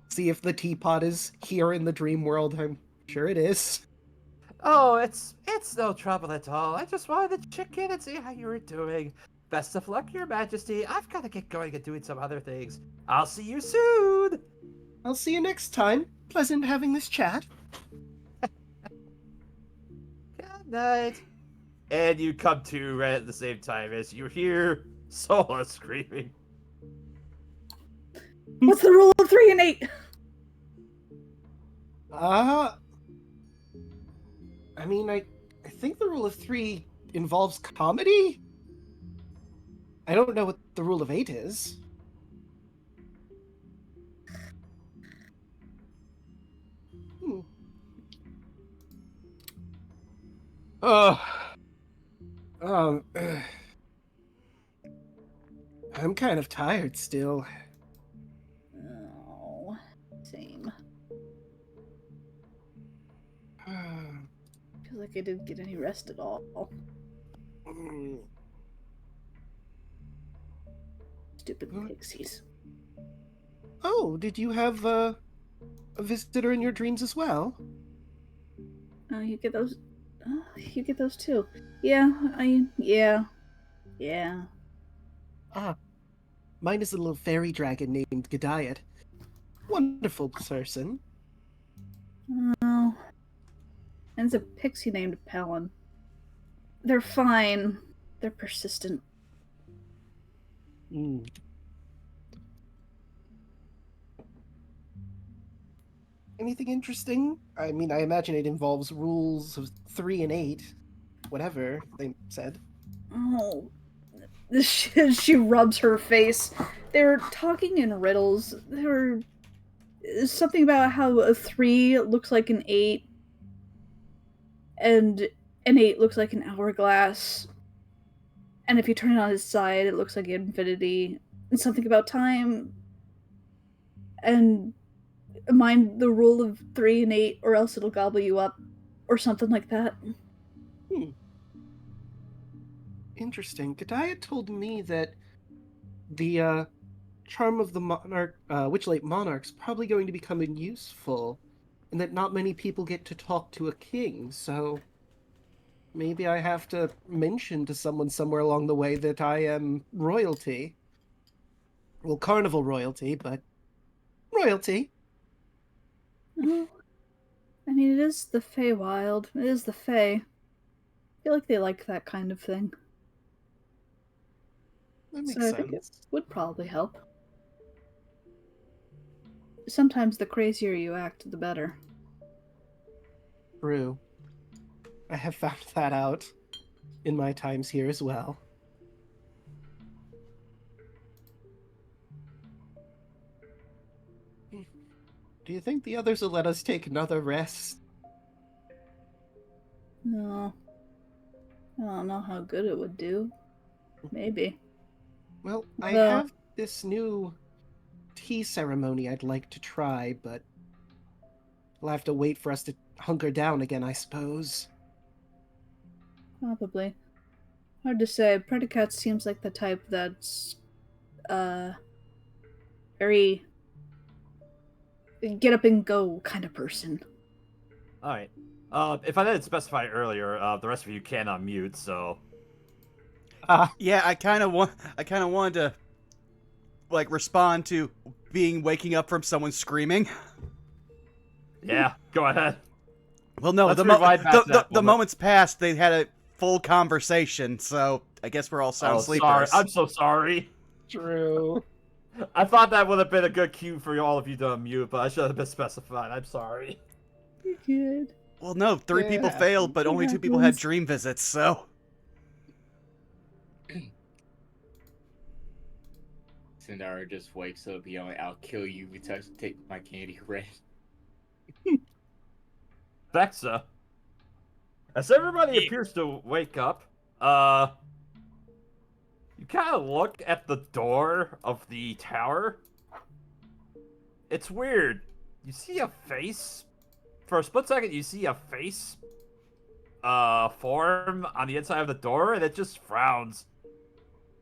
see if the teapot is here in the dream world. I'm sure it is. Oh, it's no trouble at all. I just wanted to check in and see how you were doing. Best of luck, Your Majesty. I've got to get going and doing some other things. I'll see you soon. I'll see you next time. Pleasant having this chat. Good night. And you come to right at the same time as you hear Sola screaming. What's the rule of 3 and 8? I mean, I think the rule of 3 involves comedy? I don't know what the rule of 8 is. Um, I'm kind of tired still. Oh, same. Feels like I didn't get any rest at all. Stupid pixies. Oh, did you have a visitor in your dreams as well? Oh, you get those. Oh, you get those too. Yeah. Ah, mine is a little fairy dragon named Godiot. Wonderful person. Oh, and it's a pixie named Palin. They're fine. They're persistent. Anything interesting? I mean, I imagine it involves rules of 3 and 8. Whatever they said. Oh, she rubs her face. They were talking in riddles. There were something about how a 3 looks like an 8, and an 8 looks like an hourglass. And if you turn it on its side, it looks like infinity. And something about time. And mind the rule of 3 and 8, or else it'll gobble you up, or something like that. Interesting. Godiot told me that the charm of the Witchlight monarch's probably going to become useful, and that not many people get to talk to a king, so maybe I have to mention to someone somewhere along the way that I am royalty. Well, carnival royalty, but royalty. Well, I mean, it is the Feywild. It is the Fey. I feel like they like that kind of thing. That makes So I sense. think it would probably help. Sometimes the crazier you act, the better. True. I have found that out in my times here as well. Do you think the others will let us take another rest? No. I don't know how good it would do. Maybe. Well, I Although- have this new tea ceremony I'd like to try, but we'll have to wait for us to hunker down again, I suppose. Probably. Hard to say. Predicat seems like the type that's very get up and go kind of person. All right. If I didn't specify earlier, the rest of you can unmute. So. Yeah, I kind of wanted to like respond to waking up from someone screaming. Yeah, go ahead. Well, no, Let's the rewind back to that moment. moments passed. They had a full conversation, so I guess we're all sound sleepers. Sorry. I'm so sorry. True. I thought that would have been a good cue for all of you to unmute, but I should have been specified. I'm sorry. You're good. Well, no, 3 people Yeah. failed, but only 2 people had dream visits, so. Sindara just wakes up yelling, "I'll kill you if you take my candy red." Vexa, as everybody Ye- appears to wake up, you kind of look at the door of the tower. It's weird. You see a face. For a split second, you see a face form on the inside of the door, and it just frowns.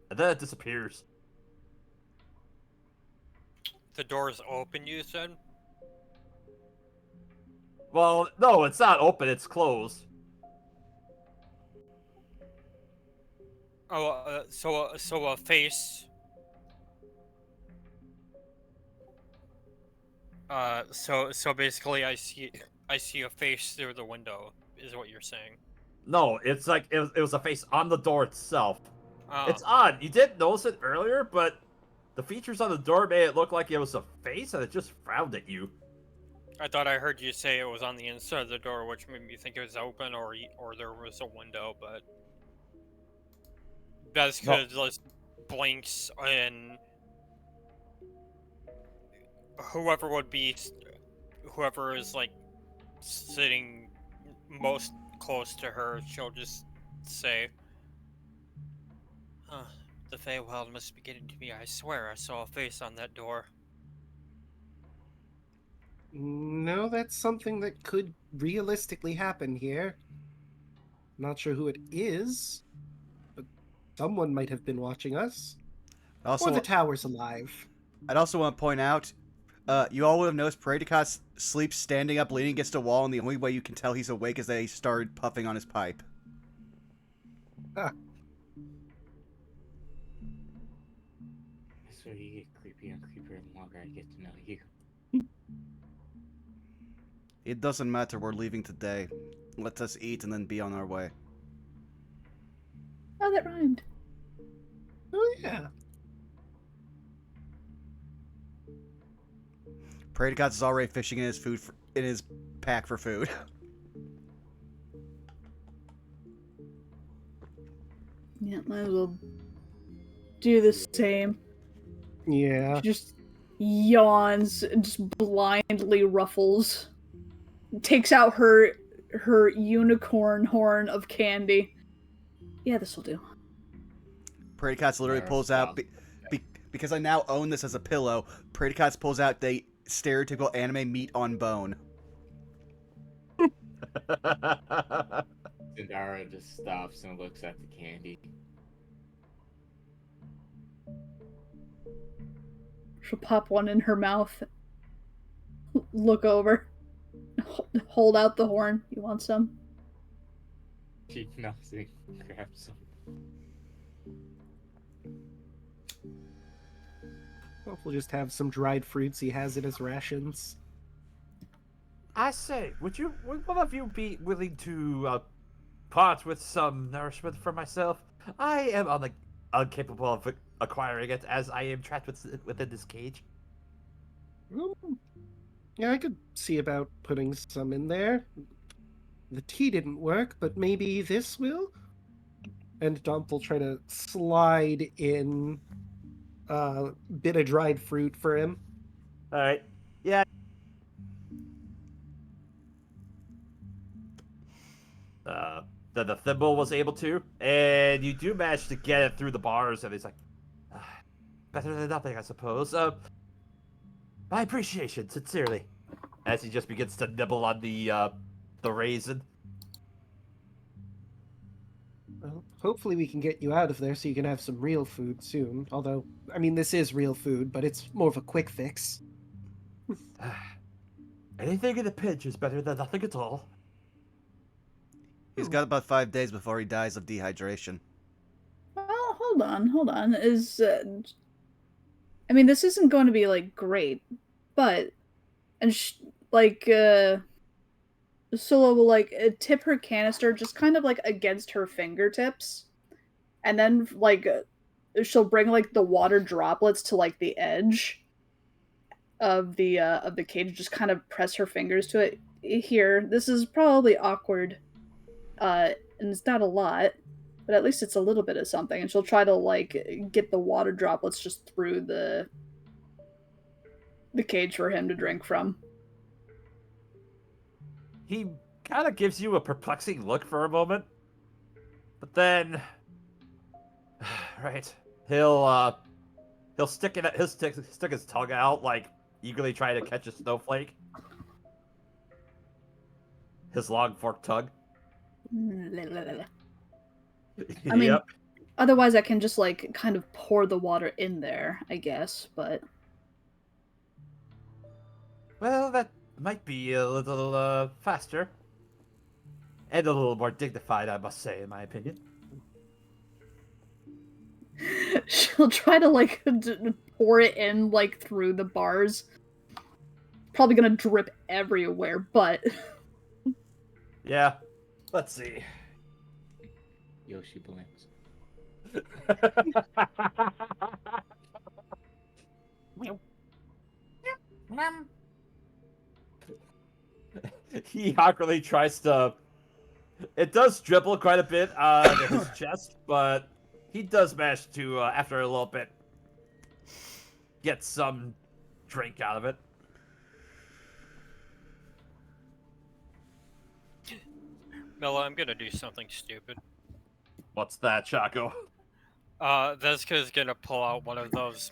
And then it disappears. The door's open, you said? Well, no, it's not open, it's closed. Oh, so a face. So basically, I see a face through the window. Is what you're saying? No, it's like it was a face on the door itself. Oh, It's odd. You didn't notice it earlier, but the features on the door made it look like it was a face, and it just frowned at you. I thought I heard you say it was on the inside of the door, which made me think it was open or there was a window, but that's No. because just blinks and whoever is like sitting most close to her, she'll just say, "Huh, the Feywild must be getting to me. I swear I saw a face on that door." No, that's something that could realistically happen here. Not sure who it is, but someone might have been watching us. Also, Or the tower's alive. I'd also want to point out, you all would have noticed Paradicott sleeps standing up, leaning against a wall, and the only way you can tell he's awake is that he started puffing on his pipe. Ah, I swear you get creepier and creepier the longer I get to know you. It doesn't matter, we're leaving today. Let us eat and then be on our way. Oh, that rhymed. oh yeah. Paradicott is already fishing in his in his pack for food. Yeah, might as well do the same. Yeah. She just yawns and just blindly ruffles. Takes out her unicorn horn of candy. Yeah, this will do. Paradicott literally pulls out, because I now own this as a pillow, Paradicott pulls out the stereotypical anime meat on bone. Zendara just stops and looks at the candy. She'll pop one in her mouth. Look over. Hold out the horn. You want some? She melts it and grabs some. Well, we'll just have some dried fruits he has in his rations. I say, would one of you be willing to part with some nourishment for myself? I am incapable of acquiring it, as I am trapped within this cage. Yeah, I could see about putting some in there. The tea didn't work, but maybe this will? And Dump will try to slide in a bit of dried fruit for him. All right. Yeah. The thimble was able to, and you do manage to get it through the bars, and he's like, better than nothing, I suppose. My appreciation, sincerely. As he just begins to nibble on the raisin. Well, hopefully we can get you out of there so you can have some real food soon. Although, I mean, this is real food, but it's more of a quick fix. Anything in a pinch is better than nothing at all. He's got about 5 days before he dies of dehydration. Well, hold on. I mean, this isn't going to be like great, but Scylla will like tip her canister just kind of like against her fingertips, and then she'll bring like the water droplets to like the edge of the cage, just kind of press her fingers to it. Here, this is probably awkward, and it's not a lot, but at least it's a little bit of something. And she'll try to like get the water droplets just through the cage for him to drink from. He kind of gives you a perplexing look for a moment, but then, right, he'll stick stick his tongue out, like eagerly trying to catch a snowflake. His long forked tongue. I mean, Yep. otherwise I can just like kind of pour the water in there, I guess, but Well, that might be a little faster. And a little more dignified, I must say, in my opinion. she'll try to like pour it in like through the bars. Probably gonna drip everywhere, but Yeah. Let's see. Yoshi blinks. He awkwardly tries to. It does dribble quite a bit to his chest, but he does manage to, after a little bit, get some drink out of it. Milla, I'm gonna do something stupid. What's that, Chaco? Veska's gonna pull out one of those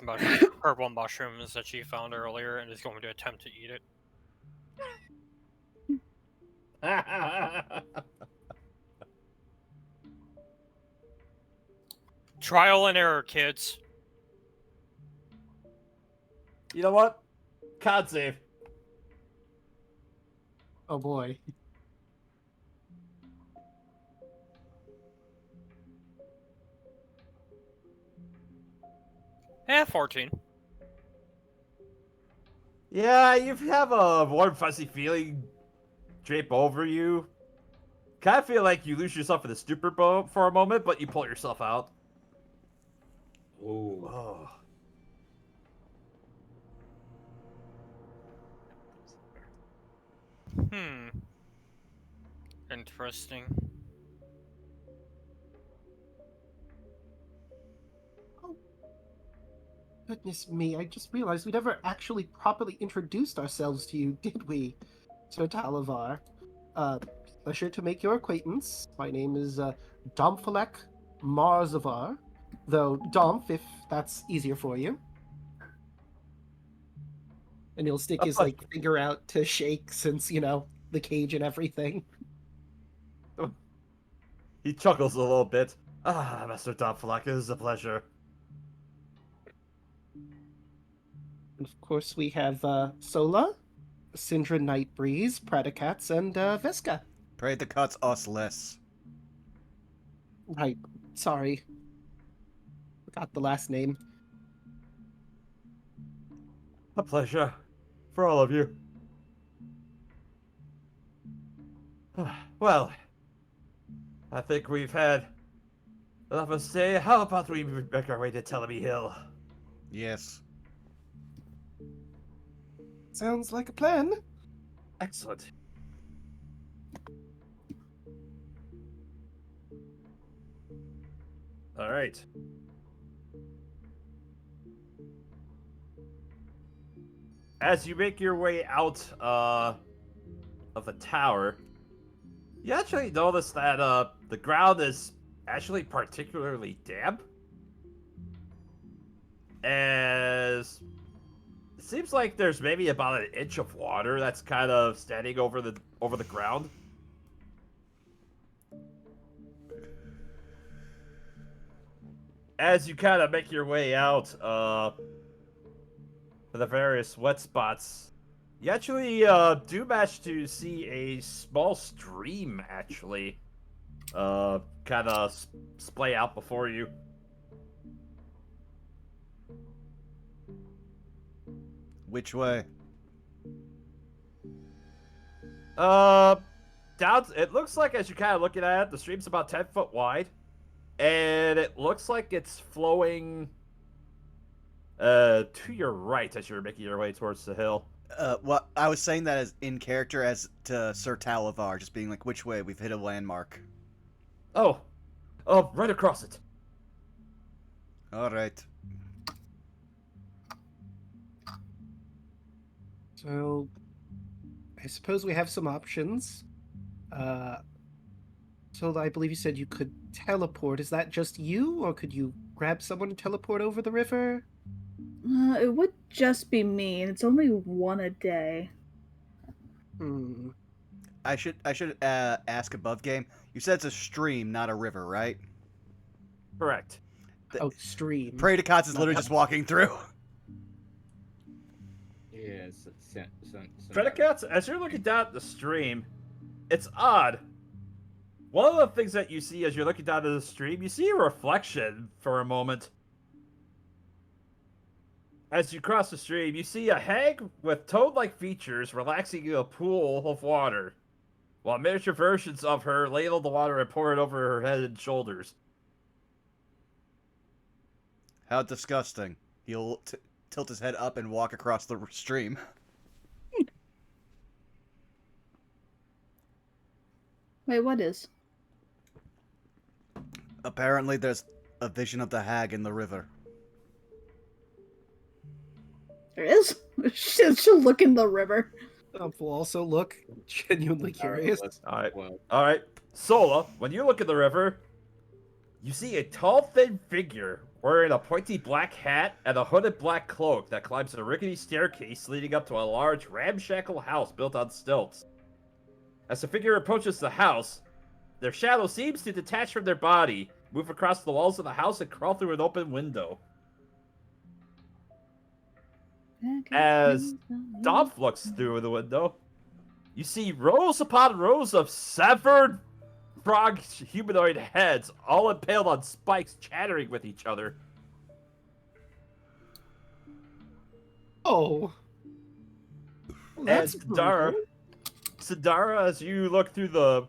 purple mushrooms that she found earlier and is going to attempt to eat it. Trial and error, kids. You know what? Con save. Oh boy. Eh, 14. Yeah, you have a warm, fuzzy feeling drape over you. Kind of feel like you lose yourself in the stupor for a moment, but you pull yourself out. Oh. Oh. Interesting. Goodness me, I just realized we never actually properly introduced ourselves to you, did we, Sir Talavar? Pleasure to make your acquaintance. My name is Domphilek Marzavar, though Domf, if that's easier for you. And he'll stick his like finger out to shake since, you know, the cage and everything. He chuckles a little bit. Ah, Master Domphilek, it is a pleasure. And of course we have Sola, Sindra Nightbreeze, Predicats, and Veska. Pray the cuts us less. Right, sorry. Forgot the last name. A pleasure. For all of you. Well, I think we've had enough of stay. How about we make our way to Telemy Hill? Yes. Sounds like a plan. Excellent. All right. As you make your way out of the tower, you actually notice that the ground is actually particularly damp. As it seems like there's maybe about an inch of water that's kind of standing over the ground. As you kind of make your way out to the various wet spots, you actually do manage to see a small stream actually kind of splay out before you. Which way? Down. It looks like as you're kind of looking at it, the stream's about 10 foot wide, and it looks like it's flowing to your right as you're making your way towards the hill. Well, I was saying that as in character as to Sir Talavar, just being like, which way? We've hit a landmark. Oh, right across it. All right. So, I suppose we have some options. So I believe you said you could teleport. Is that just you, or could you grab someone and teleport over the river? It would just be me, and it's only one a day. Hmm. I should ask above game. You said it's a stream, not a river, right? Correct. Oh, stream. Praedycots is Not literally that- just walking through. Yeah, Predicates, as you're looking down at the stream, it's odd. One of the things that you see as you're looking down at the stream, you see a reflection for a moment. As you cross the stream, you see a hag with toad-like features relaxing in a pool of water, while miniature versions of her ladle the water and pour it over her head and shoulders. How disgusting. He'll tilt his head up and walk across the stream. Wait, what is? Apparently there's a vision of the hag in the river. There is? She'll look in the river. Will also look genuinely curious. Alright. Well, Alright. Sola, when you look at the river, you see a tall, thin figure wearing a pointy black hat and a hooded black cloak that climbs a rickety staircase leading up to a large, ramshackle house built on stilts. As the figure approaches the house, their shadow seems to detach from their body, move across the walls of the house, and crawl through an open window. As Domp looks through the window, you see rows upon rows of severed frog humanoid heads, all impaled on spikes, chattering with each other. Oh. Well, As that's Sidara, as you look through the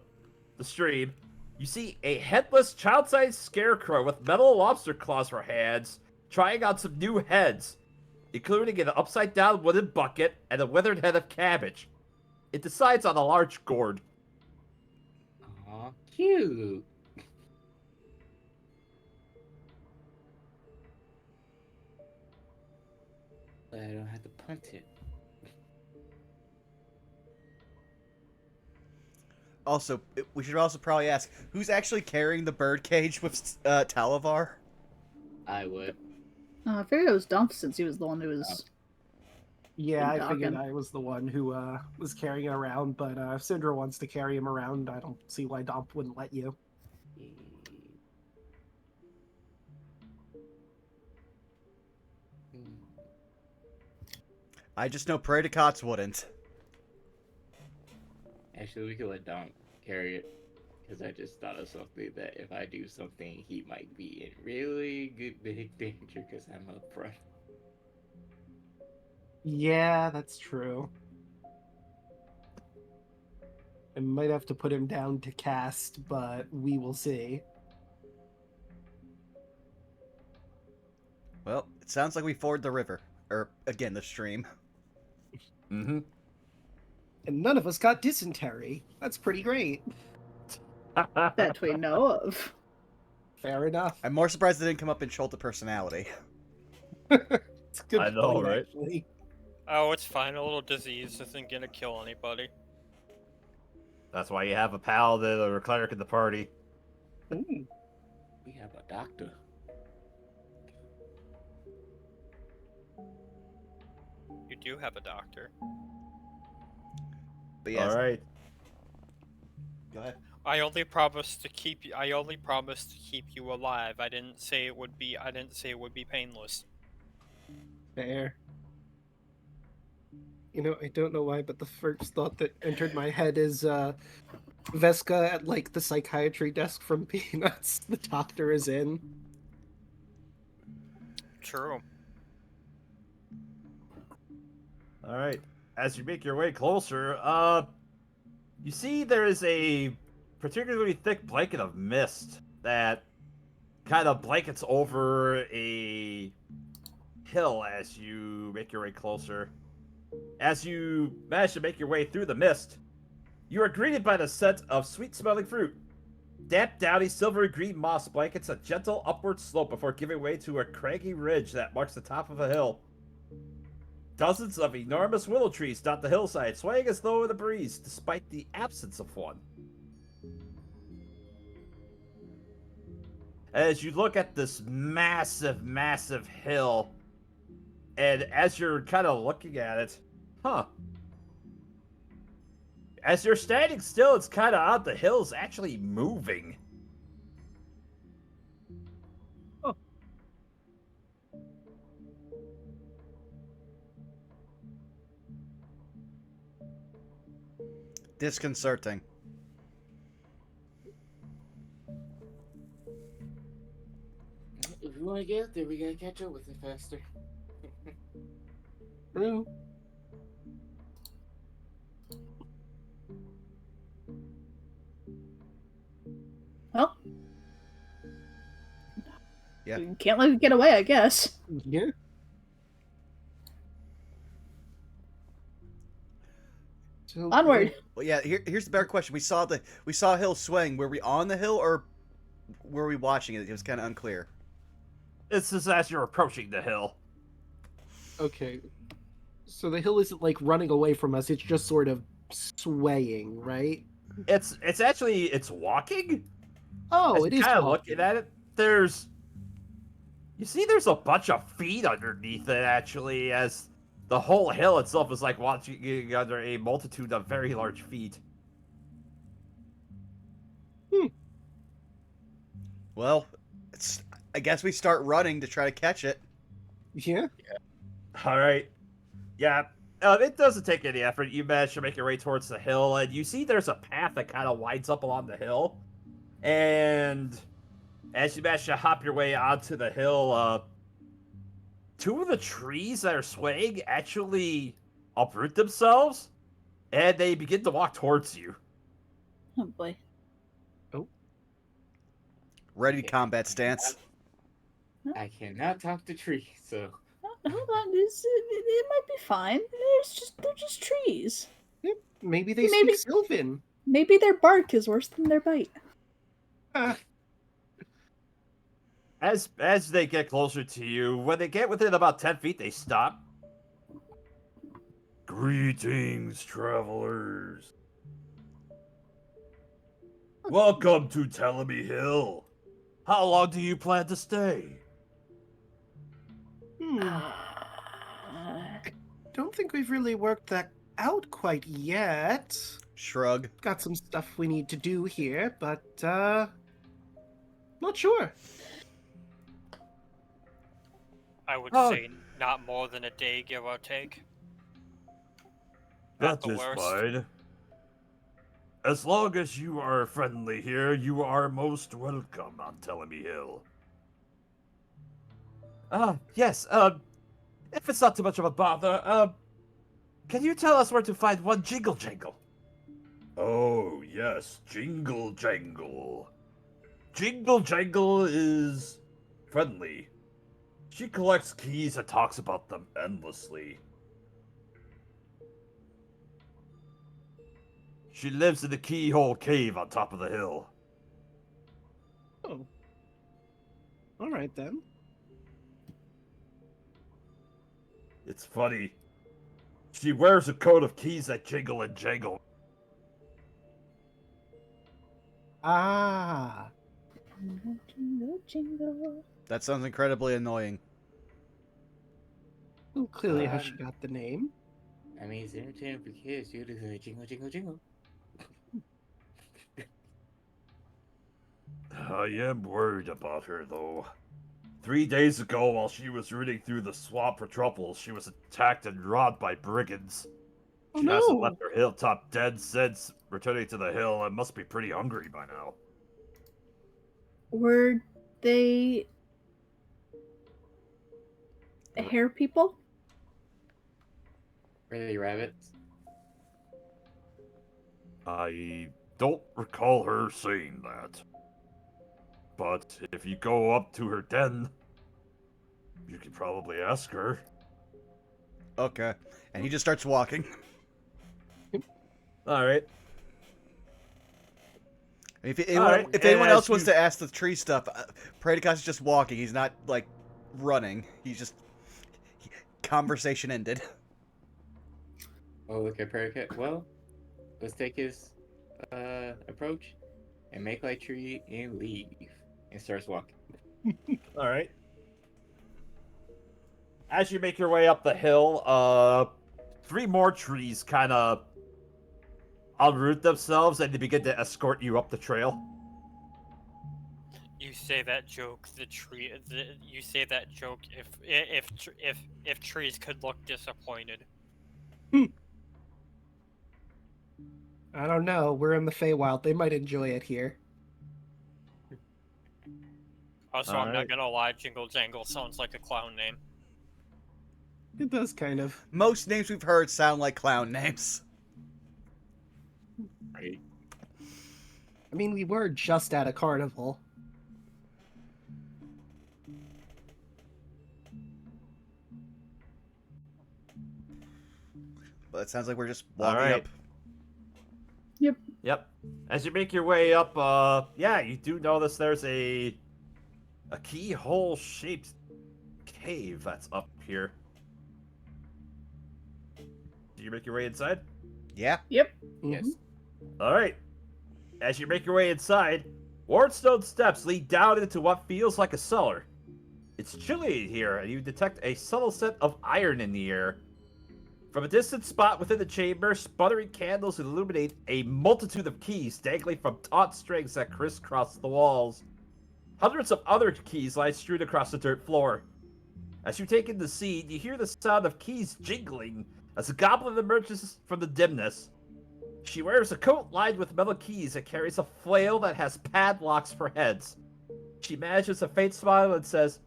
stream, you see a headless, child-sized scarecrow with metal lobster claws for hands, trying on some new heads, including an upside-down wooden bucket and a withered head of cabbage. It decides on a large gourd. aw, cute. But I don't have to punt it. Also, we should also probably ask, who's actually carrying the bird cage with Talavar? I would. I figured it was Dump since he was the one who was. Yeah, Been I figured talking. I was the one who was carrying it around, but if Syndra wants to carry him around, I don't see why Domp wouldn't let you. I just know Praedycots wouldn't. Actually, we could let Dom carry it. Because I just thought of something that if I do something, he might be in really good big danger because I'm up front. Yeah, that's true. I might have to put him down to cast, but we will see. Well, it sounds like we ford the river. Or, again, the stream. Mm-hmm. And none of us got dysentery. That's pretty great. That we know of. Fair enough. I'm more surprised it didn't come up in Sholta personality. It's a good I know, point, right? actually. Oh, it's fine. A little disease isn't gonna kill anybody. That's why you have a paladin or a cleric in the party. Ooh. We have a doctor. You do have a doctor. But yes, Alright. go ahead. I only promised to keep you. I only promised to keep you alive. I didn't say it would be. I didn't say it would be painless. Fair. You know, I don't know why, but the first thought that entered my head is Veska at like the psychiatry desk from Peanuts. The doctor is in. True. Alright. As you make your way closer, you see there is a particularly thick blanket of mist that kind of blankets over a hill as you make your way closer. As you manage to make your way through the mist, you are greeted by the scent of sweet-smelling fruit. Damp, downy, silvery green moss blankets a gentle upward slope before giving way to a craggy ridge that marks the top of a hill. Dozens of enormous willow trees dot the hillside, swaying as though in a breeze, despite the absence of one. as you look at this massive, massive hill, and as you're kind of looking at it, huh? As you're standing still, it's kind of odd. The hill's actually moving. Oh. Disconcerting. If we want to get up there, we gotta catch up with it faster. True. Well, Yeah. can't let it get away, I guess. Yeah. So, Onward. Well, yeah. Here's the better question. We saw a hill swing. Were we on the hill or were we watching it? It was kind of unclear. This is as you're approaching the hill. Okay. So the hill isn't like running away from us, it's just sort of swaying, right? It's walking. Oh, As it you is kind of walking. looking at it, there's a bunch of feet underneath it, actually, as the whole hill itself is like watching under a multitude of very large feet. Well, I guess we start running to try to catch it. Yeah. All right. Yeah. It doesn't take any effort. You manage to make your way towards the hill, and you see there's a path that kind of winds up along the hill. And as you manage to hop your way onto the hill, two of the trees that are swaying actually uproot themselves, and they begin to walk towards you. Oh boy. Ready combat stance. I cannot talk to trees, so Hold on, it might be fine. They're just trees. Maybe they Maybe- speak Sylvan. Maybe their bark is worse than their bite. Ah, As they get closer to you, when they get within about 10 feet, they stop. Greetings, travelers. Welcome to Telemy Hill. How long do you plan to stay? Don't think we've really worked that out quite yet. Shrug. Got some stuff we need to do here, but not sure. I would Oh. say not more than a day, give or take. That Not the is worst. fine. As long as you are friendly here, you are most welcome on Telemy Hill. Yes, if it's not too much of a bother, can you tell us where to find one Jingle Jangle? Oh, yes, Jingle Jangle. Jingle Jangle is friendly. She collects keys and talks about them endlessly. She lives in the Keyhole Cave on top of the hill. Oh. All right then. It's funny. She wears a coat of keys that jingle and jangle. Ah. Jingle, jingle. That sounds incredibly annoying. Well, clearly how she got the name. I mean, it's entertaining for kids. You do jingle, jingle, jingle. I am worried about her, though. 3 days ago, while she was rooting through the swamp for truffles, she was attacked and robbed by brigands. Oh She hasn't no! left her hilltop dead since returning to the hill and must be pretty hungry by now. Were they hair people? Are they rabbits? I don't recall her saying that. But if you go up to her den, you could probably ask her. Okay. And he just starts walking. Alright. If anyone, Alright, if anyone and else as wants you- to ask the tree stuff, Praedykas is just walking. He's not, like, running. He's just... Conversation ended. Oh, look at Paracat. Well, let's take his approach and make like tree and leave. and starts walking. All right. As you make your way up the hill, 3 more trees kind of unroot themselves and they begin to escort you up the trail. You say that joke. You say that joke. If trees could look disappointed. I don't know. We're in the Feywild. They might enjoy it here. Also, I'm not Alright. gonna lie. Jingle Jangle sounds like a clown name. It does kind of. Most names we've heard sound like clown names. Right? I mean, we were just at a carnival. But it sounds like we're just walking Alright. up. Yep. As you make your way up, yeah, you do notice there's a keyhole-shaped cave that's up here. Do you make your way inside? Yeah. Yep. Yes. All right. As you make your way inside, Wardstone steps lead down into what feels like a cellar. It's chilly in here, and you detect a subtle scent of iron in the air. From a distant spot within the chamber, sputtering candles illuminate a multitude of keys dangling from taut strings that crisscross the walls. Hundreds of other keys lie strewn across the dirt floor. As you take in the scene, you hear the sound of keys jingling as a goblin emerges from the dimness. She wears a coat lined with metal keys and carries a flail that has padlocks for heads. She manages a faint smile and says,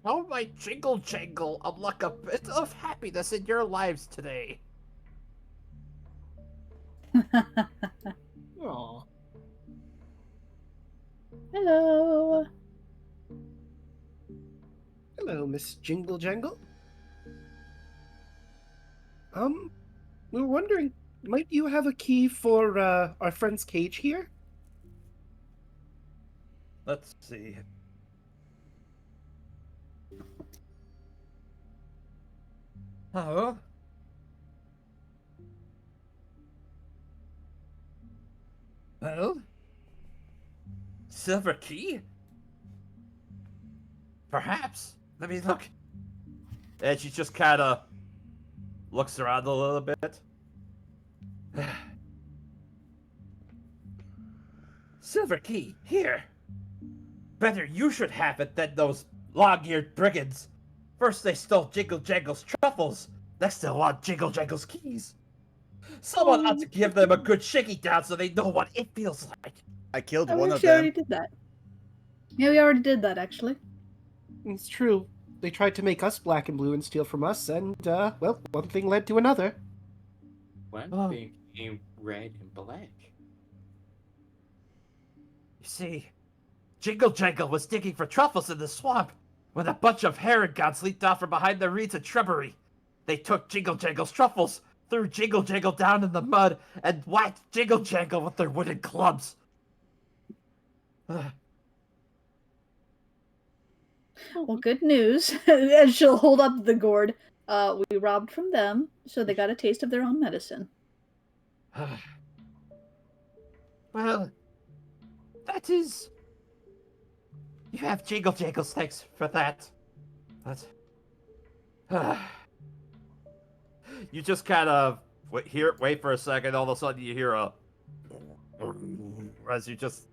"Oh, my jingle jangle, unlock a bit of happiness in your lives today." Aw. Hello. Hello, Miss Jingle Jangle. We were wondering, might you have a key for our friend's cage here? Let's see. Oh. Well, silver key? Perhaps. Let me look. And she just kind of looks around a little bit. Silver key, here. Better you should have it than those long-eared brigands. First they stole Jingle Jangle's truffles, next they want Jingle Jangle's keys. Someone ought to give them a good shaky down so they know what it feels like. I killed I one of actually already them. did that. Yeah, we already did that, actually. It's true. They tried to make us black and blue and steal from us, and, well, one thing led to another. One Oh. thing became red and black. You see, Jingle Jangle was digging for truffles in the swamp when a bunch of herringons leaped out from behind the reeds and shrubbery. They took Jingle Jangle's truffles, threw Jingle Jangle down in the mud, and whacked Jingle Jangle with their wooden clubs. Well, good news. And she'll hold up the gourd. We robbed from them, so they got a taste of their own medicine. Well, that is... You have Jingle Jangle's thanks for that. But... You just kind of wait for a second, all of a sudden you hear a... As you just...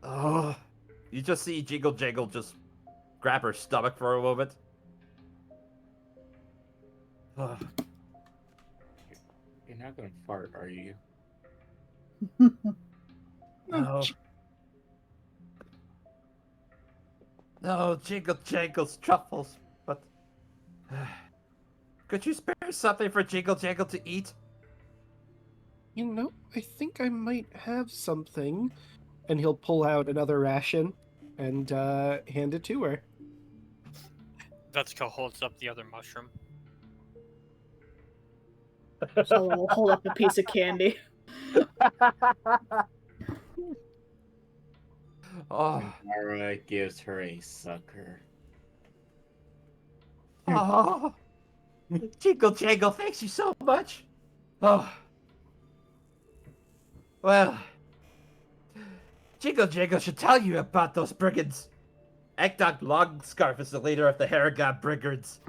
You just see Jingle Jangle just grab her stomach for a moment. You're not gonna fart, are you? No. No, Jingle Jangle's truffles, but... Could you spare something for Jingle Jangle to eat? You know, I think I might have something. And he'll pull out another ration and hand it to her. Vetsuko holds up the other mushroom. So we'll hold up a piece of candy. Oh, Mara gives her a sucker. oh. Jingle Jangle, thanks you so much. Oh. Well, Jingle Jangle should tell you about those brigands. Ekdog Longscarf is the leader of the Haragon Brigands.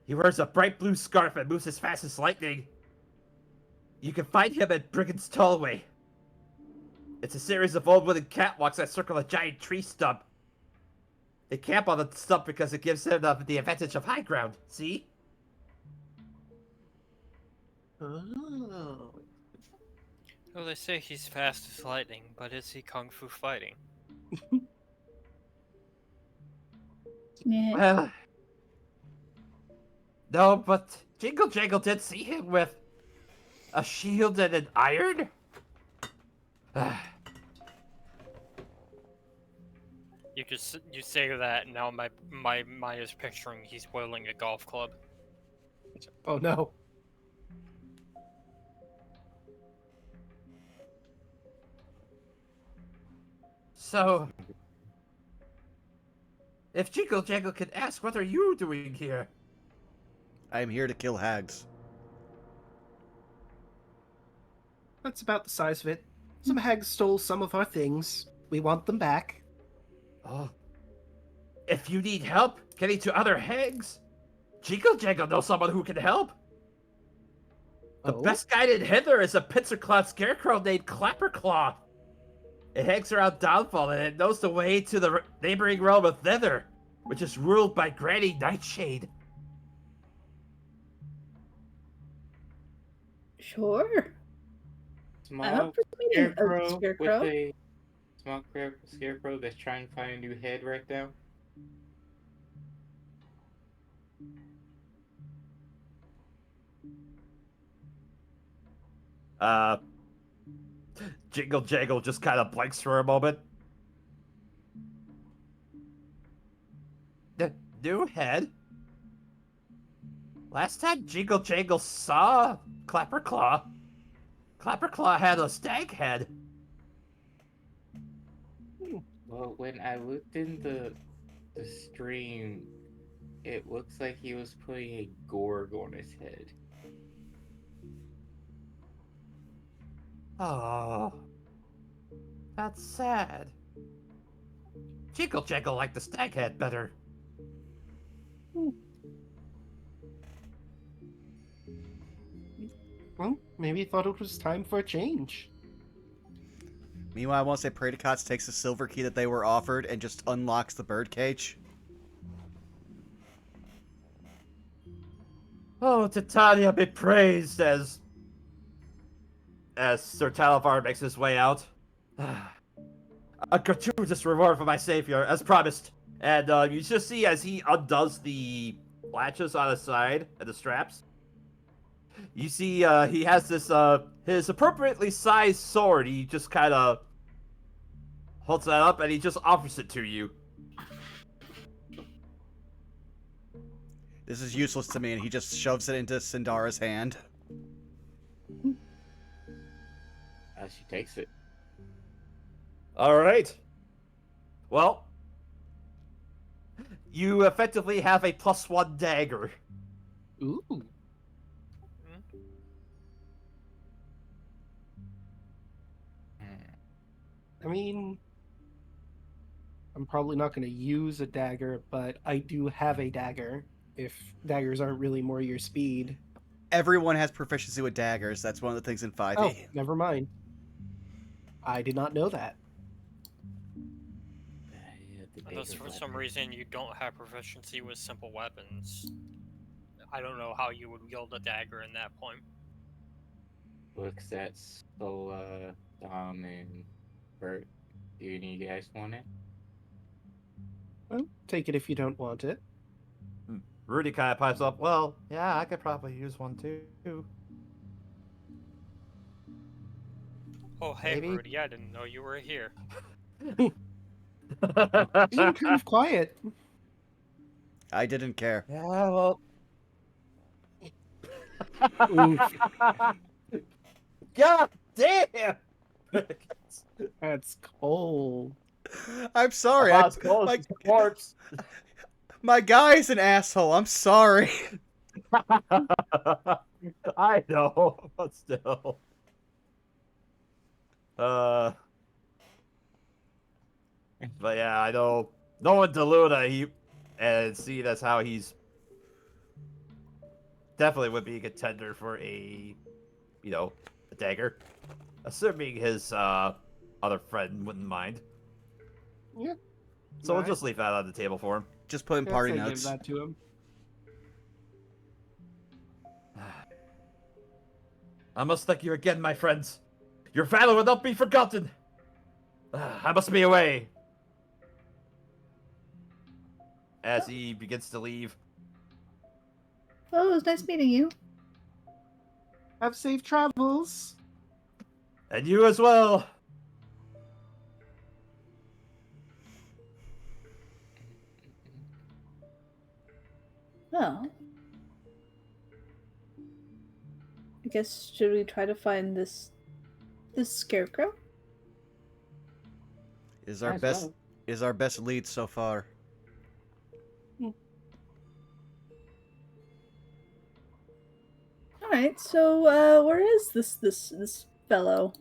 He wears a bright blue scarf and moves as fast as lightning. You can find him at Brigand's Tollway. It's a series of old wooden catwalks that circle a giant tree stump. They camp on the stump because it gives them the advantage of high ground, see? Oh. Well, they say he's fast as lightning, but is he kung fu fighting? Yeah. Well, no, but Jingle Jangle did see him with a shield and an iron? You say that, and now my mind is picturing he's wielding a golf club. Oh no. So, if Jingle Jangle could ask, what are you doing here? I am here to kill hags. That's about the size of it. Some hags stole some of our things. We want them back. Oh. If you need help getting to other hags, Jingle Jangle knows someone who can help. The Oh? best guided hither is a pincer-clawed scarecrow named Clapperclaw. It hangs around Downfall and it knows the way to the neighboring realm of Nether, which is ruled by Granny Nightshade. Sure. I'm Small up for meeting a scarecrow scarecrow. with a small scarecrow that's trying to find a new head right now. Jingle Jangle just kind of blinks for a moment. New head? Last time Jingle Jangle saw Clapperclaw had a stag head. Well, when I looked in the stream, it looks like he was putting a gorg on his head. Oh, that's sad. Jingle Jangle liked the stag head better. Well, maybe he thought it was time for a change. Meanwhile, once a Praedycots takes the silver key that they were offered and just unlocks the birdcage. Oh, Titania be praised as Sir Talavar makes his way out. A gratuitous reward for my savior, as promised. And you just see as he undoes the latches on his side and the straps. You see he has this his appropriately sized sword. He just kind of holds that up and he just offers it to you. This is useless to me, and he just shoves it into Sindara's hand. She takes it. All right. Well, you effectively have a +1 dagger. Ooh. I mean, I'm probably not going to use a dagger, but I do have a dagger. If daggers aren't really more your speed. Everyone has proficiency with daggers. That's one of the things in 5e. Oh, never mind. I did not know that. Unless for some reason you don't have proficiency with simple weapons. I don't know how you would wield a dagger in that point. Looks at Sola, Dom, and Bert. Do you guys want it? Well, take it if you don't want it. Rudy kind of pipes up, well, yeah, I could probably use one too. Oh, hey, Maybe. Rudy, I didn't know you were here. Being kind of quiet. I didn't care. Yeah, well. Oof. God damn! That's cold. I'm sorry. About as cold as the corpse. My guy's an asshole. I'm sorry. I know, but still. But yeah, I know knowing DeLuna, and see that's how he's definitely would be a contender for a a dagger. Assuming his other friend wouldn't mind. Yeah. So we'll Alright. just leave that on the table for him. Just put in I'd party say give notes. that to him. I must thank you again, my friends. Your valor will not be forgotten. I must be away. As he begins to leave. Well, it was nice meeting you. Have safe travels. And you as well. Well, I guess should we try to find this scarecrow? Is our As best well. is our best lead so far. All right. So, where is this fellow?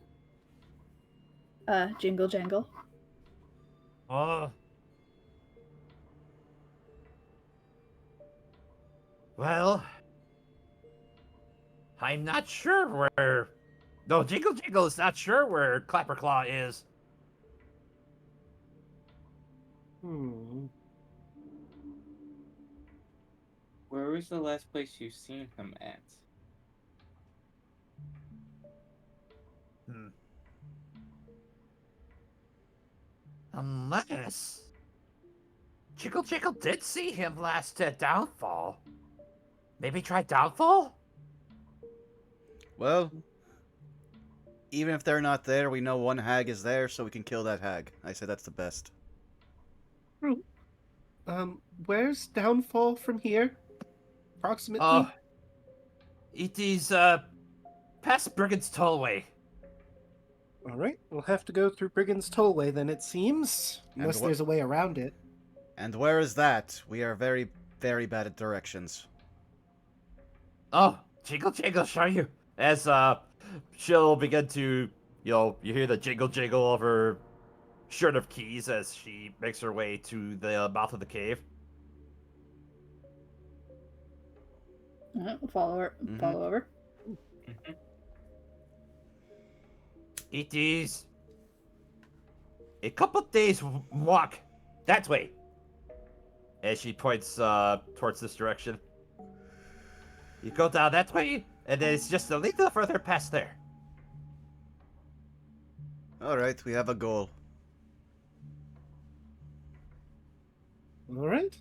Jingle Jangle. Well, I'm not sure where. No, Jingle Jingle is not sure where Clapperclaw is. Where was the last place you've seen him at? Unless Jingle Jingle did see him last at Downfall. Maybe try Downfall? Well, even if they're not there, we know one hag is there, so we can kill that hag. I say that's the best. Where's Downfall from here? Approximately? It is past Brigand's Tollway. Alright, we'll have to go through Brigand's Tollway then, it seems. Unless there's a way around it. And where is that? We are very, very bad at directions. Oh, Jingle Jingle, show you. As she'll begin to, you hear the jingle jingle of her shirt of keys as she makes her way to the mouth of the cave. All right, we'll follow her. Follow over. It is a couple days walk that way. As she points towards this direction. You go down that way, and then it's just a little further past there. Alright, we have a goal. Alright.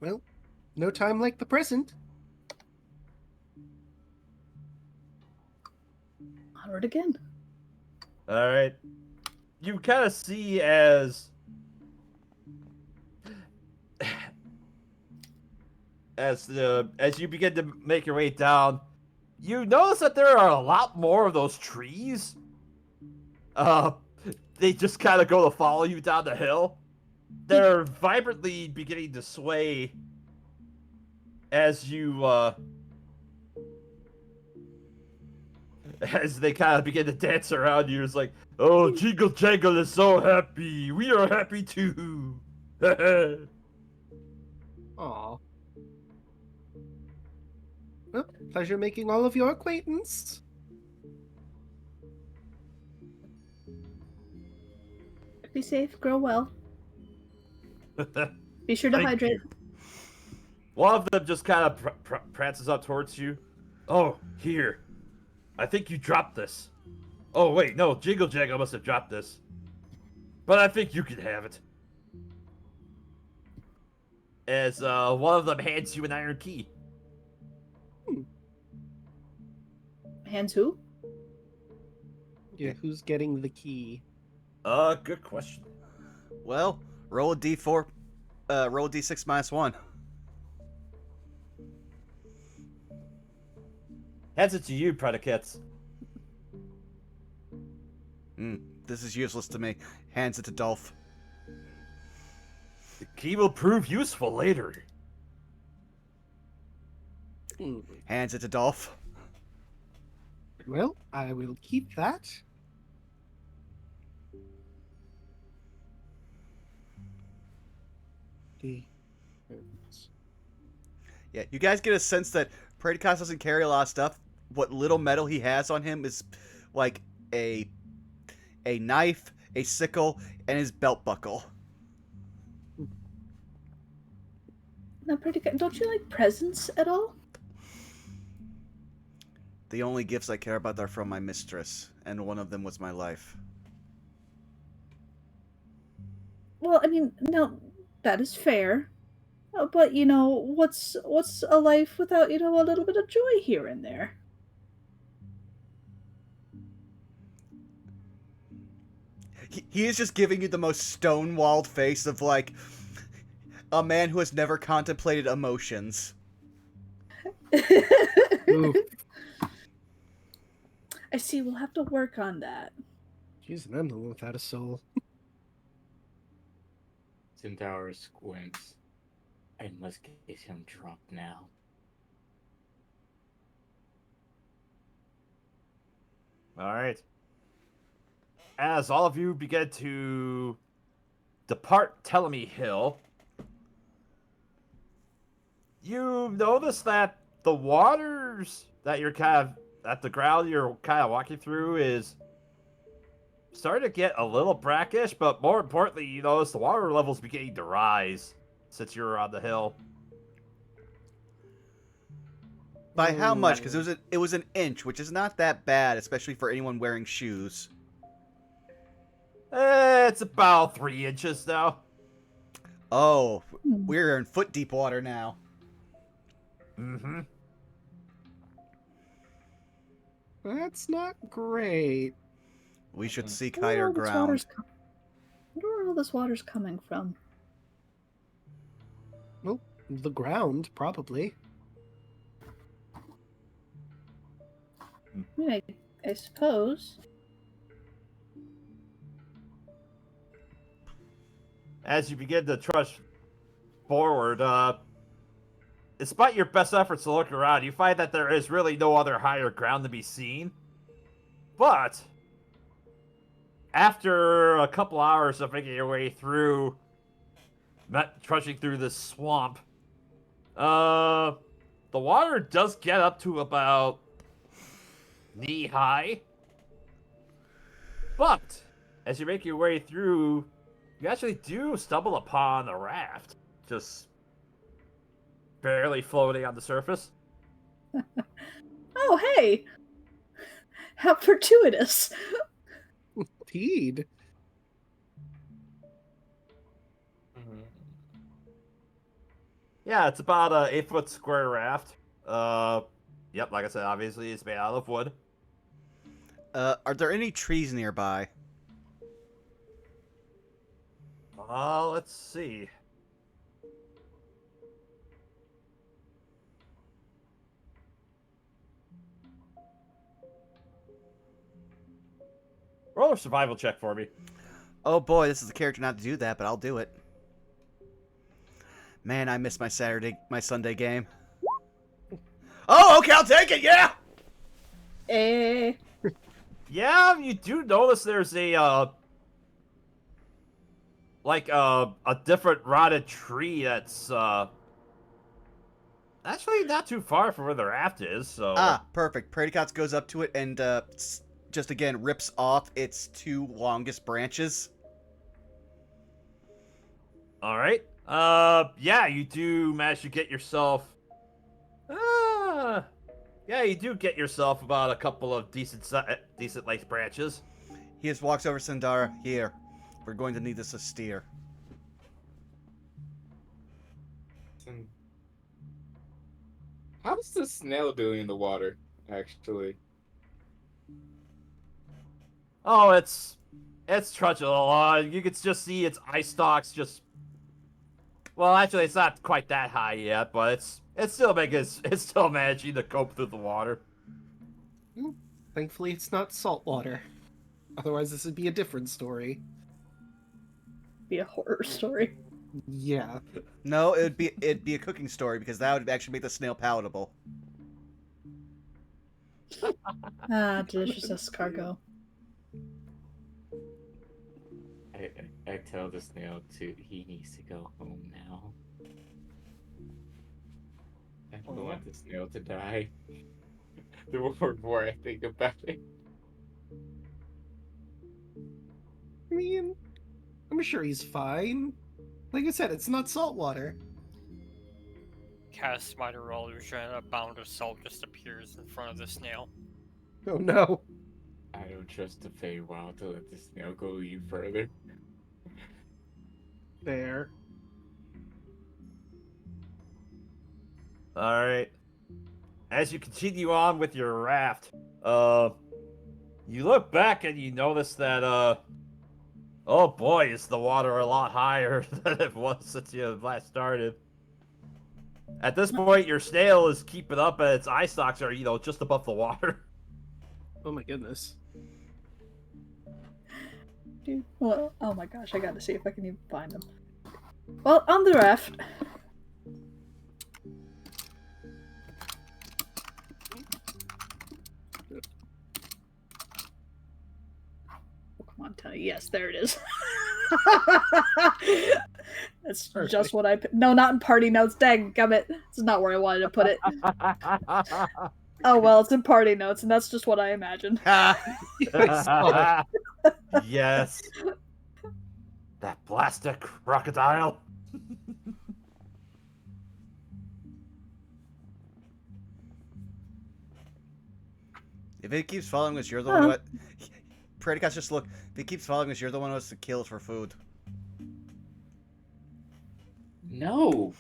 Well, no time like the present. Onward again. Alright. You kind of see as you begin to make your way down, you notice that there are a lot more of those trees. They just kind of go to follow you down the hill. They're vibrantly beginning to sway as you as they kind of begin to dance around you. It's like, oh, Jingle Jangle is so happy. We are happy too. Aw. Well, pleasure making all of your acquaintance. Be safe. Grow well. Be sure to Thank hydrate. you. One of them just kind of prances up towards you. Oh, here. I think you dropped this. Oh, wait, no, Jingle Jangle must have dropped this. But I think you can have it. As one of them hands you an iron key. Hands who? Yeah, who's getting the key? Good question. Well, roll a d4. Roll a d6 minus 1. Hands it to you, predicates. This is useless to me. Hands it to Dolph. The key will prove useful later. Hands it to Dolph. Well, I will keep that. Yeah, you guys get a sense that Praedykas doesn't carry a lot of stuff. What little metal he has on him is like a knife, a sickle, and his belt buckle. No, pretty good. Don't you like presents at all? The only gifts I care about are from my mistress, and one of them was my life. Well, I mean, no, that is fair. But you know, what's a life without, you know, a little bit of joy here and there? He is just giving you the most stonewalled face of like a man who has never contemplated emotions. Ooh, I see. We'll have to work on that. jeez, and I'm the one without a soul. Centaur squints. I must get him drunk now. All right. As all of you begin to depart Telemy Hill, you notice that the waters that you're kind of at the ground you're kind of walking through is starting to get a little brackish, but more importantly, you notice the water levels beginning to rise since you're on the hill. By how much? Because it was an inch, which is not that bad, especially for anyone wearing shoes. It's about 3 inches now. Oh, we're in foot deep water now. Mm-hmm. That's not great. We should seek Where higher all this ground. where all this water's coming from? Well, the ground, probably. I mean, I suppose. As you begin to trudge forward, despite your best efforts to look around, you find that there is really no other higher ground to be seen. But after a couple hours of making your way through, trudging through this swamp, the water does get up to about knee high. But as you make your way through, you actually do stumble upon a raft, just barely floating on the surface. Oh, hey! How fortuitous! Indeed. Yeah, it's about a 8-foot square raft. Yep, like I said, obviously it's made out of wood. Are there any trees nearby? Let's see. Roll a survival check for me. Oh boy, this is the character not to do that, but I'll do it. Man, I missed my Sunday game. Oh, okay, I'll take it, yeah! Eh. Yeah, you do notice there's a different rotted tree that's actually not too far from where the raft is. So Ah, perfect. Praedykas goes up to it and just again rips off its 2 longest branches. all right. Yeah, you do manage to get yourself. Yeah, you do get yourself about a couple of decent length branches. He just walks over to Sandara. Here, we're going to need this as steer. How's the snail doing in the water, actually? Oh, it's trudging along. You can just see its eye stalks just. Well, actually, it's not quite that high yet, but it's still managing to cope through the water. Thankfully, it's not salt water. Otherwise, this would be a different story. Be a horror story. Yeah. No, it'd be a cooking story because that would actually make the snail palatable. Ah, delicious escargot. I I tell the snail he needs to go home now. I don't want the snail to die. The more I think about it. I mean, I'm sure he's fine. Like I said, it's not salt water. Cast Minor Illusion, and a bound of salt just appears in front of the snail. Oh no. I don't trust the Feywild to let the snail go even further. There. All right. As you continue on with your raft, you look back and you notice that, oh boy, is the water a lot higher than it was since you last started. At this point, your snail is keeping up, and its eye stalks are, just above the water. Oh my goodness. Dude, well, oh my gosh, I gotta see if I can even find them. Well, on the raft. Oh, come on, Tony. Yes, there it is. That's Perfect. just what I... No, not in party notes. Dang, gummit. This is not where I wanted to put it. Oh, well, it's in party notes, and that's just what I imagined. I saw it. Yes. That blasted crocodile. If it keeps following us, you're the one who... Predicats, just look. If it keeps following us, you're the one who has to kill us for food. No.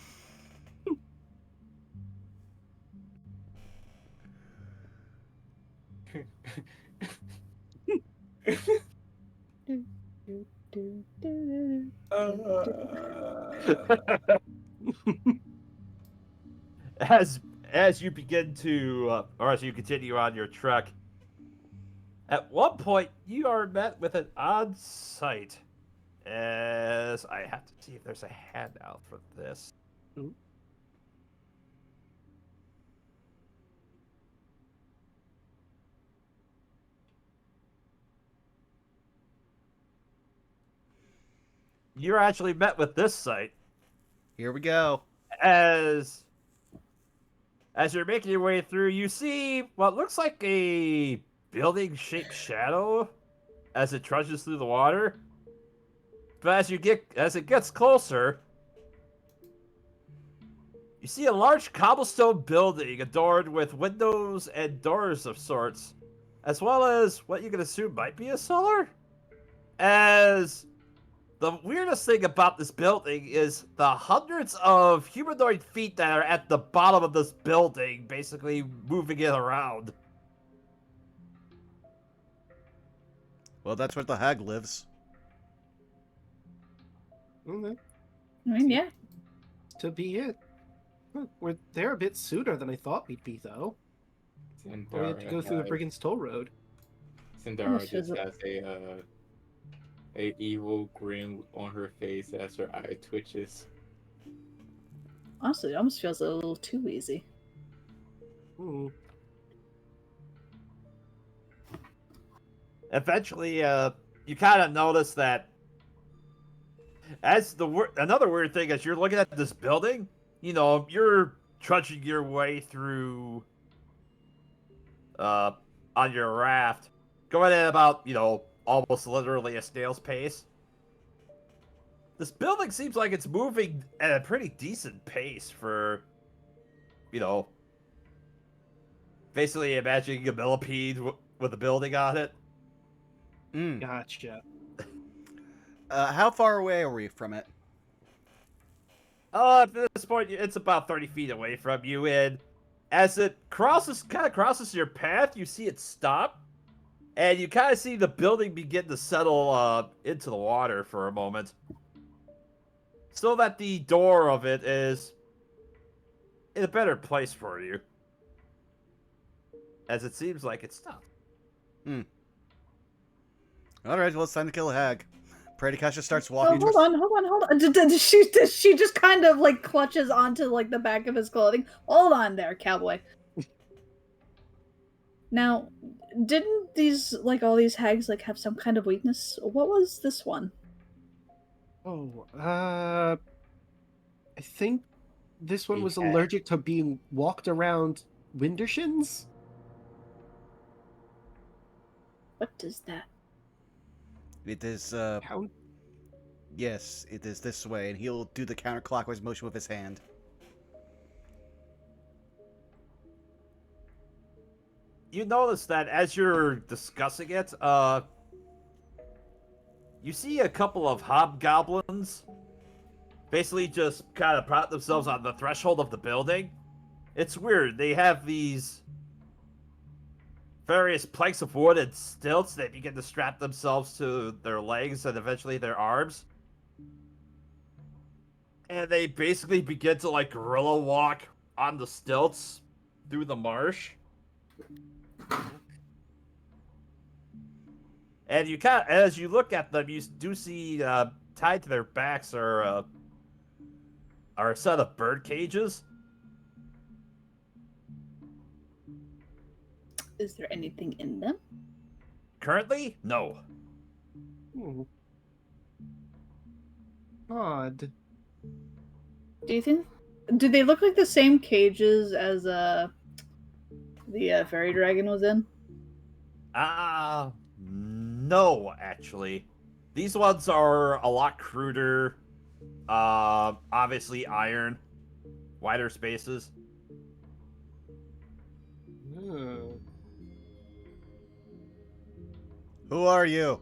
As you begin to, or as you continue on your trek, at one point you are met with an odd sight. As I have to see if there's a handout for this. Ooh. You're actually met with this sight. Here we go. As you're making your way through, you see what looks like a building-shaped shadow as it trudges through the water. But as it gets closer, you see a large cobblestone building adorned with windows and doors of sorts, as well as what you can assume might be a cellar. As the weirdest thing about this building is the hundreds of humanoid feet that are at the bottom of this building, basically moving it around. Well, that's where the hag lives. Okay. I mean, yeah. To be it. Huh, we're there a bit sooner than I thought we'd be, though. We had to go through the Brigand's Toll Road. Sindara just has a evil grin on her face as her eye twitches. Honestly, it almost feels a little too easy. Ooh. Eventually, you kind of notice that another weird thing as you're looking at this building, you're trudging your way through on your raft, going at about, almost literally a snail's pace. This building seems like it's moving at a pretty decent pace for, basically imagining a millipede with a building on it. Gotcha. How far away are we from it? At this point, it's about 30 feet away from you, and as it crosses your path, you see it stop, and you kind of see the building begin to settle into the water for a moment, so that the door of it is in a better place for you, as it seems like it stopped. Alright, well, it's time to kill a hag. Predicasha starts Oh, walking hold on. Does she just kind of like clutches onto like the back of his clothing? Hold on there, cowboy. Now, didn't these all these hags have some kind of weakness? What was this one? Oh, I think this one He was had- allergic to being walked around Windershins? What does that? It is, How? yes, it is this way, and he'll do the counterclockwise motion with his hand. You notice that as you're discussing it, you see a couple of hobgoblins basically just kind of prop themselves on the threshold of the building. It's weird. They have these various planks of wood and stilts that begin to strap themselves to their legs and eventually their arms. And they basically begin to like gorilla walk on the stilts through the marsh. And you kind of, as you look at them, you do see tied to their backs are a set of bird cages. Is there anything in them? Currently, no. Hmm. Odd. Do you think? Do they look like the same cages as the fairy dragon was in? No, actually. These ones are a lot cruder. Obviously iron, wider spaces. Hmm. Who are you?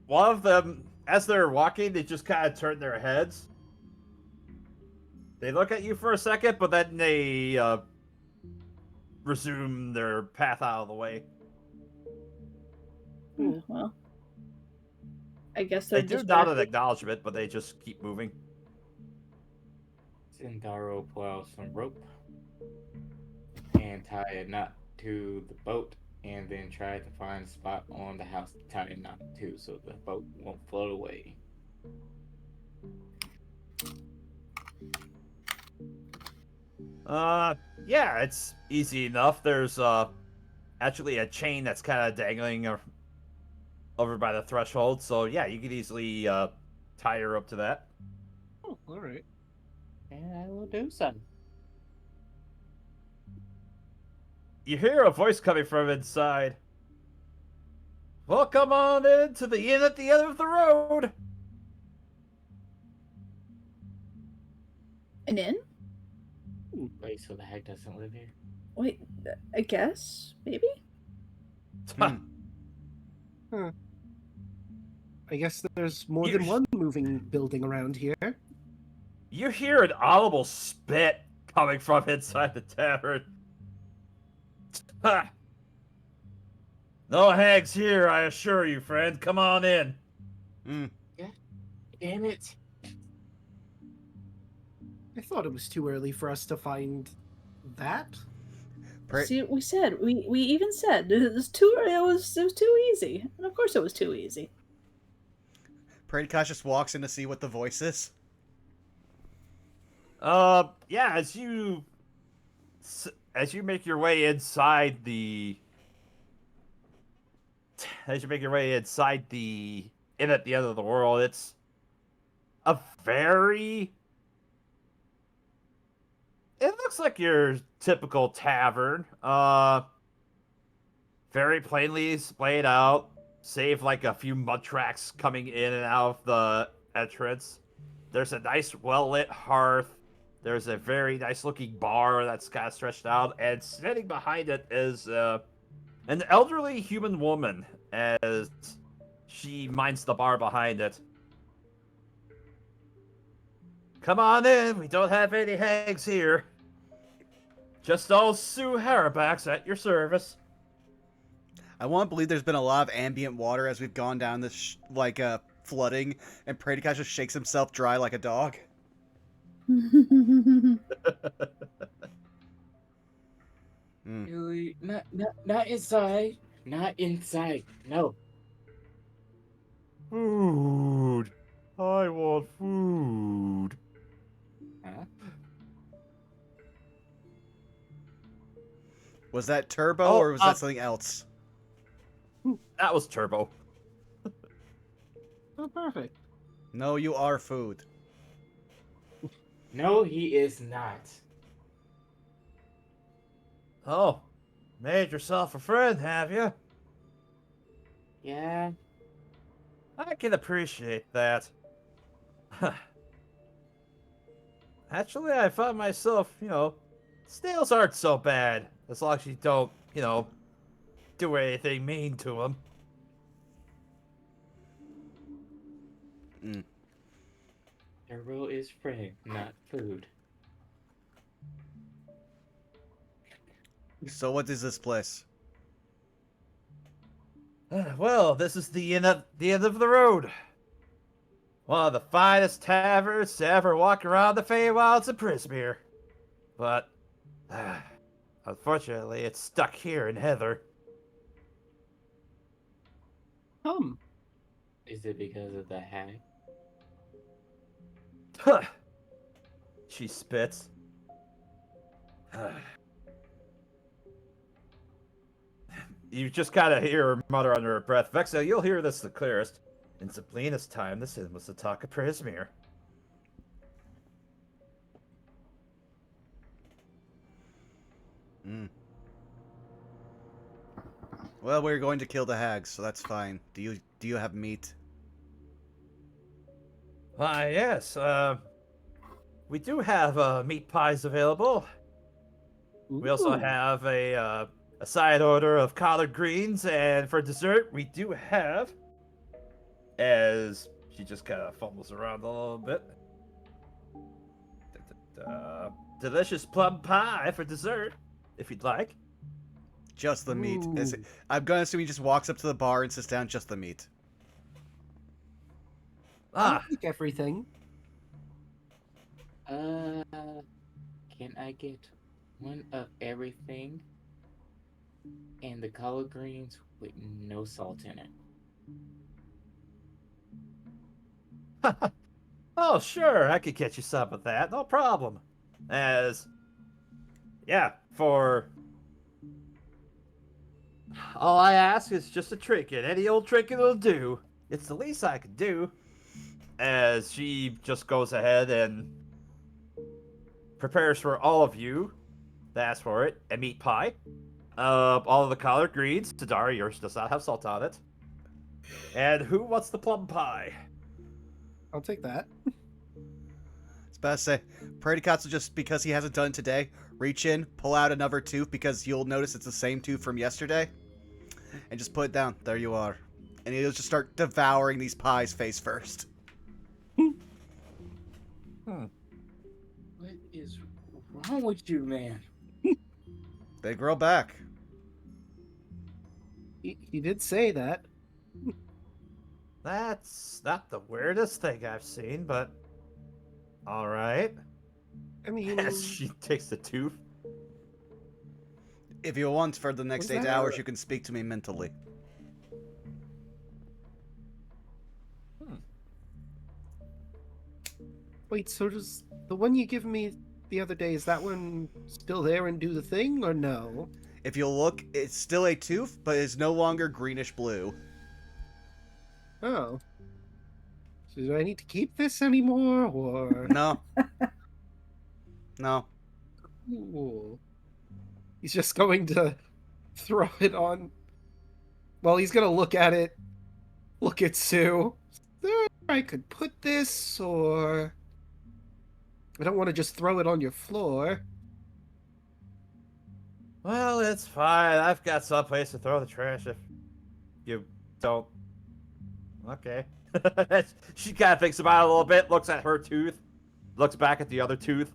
One of them, as they're walking, they just kind of turn their heads. They look at you for a second, but then they resume their path out of the way. Well, I guess they're They do just nod an acknowledgement, but they just keep moving. Sindaro pull out some rope and tie a knot to the boat, and then try to find a spot on the house to tie a knot to so the boat won't float away. Yeah, it's easy enough. There's actually a chain that's kind of dangling over by the threshold, so yeah, you could easily tie her up to that. Oh, all right. And I will do so. You hear a voice coming from inside. Well, come on in to the inn at the end of the road. an inn. Wait, so the hag doesn't live here? Wait, I guess maybe. Hmm. I guess there's more You- than one moving building around here. You hear an audible spit coming from inside the tavern. Ha! No hags here, I assure you, friend. Come on in. Hmm. Damn it! I thought it was too early for us to find that. See, we said we even said it was too. It was too easy, and of course it was too easy. Pradykash just walks in to see what the voice is. Yeah, as you make your way inside the inn at the end of the world, it's a very it looks like your typical tavern. Very plainly splayed out, save like a few mud tracks coming in and out of the entrance. There's a nice, well-lit hearth. There's a very nice-looking bar that's kind of stretched out, and sitting behind it is an elderly human woman as she minds the bar behind it. Come on in, we don't have any hags here. Just old Sue Harabacks at your service. I want to believe there's been a lot of ambient water as we've gone down this, flooding, and Pradykash just shakes himself dry like a dog. Really? Not inside. Not inside. No. Food. I want food. Huh? Was that Turbo, Oh, or was that something else? That was Turbo. Oh, perfect. No, you are food. No, he is not. Oh, made yourself a friend, have you? Yeah. I can appreciate that. Actually, I found myself, snails aren't so bad as long as you don't, do anything mean to them. Mm. Turbo is friend, not food. So what is this place? Well, this is the end of the road. One of the finest taverns to ever walk around the Feywilds of Prismere. But, unfortunately, it's stuck here in Heather. Is it because of the hag? She spits. You just gotta hear her mutter under her breath. Vexa, you'll hear this the clearest. In Zablina's time, this was the talk of Prismere. Mm. Well, we're going to kill the hags, so that's fine. Do you have meat? Why, yes, we do have meat pies available. We also Ooh. have a side order of collard greens, and for dessert, we do have, as she just kind of fumbles around a little bit, delicious plum pie for dessert, if you'd like. Just the meat. Ooh. I'm gonna assume he just walks up to the bar and sits down. Just the meat. I'll Ah, take everything. Can I get one of everything and the collard greens with no salt in it? oh, sure, I could get you some of that, no problem. For all I ask is just a trinket. Any old trinket will do. It's the least I could do. As she just goes ahead and prepares for all of you to ask for it a meat pie. All of the collard greens. Tadari, yours does not have salt on it. And who wants the plum pie? I'll take that. It's about to say, Predicats will just, because he hasn't done it today, reach in, pull out another tooth, because you'll notice it's the same tooth from yesterday, and just put it down. There you are. And he'll just start devouring these pies face first. What is wrong with you, man? They grow back. He did say that. That's not the weirdest thing I've seen, but all right. I mean, As she takes the tooth. If you want, for the next Was 8 that hours, you can speak to me mentally. wait, so does the one you gave me the other day, is that one still there and do the thing, or no? If you look, it's still a tooth, but it's no longer greenish blue. Oh. So do I need to keep this anymore, or... No. No. Ooh. He's just going to throw it on... Well, he's going to look at it, look at Sue. There, I could put this, or... I don't want to just throw it on your floor. Well, it's fine. I've got someplace to throw the trash if you don't. Okay. She kind of thinks about it a little bit, looks at her tooth, looks back at the other tooth.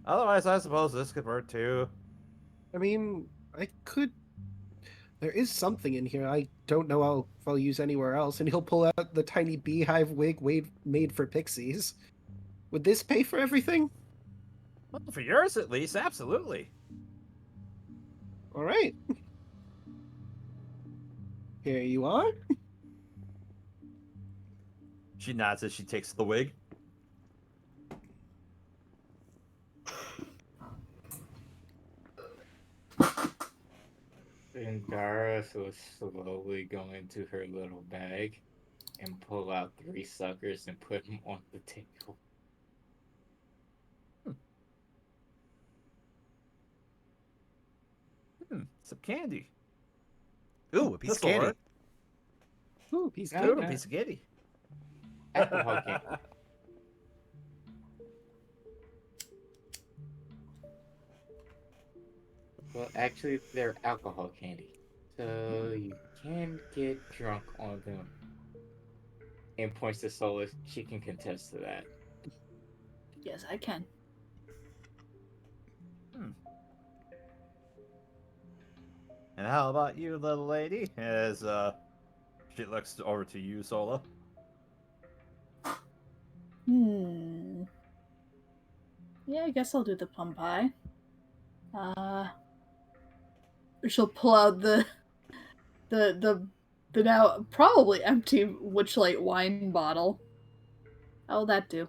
Otherwise, I suppose this could work too. I mean, I could... There is something in here I don't know if I'll use anywhere else, and he'll pull out the tiny beehive wig made for pixies. Would this pay for everything? Well, for yours at least, absolutely. All right. Here you are. She nods as she takes the wig. And Hourglass will slowly go into her little bag and pull out 3 suckers and put them on the table. Some candy. Ooh, a piece of This'll candy. work. Ooh, piece of No, Ooh, candy. a piece of candy. Alcohol candy. Well, actually, they're alcohol candy. So you can get drunk on them. And points to Solus. She can contest to that. Yes, I can. And how about you, little lady? As she looks over to you, Sola. Yeah, I guess I'll do the plum pie. She'll pull out the now probably empty Witchlight wine bottle. How will that do?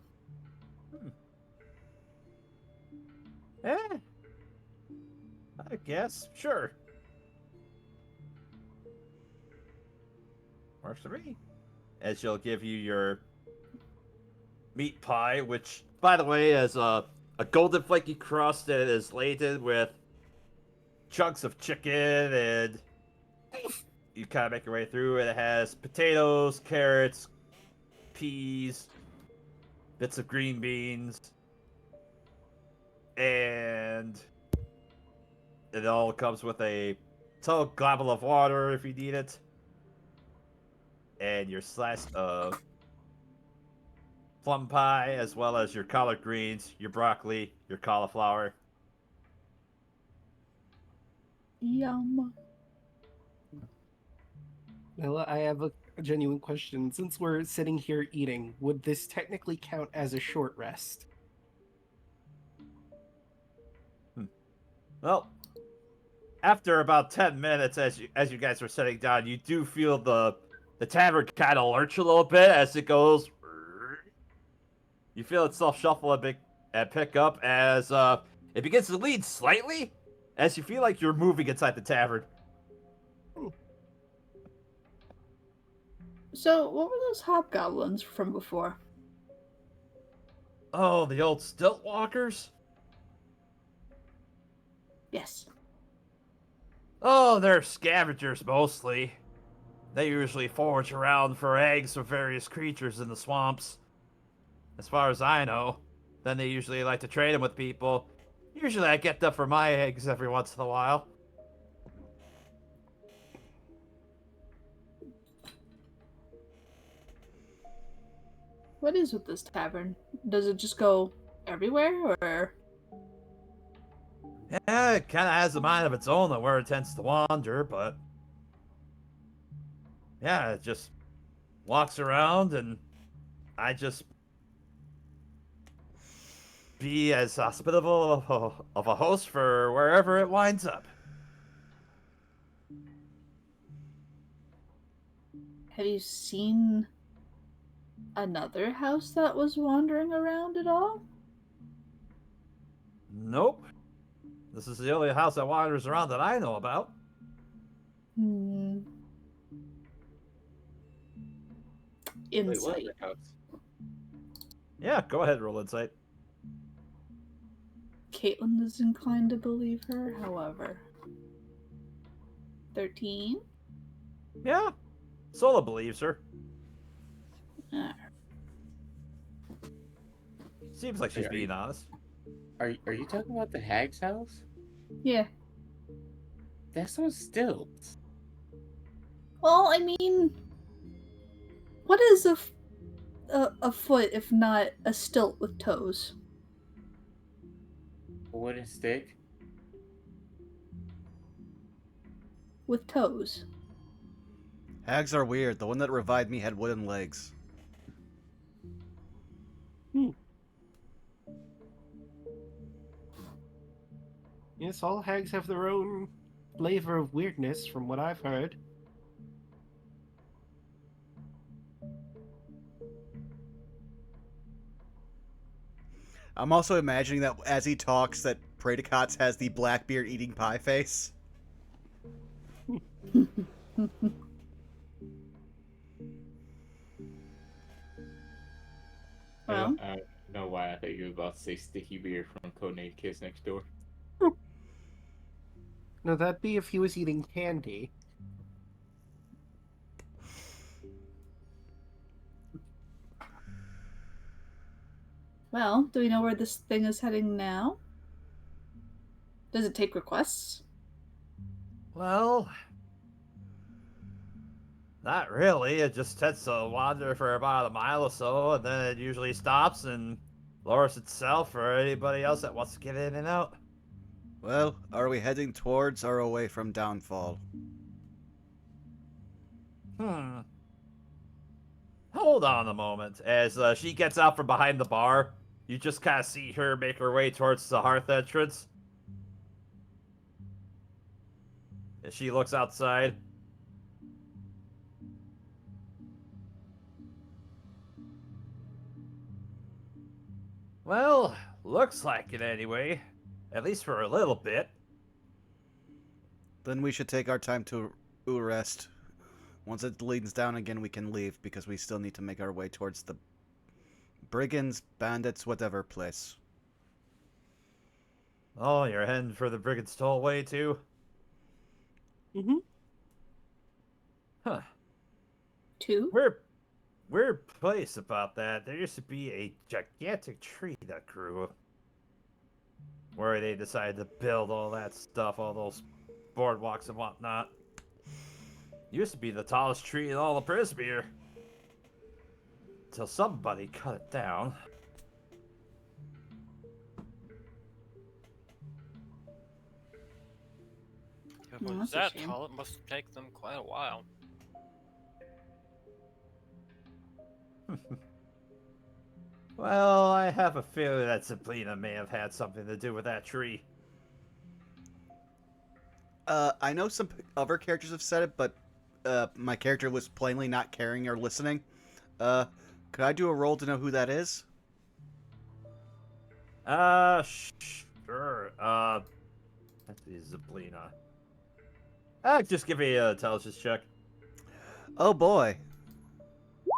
Eh, I guess. Sure. Works for me. As she'll give you your meat pie, which, by the way, is a golden flaky crust that is laden with chunks of chicken, and you kind of make your way through. And it has potatoes, carrots, peas, bits of green beans, and it all comes with a tall gobble of water if you need it, and your slice of plum pie, as well as your collard greens, your broccoli, your cauliflower. Yum. Well, I have a genuine question. Since we're sitting here eating, would this technically count as a short rest? Well, after about 10 minutes, as you guys are sitting down, you do feel the tavern kind of lurch a little bit as it goes. You feel itself shuffle a bit and pick up as it begins to lean slightly, as you feel like you're moving inside the tavern. So, what were those hobgoblins from before? Oh, the old stilt walkers. Yes. Oh, they're scavengers mostly. They usually forage around for eggs of various creatures in the swamps. As far as I know. Then they usually like to trade them with people. Usually I get them for my eggs every once in a while. What is with this tavern? Does it just go everywhere, or? Yeah, it kind of has a mind of its own of where it tends to wander, but yeah, it just walks around, and I just be as hospitable of a host for wherever it winds up. Have you seen another house that was wandering around at all? Nope. This is the only house that wanders around that I know about. Wait, what Insight. other house? Yeah, go ahead, roll insight. Caitlin is inclined to believe her, however. 13? Yeah, Sola believes her. Ah, Seems like she's Wait, being honest. Are you talking about the hag's house? yeah. That's on stilts. Well, I mean, what is a foot if not a stilt with toes? A wooden stick. With toes. Hags are weird. The one that revived me had wooden legs. Yes, all hags have their own flavor of weirdness, from what I've heard. I'm also imagining that as he talks, that Praedycots has the Blackbeard eating pie face. Well, I don't know why I thought you were about to say sticky beer from Codename Kids Next Door. No, that'd be if he was eating candy. well, do we know where this thing is heading now? Does it take requests? Well, not really. It just tends to wander for about a mile or so, and then it usually stops and lowers itself for anybody else that wants to get in and out. Well, are we heading towards or away from Downfall? Hold on a moment. As she gets out from behind the bar, you just kind of see her make her way towards the hearth entrance. As she looks outside. Well, looks like it anyway. At least for a little bit. Then we should take our time to rest. Once it leads down again, we can leave, because we still need to make our way towards the brigands, bandits, whatever place. Oh, you're heading for the Brigand's Tollway, too? Mm-hmm. Huh. 2? Weird place about that. There used to be a gigantic tree that grew where they decided to build all that stuff, all those boardwalks and whatnot. Used to be the tallest tree in all of Prismere. Until somebody cut it down. If it Oh, was that's a that shame. tall, it must have taken them quite a while. Well, I have a feeling that Sabrina may have had something to do with that tree. I know some other characters have said it, but my character was plainly not caring or listening. Could I do a roll to know who that is? Sure. Let's see, Sabrina. Just give me a intelligence check. Oh boy,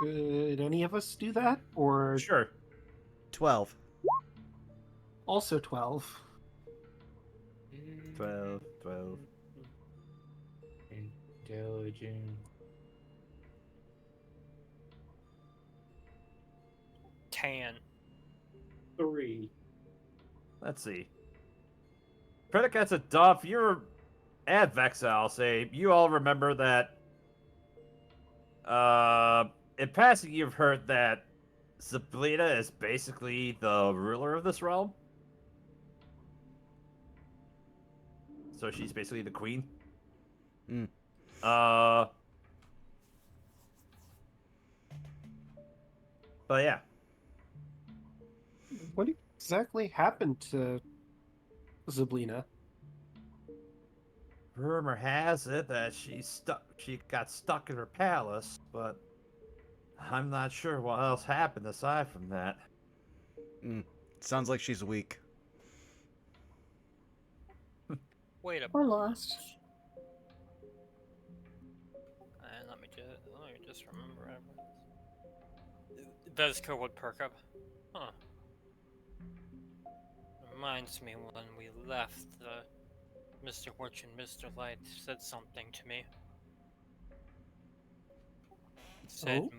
Could any of us do that? Or Sure. 12. also 12? 12. Intelligent. 10. 3. Let's see. Predicates of Duff, you're at Vexa, I'll say. You all remember that. In passing, you've heard that Sabrina is basically the ruler of this realm. So she's basically the queen. Mm. But yeah. What exactly happened to Zablina? Rumor has it that she got stuck in her palace, but I'm not sure what else happened aside from that. Sounds like she's weak. Wait a Or lost. And let me just remember. Vezka would perk up. Huh. Reminds me when we left, Mr. Witch and Mr. Light said something to me. Said, Oh?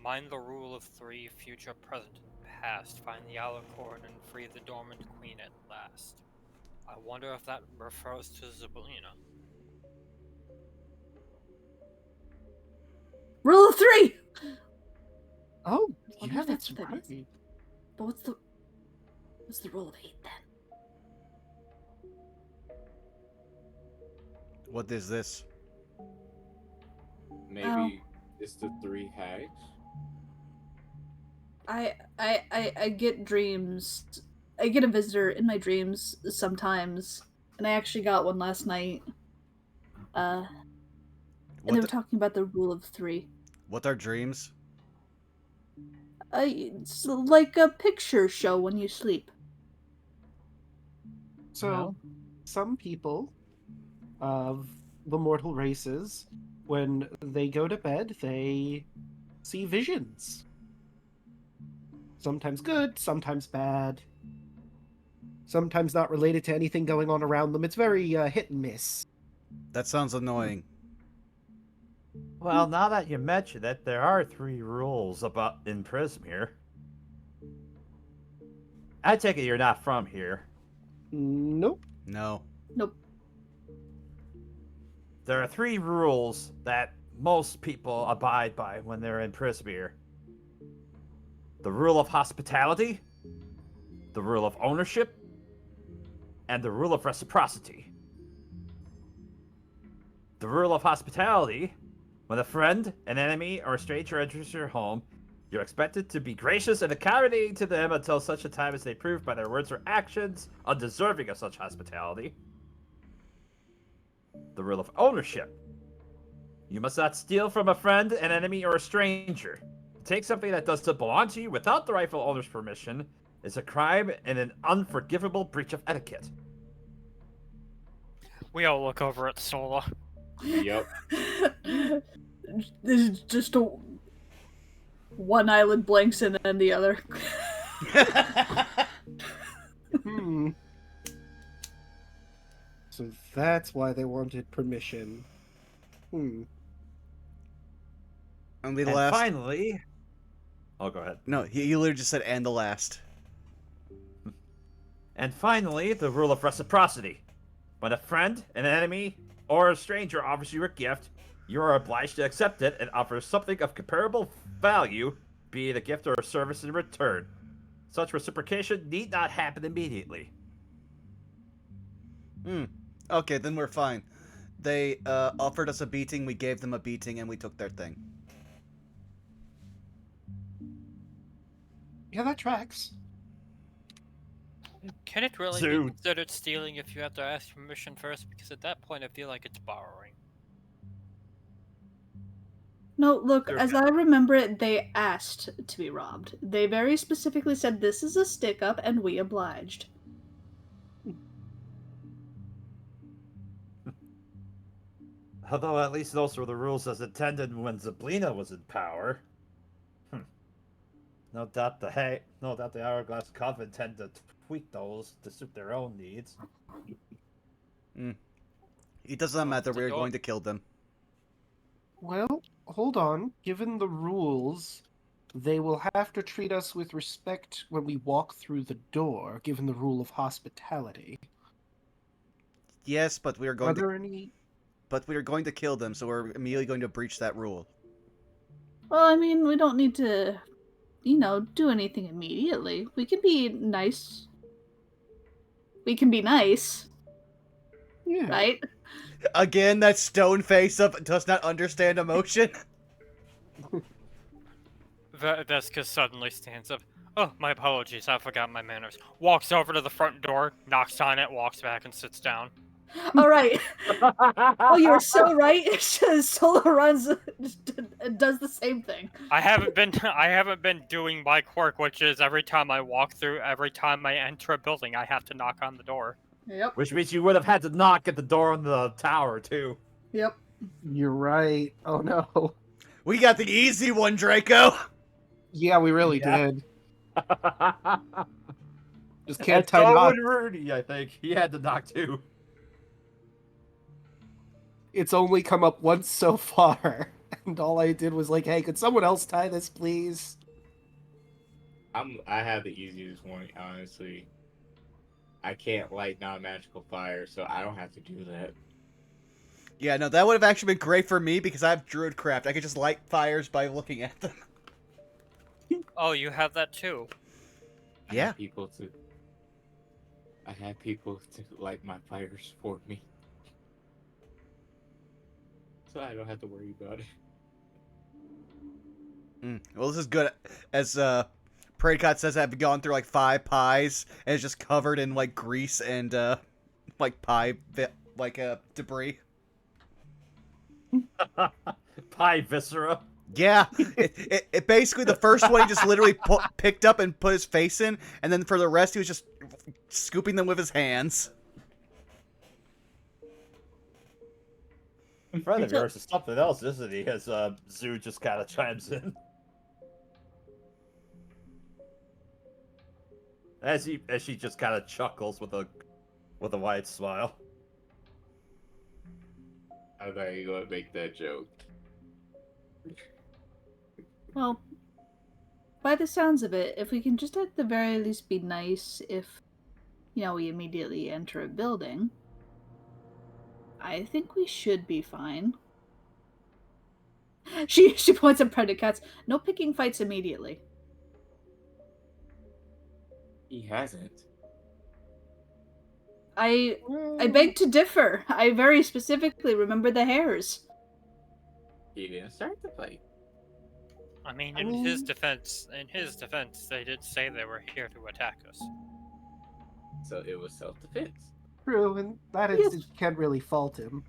mind the rule of 3, future, present, and past. Find the alicorn and free the dormant queen at last. I wonder if that refers to Zablina. Rule of 3! Oh, Wonder yeah, if that's that's what that is. right. But what's the rule of 8 then? What is this? Maybe it's the 3 hags? I get dreams. I get a visitor in my dreams sometimes, and I actually got one last night. And they were talking about the rule of 3. What are dreams? It's like a picture show when you sleep. So, some people the mortal races, when they go to bed, they see visions. Sometimes good, sometimes bad. Sometimes not related to anything going on around them. It's very hit and miss. That sounds annoying. Well, now that you mention it, there are 3 rules about in Prismere. I take it you're not from here. Nope. No. Nope. There are 3 rules that most people abide by when they're in Prismere. The rule of hospitality, the rule of ownership, and the rule of reciprocity. The rule of hospitality: when a friend, an enemy, or a stranger enters your home, you're expected to be gracious and accommodating to them until such a time as they prove by their words or actions undeserving of such hospitality. The rule of ownership: you must not steal from a friend, an enemy, or a stranger. To take something that does not belong to you without the rightful owner's permission is a crime and an unforgivable breach of etiquette. We all look over at Sola. Yep. This is just one eyelid blinks and then the other. Hmm. So that's why they wanted permission. Hmm. And the And last. finally... Oh, go ahead. No, he literally just said, and the last. And finally, the rule of reciprocity. When a friend, an enemy, or a stranger offers you a gift, you are obliged to accept it and offer something of comparable value, be it a gift or a service in return. Such reciprocation need not happen immediately. Okay, then we're fine. They offered us a beating, we gave them a beating, and we took their thing. Yeah, that tracks. Can it really Dude. be considered stealing if you have to ask permission first? Because at that point, I feel like it's borrowing. No, look, Sure. as I remember it, they asked to be robbed. They very specifically said, this is a stick-up, and we obliged. Although at least those were the rules as intended when Zablina was in power. No doubt the Hourglass coven tend to tweak those to suit their own needs. It does not matter, the we're door. going to kill them. Well, hold on. Given the rules, they will have to treat us with respect when we walk through the door, given the rule of hospitality. Yes, but we are Are going to there any... but we are going to kill them, so we're immediately going to breach that rule. Well, I mean, we don't need to, do anything immediately. We can be nice. We can be nice, Yeah. right? Again, that stone face of does not understand emotion. Veska suddenly stands up. Oh, my apologies, I forgot my manners. Walks over to the front door, knocks on it, walks back, and sits down. All right. Oh, you're so right. Solo runs, does the same thing. I haven't been doing my quirk, which is every time I enter a building, I have to knock on the door. Yep. Which means you would have had to knock at the door on the tower, too. Yep. You're right. Oh no. We got the easy one, Draco. Yeah, we really Yeah. did. Just can't And tie so knots. would Rudy, I think. He had to knock, too. It's only come up once so far. And all I did was like, hey, could someone else tie this, please? I have the easiest one, honestly. I can't light non-magical fire, so I don't have to do that. Yeah, no, that would have actually been great for me because I have Druidcraft. I could just light fires by looking at them. Oh, you have that too. Yeah. I had people to light my fires for me. So I don't have to worry about it. Well, this is good. As Pradecott says, I've gone through like 5 pies, and it's just covered in like grease and like debris. Pie viscera. Yeah, it basically the first one he just literally picked up and put his face in, and then for the rest he was just scooping them with his hands. Friend of So- yours is something else, isn't he? As Zoo just kind of chimes in. As she just kind of chuckles with a wide smile. I thought you were gonna make that joke. Well, by the sounds of it, if we can just at the very least be nice if, we immediately enter a building, I think we should be fine. She points at predicates. No picking fights immediately. He hasn't. I beg to differ. I very specifically remember the hairs. He didn't start the fight. I mean, I in mean- his defense, they did say they were here to attack us. So it was self-defense. True, and that instance you can't really fault him.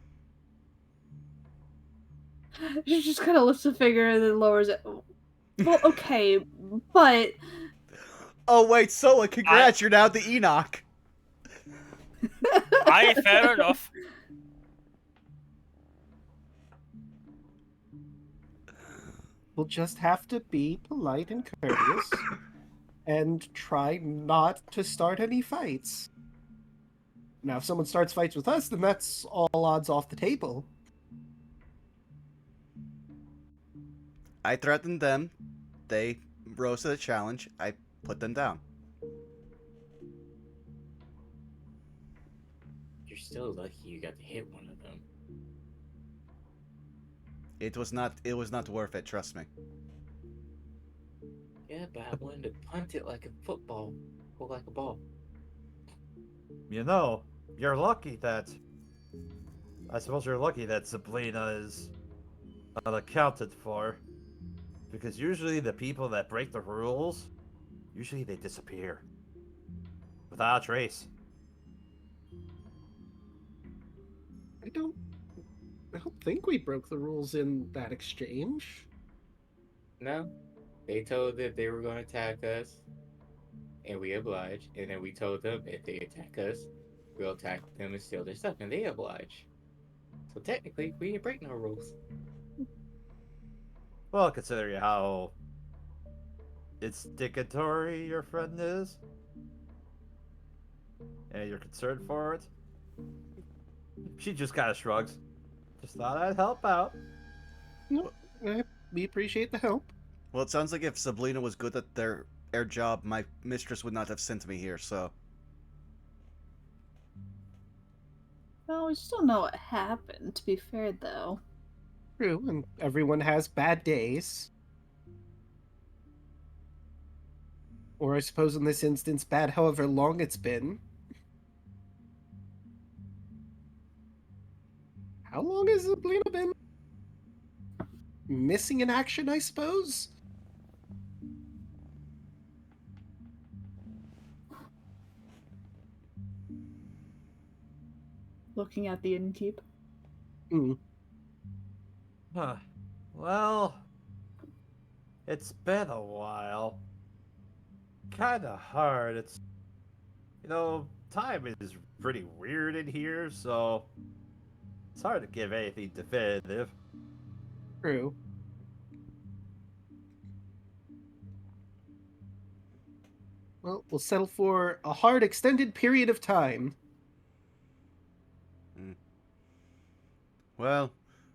She just kind of lifts a finger and then lowers it. Well, okay, but Oh wait, Sola, congrats! You're now the Enoch. Aye, fair enough. We'll just have to be polite and courteous and try not to start any fights. Now, if someone starts fights with us, then that's all odds off the table. I threatened them. They rose to the challenge. I put them down. You're still lucky you got to hit one of them. It was not worth it, trust me. Yeah, but I wanted to punt it like a football, or like a ball. You know, you're lucky that. I suppose you're lucky that Sabrina is unaccounted for. Because usually the people that break the rules, usually they disappear. Without a trace. I don't think we broke the rules in that exchange. No, they told that they were going to attack us, and we obliged. And then we told them if they attack us, we'll attack them and steal their stuff, and they oblige. So technically, we didn't break no rules. Well, considering how instigatory your friend is, and you're concerned for it, she just kind of shrugs. Just thought I'd help out. We appreciate the help. Well, it sounds like if Sabrina was good at their job, my mistress would not have sent me here, so... well, we still know what happened, to be fair, though. True, and everyone has bad days. Or I suppose in this instance, bad however long it's been. How long has Sabrina been missing in action, I suppose? Looking at the innkeep. Huh. Well, it's been a while. Kinda hard. It's, time is pretty weird in here, so it's hard to give anything definitive. True. Well, we'll settle for a hard extended period of time. Well,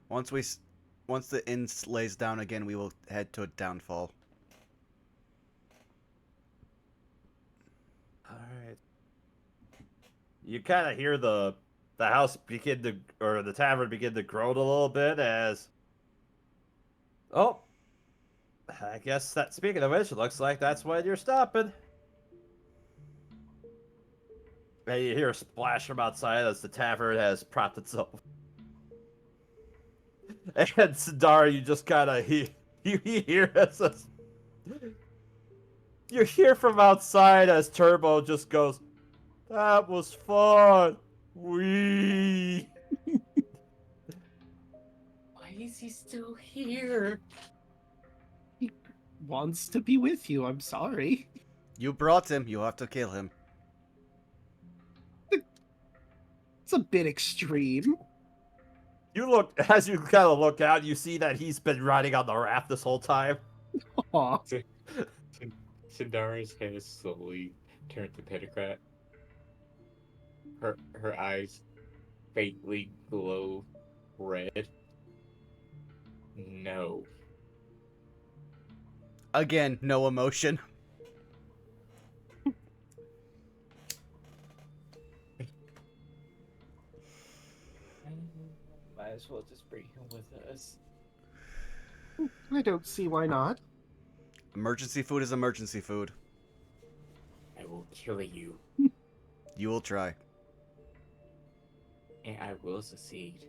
once the inn lays down again, we will head to a downfall. Alright. You kind of hear the house begin to, or the tavern begin to groan a little bit as... Oh, I guess that, speaking of which, it looks like that's when you're stopping. And you hear a splash from outside as the tavern has propped itself. And Sidar, you just kind of you hear as you hear from outside as Turbo just goes, "That was fun. Wee." Why is he still here? He wants to be with you, I'm sorry. You brought him, you have to kill him. It's a bit extreme. You look as you kind of look out, you see that he's been riding on the raft this whole time. Aw. Sindara's head slowly turned to Petticrat. Her eyes faintly glow red. No. Again, no emotion. Might as well just bring him with us. I don't see why not. Emergency food is emergency food. I will kill you, You will try. and I will succeed.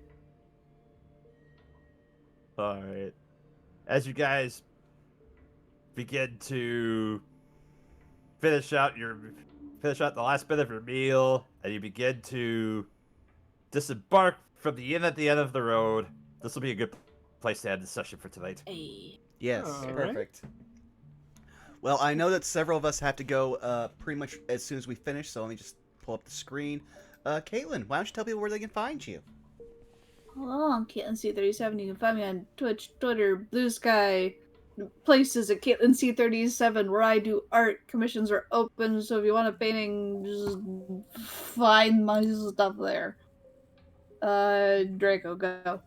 All right. As you guys begin to finish out the last bit of your meal, and you begin to disembark from the inn at the end of the road, this will be a good place to end the session for tonight. Hey. Yes, All right. perfect. Well, I know that several of us have to go pretty much as soon as we finish, so let me just pull up the screen. Caitlin, why don't you tell people where they can find you? Hello, I'm Caitlin C37. You can find me on Twitch, Twitter, Blue Sky, places at Caitlin C37 where I do art. Commissions are open, so if you want a painting, just find my stuff there. Draco, go.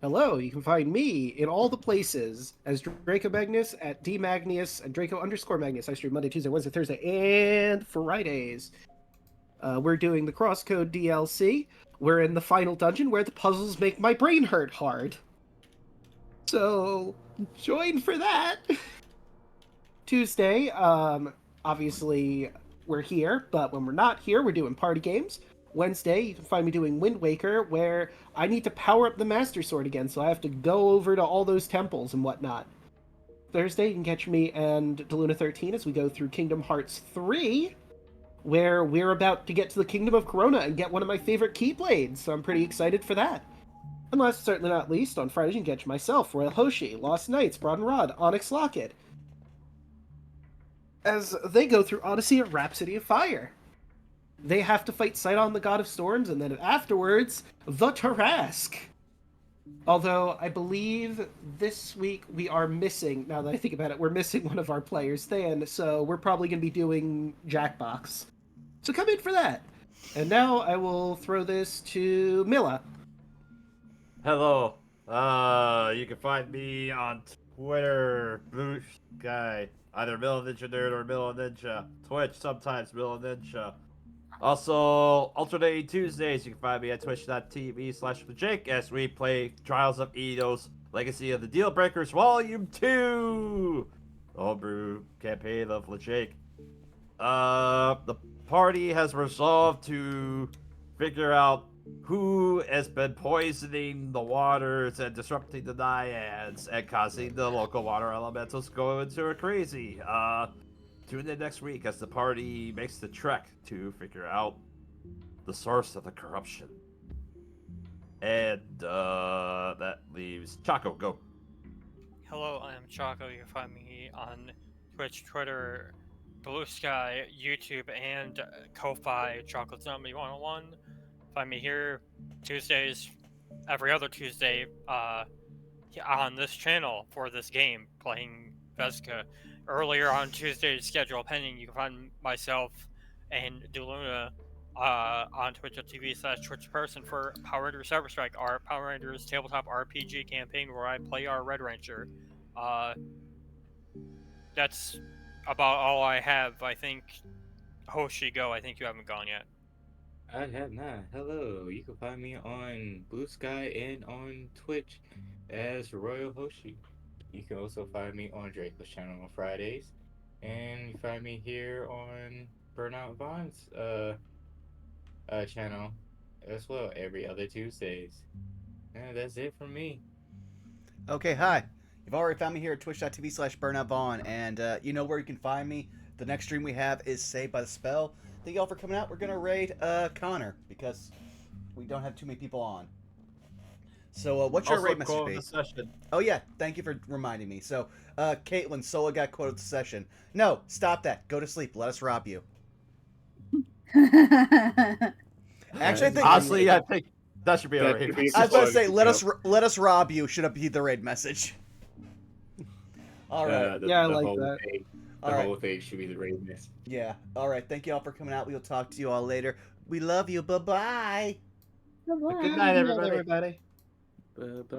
Hello, you can find me in all the places as Draco Magnus at DMagnius and Draco_Magnus. I stream Monday, Tuesday, Wednesday, Thursday, and Fridays. We're doing the Crosscode DLC. We're in the final dungeon where the puzzles make my brain hurt hard. So, join for that. Tuesday, obviously, we're here, but when we're not here, we're doing party games. Wednesday, you can find me doing Wind Waker, where I need to power up the Master Sword again, so I have to go over to all those temples and whatnot. Thursday, you can catch me and Deluna 13 as we go through Kingdom Hearts 3, where we're about to get to the Kingdom of Corona and get one of my favorite Keyblades, so I'm pretty excited for that. And last, certainly not least, on Fridays you can catch myself, Royal Hoshi, Lost Knights, Broad and Rod, Onyx Locket, as they go through Odyssey of Rhapsody of Fire. They have to fight Sidon, the God of Storms, and then afterwards, the Tarrasque. Although, I believe this week we are missing, now that I think about it, we're missing one of our players, Than, so we're probably going to be doing Jackbox. So come in for that. And now I will throw this to Milla. Hello. You can find me on Twitter, Blue Sky, either Milla Ninja Nerd or Milla Ninja. Twitch, sometimes Milla Ninja. Also, alternating Tuesdays, you can find me at twitch.tv/Jake as we play Trials of Eidos, Legacy of the Dealbreakers, Volume 2! The homebrew campaign of LeJake. The party has resolved to figure out who has been poisoning the waters and disrupting the naiads and causing the local water elementals to go into a crazy. Tune in next week as the party makes the trek to figure out the source of the corruption. And that leaves Chaco. Go. Hello, I am Chaco. You can find me on Twitch, Twitter, Blue Sky, YouTube, and Ko-Fi, Chocolate Zombie 101. Find me here Tuesdays, every other Tuesday, on this channel for this game, playing Vesca. Earlier on Tuesday's schedule pending, you can find myself and Deluna on twitch.tv/TwitchPerson for Power Rangers Cyberstrike, our Power Rangers tabletop RPG campaign where I play our Red Ranger. That's about all I have. I think Hoshi, go. I think you haven't gone yet. I have not. Hello, you can find me on Blue Sky and on Twitch as Royal Hoshi. You can also find me on Draco's channel on Fridays, and you find me here on Burnout Vaughn's channel as well every other Tuesdays. And that's it from me. Okay, hi. You've already found me here at twitch.tv/BurnoutVaughn, and you know where you can find me. The next stream we have is Saved by the Spell. Thank y'all for coming out. We're going to raid Connor, because we don't have too many people on. So, what's your raid message be? Oh, yeah. Thank you for reminding me. So, Caitlin, Sola got quoted the session. No, stop that. Go to sleep. Let us rob you. Actually, I think... Honestly, I think That should be That our raid should be- message. I was about to say, Yep. let us rob you. Should be the raid message. All right. Yeah, I the like whole that. Thing, the All right. whole thing should be the raid mess. Yeah. All right. Thank you all for coming out. We'll talk to you all later. We love you. Bye bye. Good Bye-bye. night, Good night, everybody. everybody. Bye.